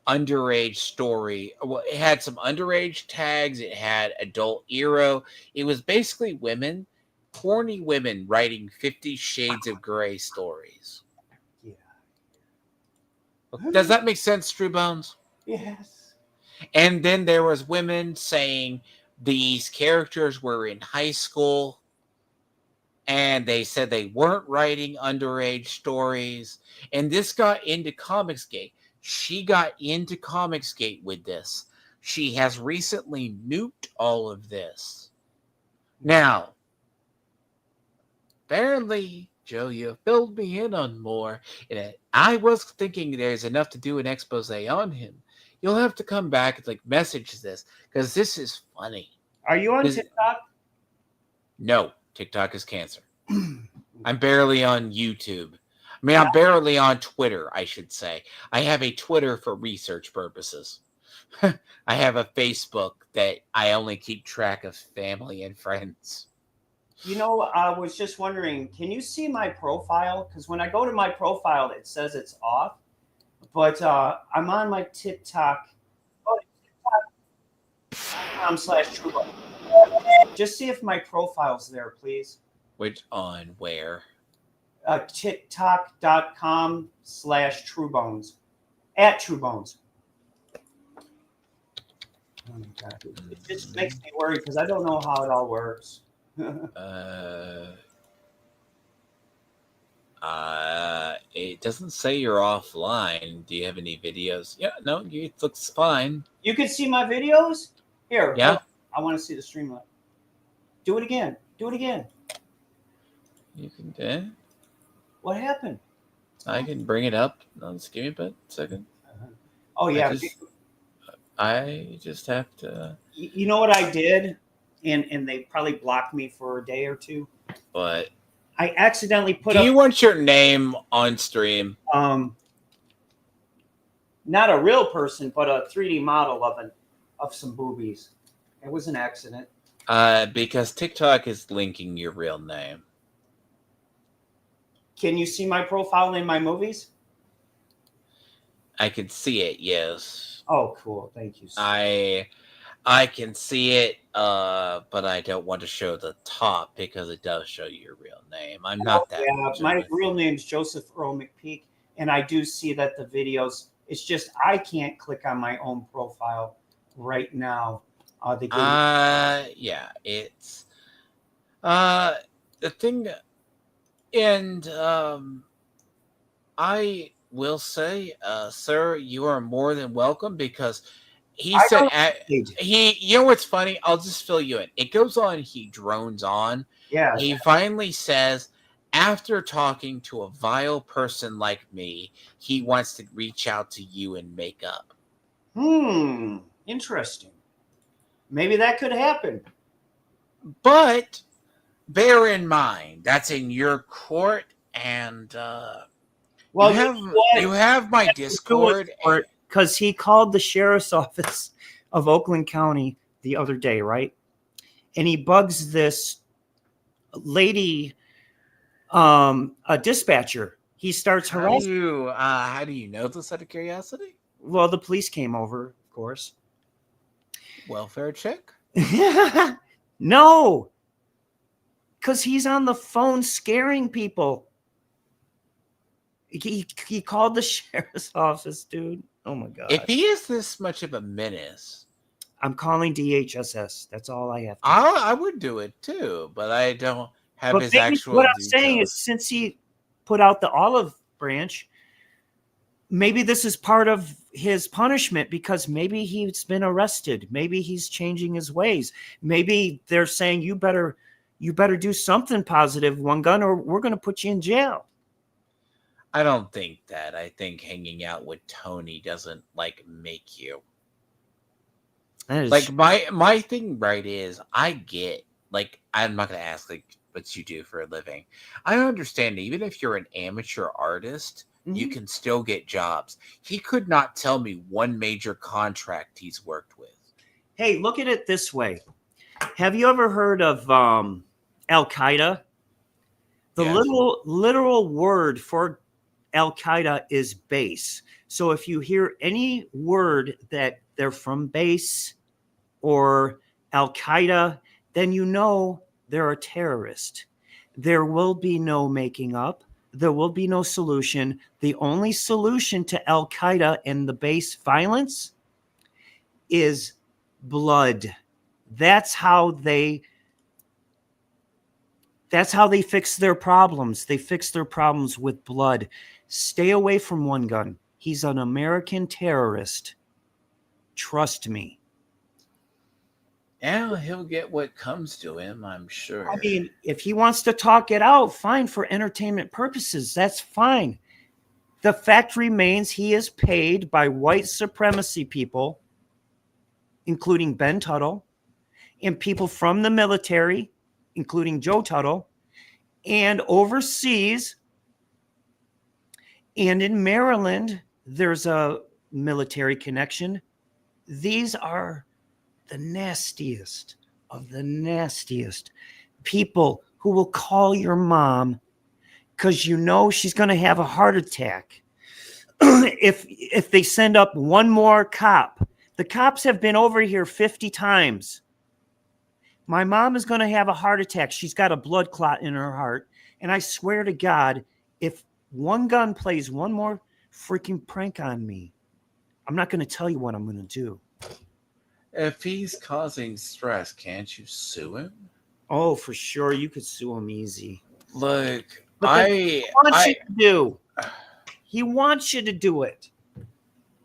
underage story. Well, it had some underage tags. It had adult ero. It was basically women, horny women writing 50 Shades of Grey stories. Yeah. Does that make sense, True Bones? Yes. And then there was women saying these characters were in high school and they said they weren't writing underage stories. And this got into Comicsgate. She got into Comicsgate with this. She has recently nuked all of this. Now, apparently, Joe, you filled me in on more. And I was thinking there's enough to do an expose on him. You'll have to come back and message this because this is funny. Are you on TikTok? No, TikTok is cancer. I'm barely on YouTube. I mean, I'm barely on Twitter, I should say. I have a Twitter for research purposes. I have a Facebook that I only keep track of family and friends. You know, I was just wondering, can you see my profile? Because when I go to my profile, it says it's off. But I'm on my TikTok. TikTok.com/Trubo. Just see if my profile's there, please. Which on where? TikTok.com/TrueBones. At TrueBones. Oh my God. It just makes me worry because I don't know how it all works. It doesn't say you're offline. Do you have any videos? Yeah, no, it looks fine. You can see my videos? Here. Yeah. Look, I want to see the Streamlit. Do it again. Do it again. You can What happened? I can bring it up. Just give me a second. Oh, yeah. I just have to... You know what I did? And they probably blocked me for a day or two. What? I accidentally put Do up... you want your name on stream? Not a real person, but a 3D model of some boobies. It was an accident. Because TikTok is linking your real name. Can you see my profile in my movies? I can see it, yes. Oh, cool. Thank you. I can see it, but I don't want to show the top because it does show your real name. I'm not that. Yeah, my real name's Joseph Earl McPeak, and I do see that the videos. It's just I can't click on my own profile right now. Yeah, it's the thing, and I will say, sir, you are more than welcome because. He said, you know what's funny? I'll just fill you in. It goes on, he drones on. Yeah. He finally says, after talking to a vile person like me, he wants to reach out to you and make up. Interesting. Maybe that could happen. But bear in mind, that's in your court, and you have my Discord. Because he called the sheriff's office of Oakland County the other day, right? And he bugs this lady, a dispatcher. He starts harassing. How do you know this out of curiosity? Well, the police came over, of course. Welfare check? No, because he's on the phone scaring people. He called the sheriff's office, dude. Oh my god. If he is this much of a menace, I'm calling DHSS. That's all I have to do. I would do it too, but I don't have But his maybe actual what I'm details. saying is, since he put out the olive branch, maybe this is part of his punishment, because maybe he's been arrested. Maybe he's changing his ways. Maybe they're saying you better do something positive, Wungun, or we're going to put you in jail. I don't think that. I think hanging out with Tony doesn't like make you. That is Like my thing, right, is I get, like, I'm not gonna ask like what you do for a living. I understand even if you're an amateur artist, you can still get jobs. He could not tell me one major contract he's worked with. Hey, look at it this way. Have you ever heard of Al Qaeda? The Yes. literal word for Al Qaeda is base. So if you hear any word that they're from base or Al Qaeda, then you know they're a terrorist. There will be no making up. There will be no solution. The only solution to Al Qaeda and the base violence is blood. That's how they fix their problems. They fix their problems with blood. Stay away from Wungun. He's an American terrorist. Trust me. Yeah, he'll get what comes to him, I'm sure. I mean, if he wants to talk it out, fine, for entertainment purposes. That's fine. The fact remains he is paid by white supremacy people, including Ben Tuttle, and people from the military, including Joe Tuttle, and overseas. And in Maryland, there's a military connection. These are the nastiest of the nastiest people who will call your mom because you know she's going to have a heart attack. If they send up one more cop, the cops have been over here 50 times. My mom is going to have a heart attack. She's got a blood clot in her heart. And I swear to God, if Wungun plays one more freaking prank on me, I'm not going to tell you what I'm going to do. If he's causing stress, can't you sue him? Oh, for sure. You could sue him easy. Look, But he wants you to do it.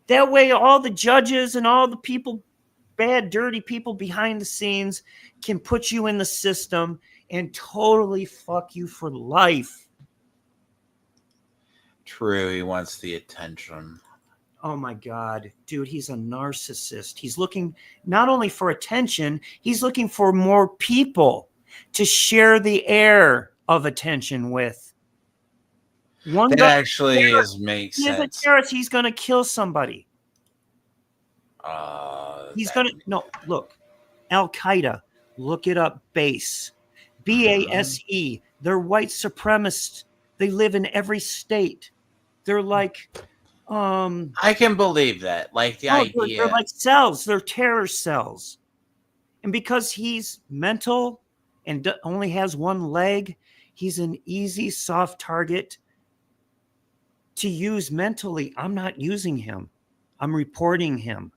That way, all the judges and all the people, bad, dirty people behind the scenes can put you in the system and totally fuck you for life. True, he wants the attention. Oh my God, dude, he's a narcissist. He's looking not only for attention, he's looking for more people to share the air of attention with. One That guy actually makes is a sense. terrorist, he's going to kill somebody. He's going to, no, look, Al Qaeda, look it up, base. BASE, they're white supremacists. They live in every state. They're like, I can believe that. Like the idea. They're like cells. They're terror cells. And because he's mental and only has one leg, he's an easy, soft target to use mentally. I'm not using him. I'm reporting him.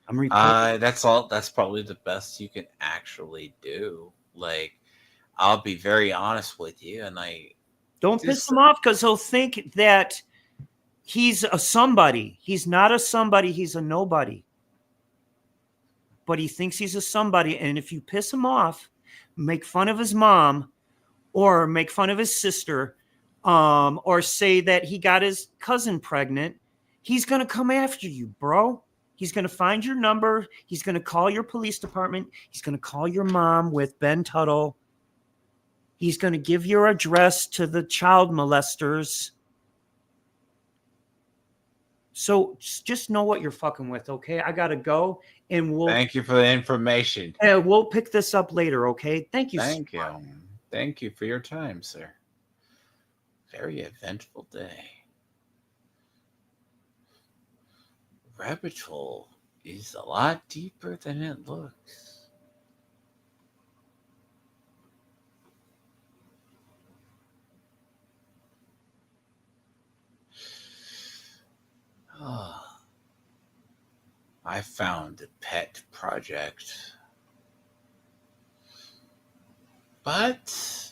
That's all. That's probably the best you can actually do. Like, I'll be very honest with you, and don't piss him off because he'll think that he's a somebody. He's not a somebody. He's a nobody. But he thinks he's a somebody. And if you piss him off, make fun of his mom or make fun of his sister, or say that he got his cousin pregnant, he's going to come after you, bro. He's going to find your number. He's going to call your police department. He's going to call your mom with Ben Tuttle. He's going to give your address to the child molesters. So just know what you're fucking with, okay? I got to go, and thank you for the information. And we'll pick this up later, okay? Thank you. Thank you. Thank you for your time, sir. Very eventful day. Rabbit hole is a lot deeper than it looks. Oh, I found a pet project. But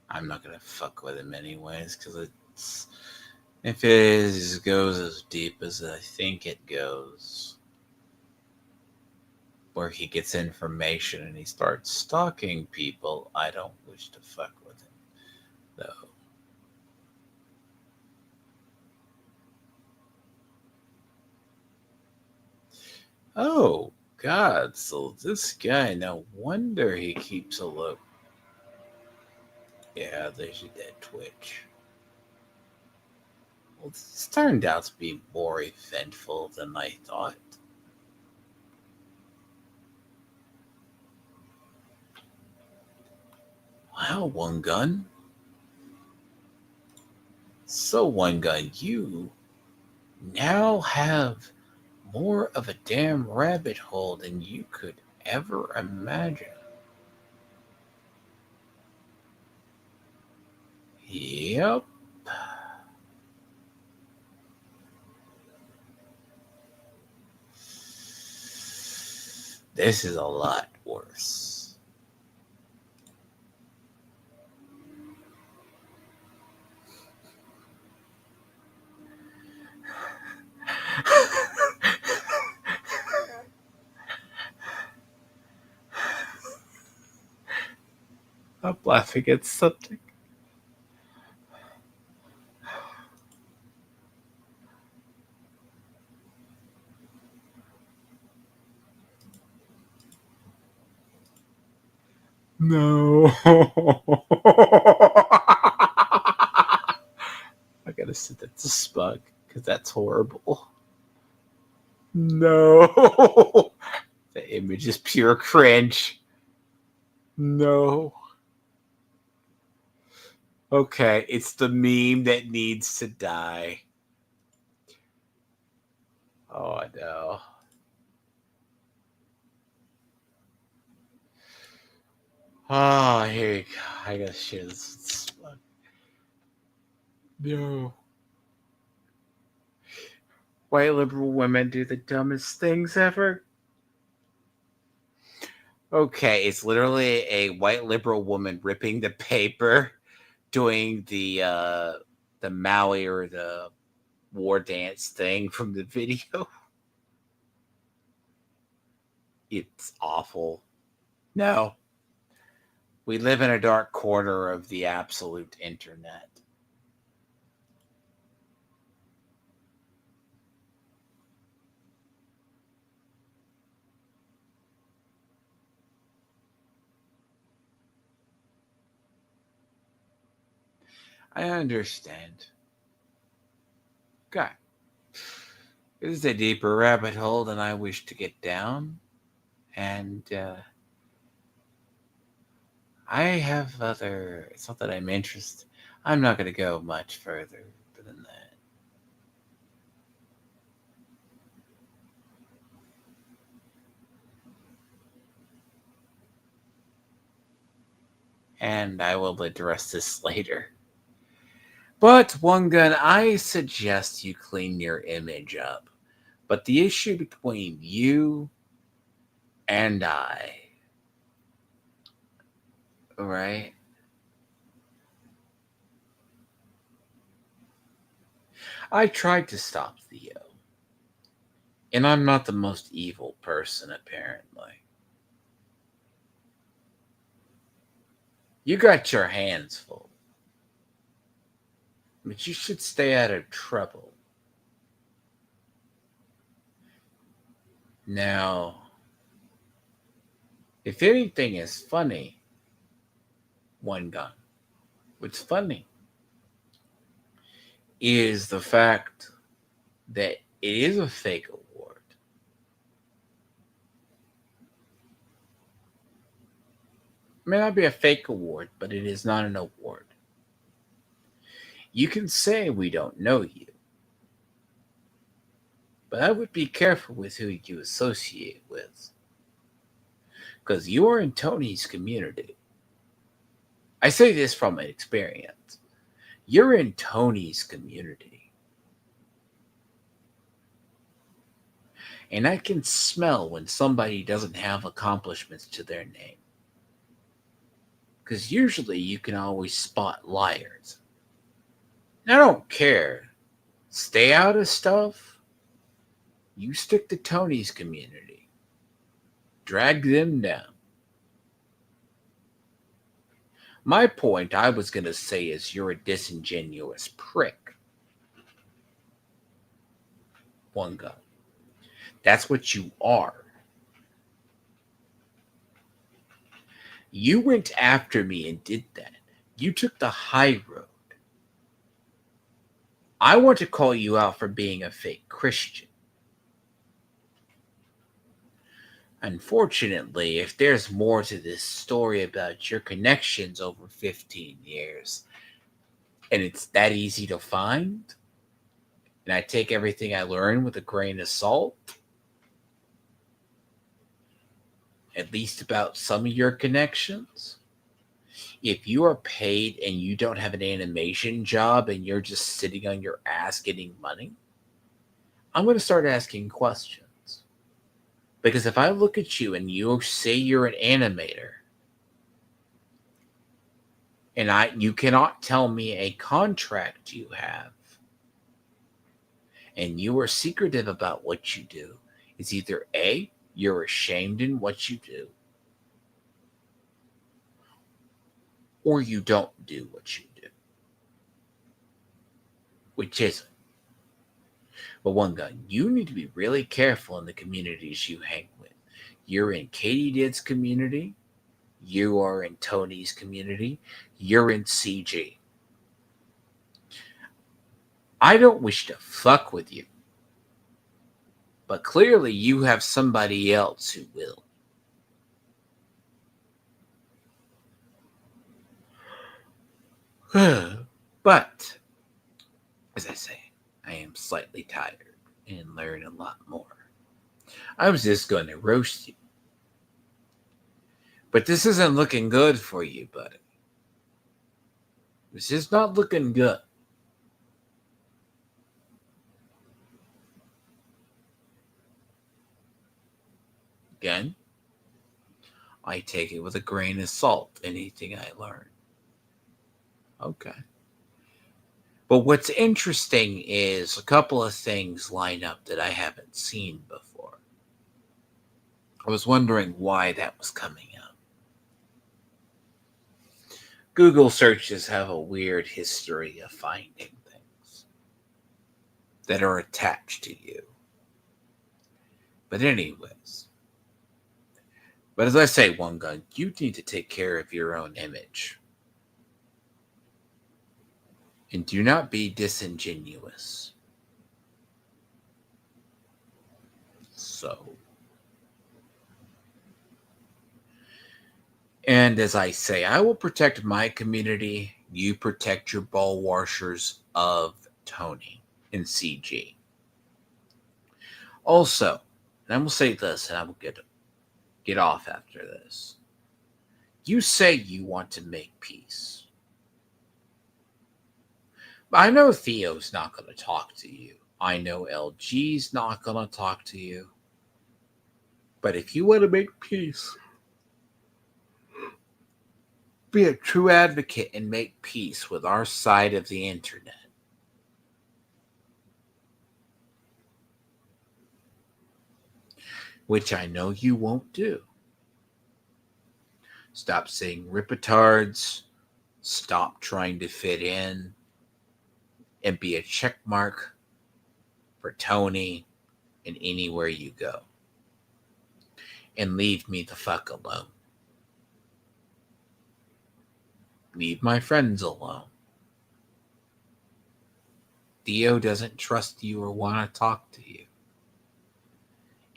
I'm not going to fuck with him anyways, because if it goes as deep as I think it goes, where he gets information and he starts stalking people, I don't wish to fuck with him, though. Oh, God, so this guy, no wonder he keeps a look. Yeah, there's your dead Twitch. Well, this turned out to be more eventful than I thought. Wow, Wungun. So, Wungun, you now have more of a damn rabbit hole than you could ever imagine. Yep. This is a lot worse. I'm laughing at something. No. I gotta send that to Spug, because that's horrible. No. The image is pure cringe. No. Okay, it's the meme that needs to die. Oh, no. Oh, here you go. I gotta share this with Spug. No. White liberal women do the dumbest things ever. Okay, it's literally a white liberal woman ripping the paper, doing the Maui or the war dance thing from the video. It's awful. No. We live in a dark corner of the absolute internet. I understand. God. This is a deeper rabbit hole than I wish to get down. And I have other... It's not that I'm interested. I'm not going to go much further than that. And I will address this later. But, Wungun, I suggest you clean your image up. But the issue between you and I, right? I tried to stop Theo. And I'm not the most evil person, apparently. You got your hands full. But you should stay out of trouble. Now, if anything is funny, Wungun, what's funny is the fact that it is a fake award. It may not be a fake award, but it is not an award. You can say we don't know you. But I would be careful with who you associate with. Because you are in Tony's community. I say this from experience. You're in Tony's community. And I can smell when somebody doesn't have accomplishments to their name. Because usually you can always spot liars. And I don't care. Stay out of stuff. You stick to Tony's community. Drag them down. My point I was going to say is you're a disingenuous prick. Wungun. That's what you are. You went after me and did that. You took the high road. I want to call you out for being a fake Christian. Unfortunately, if there's more to this story about your connections over 15 years, and it's that easy to find, and I take everything I learn with a grain of salt, at least about some of your connections, if you are paid and you don't have an animation job and you're just sitting on your ass getting money, I'm going to start asking questions. Because if I look at you and you say you're an animator, and you cannot tell me a contract you have, and you are secretive about what you do, it's either A, you're ashamed in what you do, or you don't do what you do. Which isn't. But Wungun, you need to be really careful in the communities you hang with. You're in Katie Did's community. You are in Tony's community. You're in CG. I don't wish to fuck with you. But clearly you have somebody else who will. But, as I say, I am slightly tired and learn a lot more. I was just going to roast you. But this isn't looking good for you, buddy. This is not looking good. Again, I take it with a grain of salt, anything I learn. Okay. But what's interesting is a couple of things line up that I haven't seen before. I was wondering why that was coming up. Google searches have a weird history of finding things that are attached to you. But anyways. But as I say, Wungun, you need to take care of your own image. And do not be disingenuous. So. And as I say, I will protect my community. You protect your ball washers of Tony in CG. Also, and I will say this, and I will get off after this. You say you want to make peace. I know Theo's not going to talk to you. I know LG's not going to talk to you. But if you want to make peace, be a true advocate and make peace with our side of the internet. Which I know you won't do. Stop saying ripitards. Stop trying to fit in. And be a check mark for Tony and anywhere you go. And leave me the fuck alone. Leave my friends alone. Theo doesn't trust you or want to talk to you.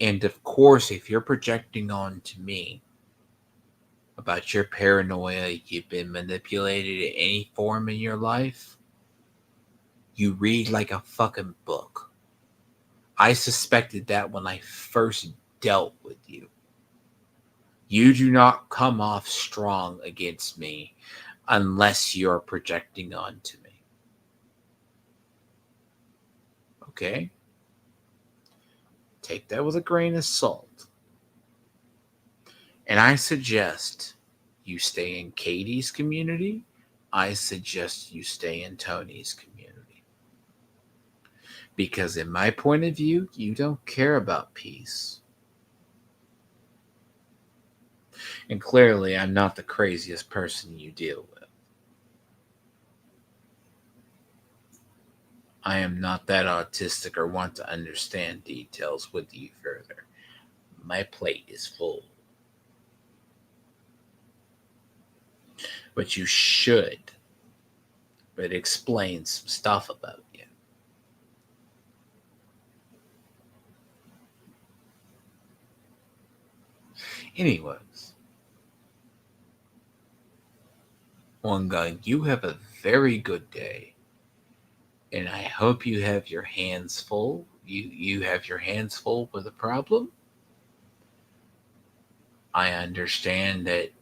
And of course, if you're projecting on to me about your paranoia, you've been manipulated in any form in your life, you read like a fucking book. I suspected that when I first dealt with you. You do not come off strong against me unless you're projecting onto me. Okay? Take that with a grain of salt. And I suggest you stay in Katie's community. I suggest you stay in Tony's community. Because in my point of view, you don't care about peace. And clearly, I'm not the craziest person you deal with. I am not that autistic or want to understand details with you further. My plate is full. But you should. But explain some stuff about you. Anyways. Wungun, you have a very good day. And I hope you have your hands full. You have your hands full with a problem. I understand that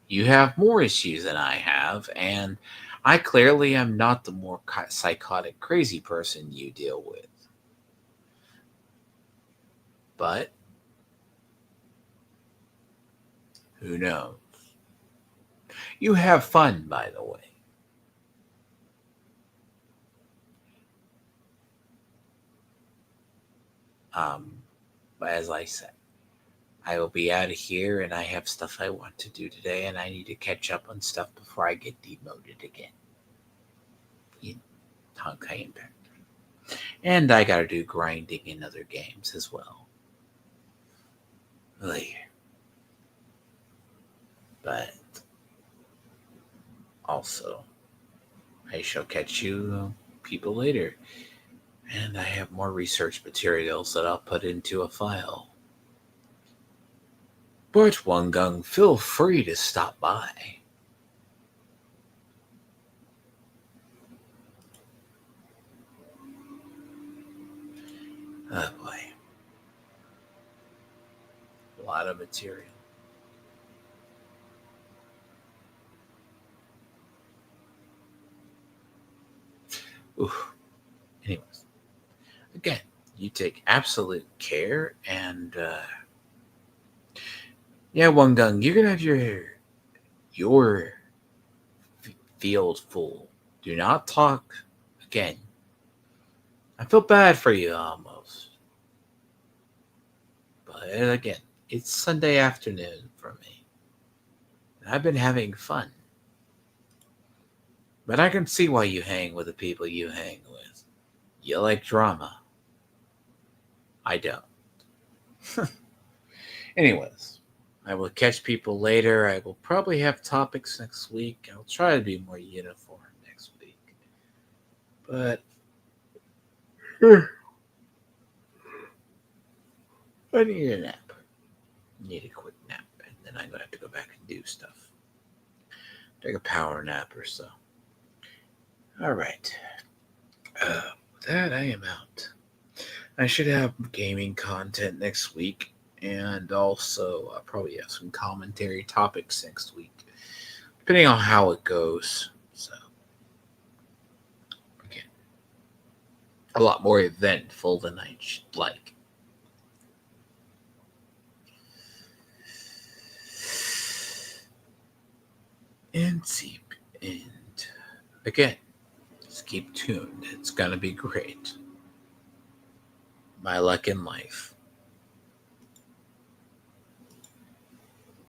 you have more issues than I have, and I clearly am not the more psychotic, crazy person you deal with. But who knows? You have fun, by the way. But as I said, I will be out of here, and I have stuff I want to do today, and I need to catch up on stuff before I get demoted again. In Honkai Impact. And I gotta do grinding in other games as well. Later. But also, I shall catch you people later. And I have more research materials that I'll put into a file. But Wungun, feel free to stop by. Oh boy. A lot of material. Ooh. Anyways. Again, you take absolute care, and yeah, Wungun, you're gonna have your field full. Do not talk again. I feel bad for you almost. But again, it's Sunday afternoon for me. I've been having fun. But I can see why you hang with the people you hang with. You like drama. I don't. Anyways, I will catch people later. I will probably have topics next week. I'll try to be more uniform next week. But I need a nap. Need a quick nap. And then I'm going to have to go back and do stuff. Take a power nap or so. All right. With that, I am out. I should have gaming content next week. And also, I'll probably have some commentary topics next week. Depending on how it goes. So, again, a lot more eventful than I should like. And again, just keep tuned. It's going to be great. My luck in life.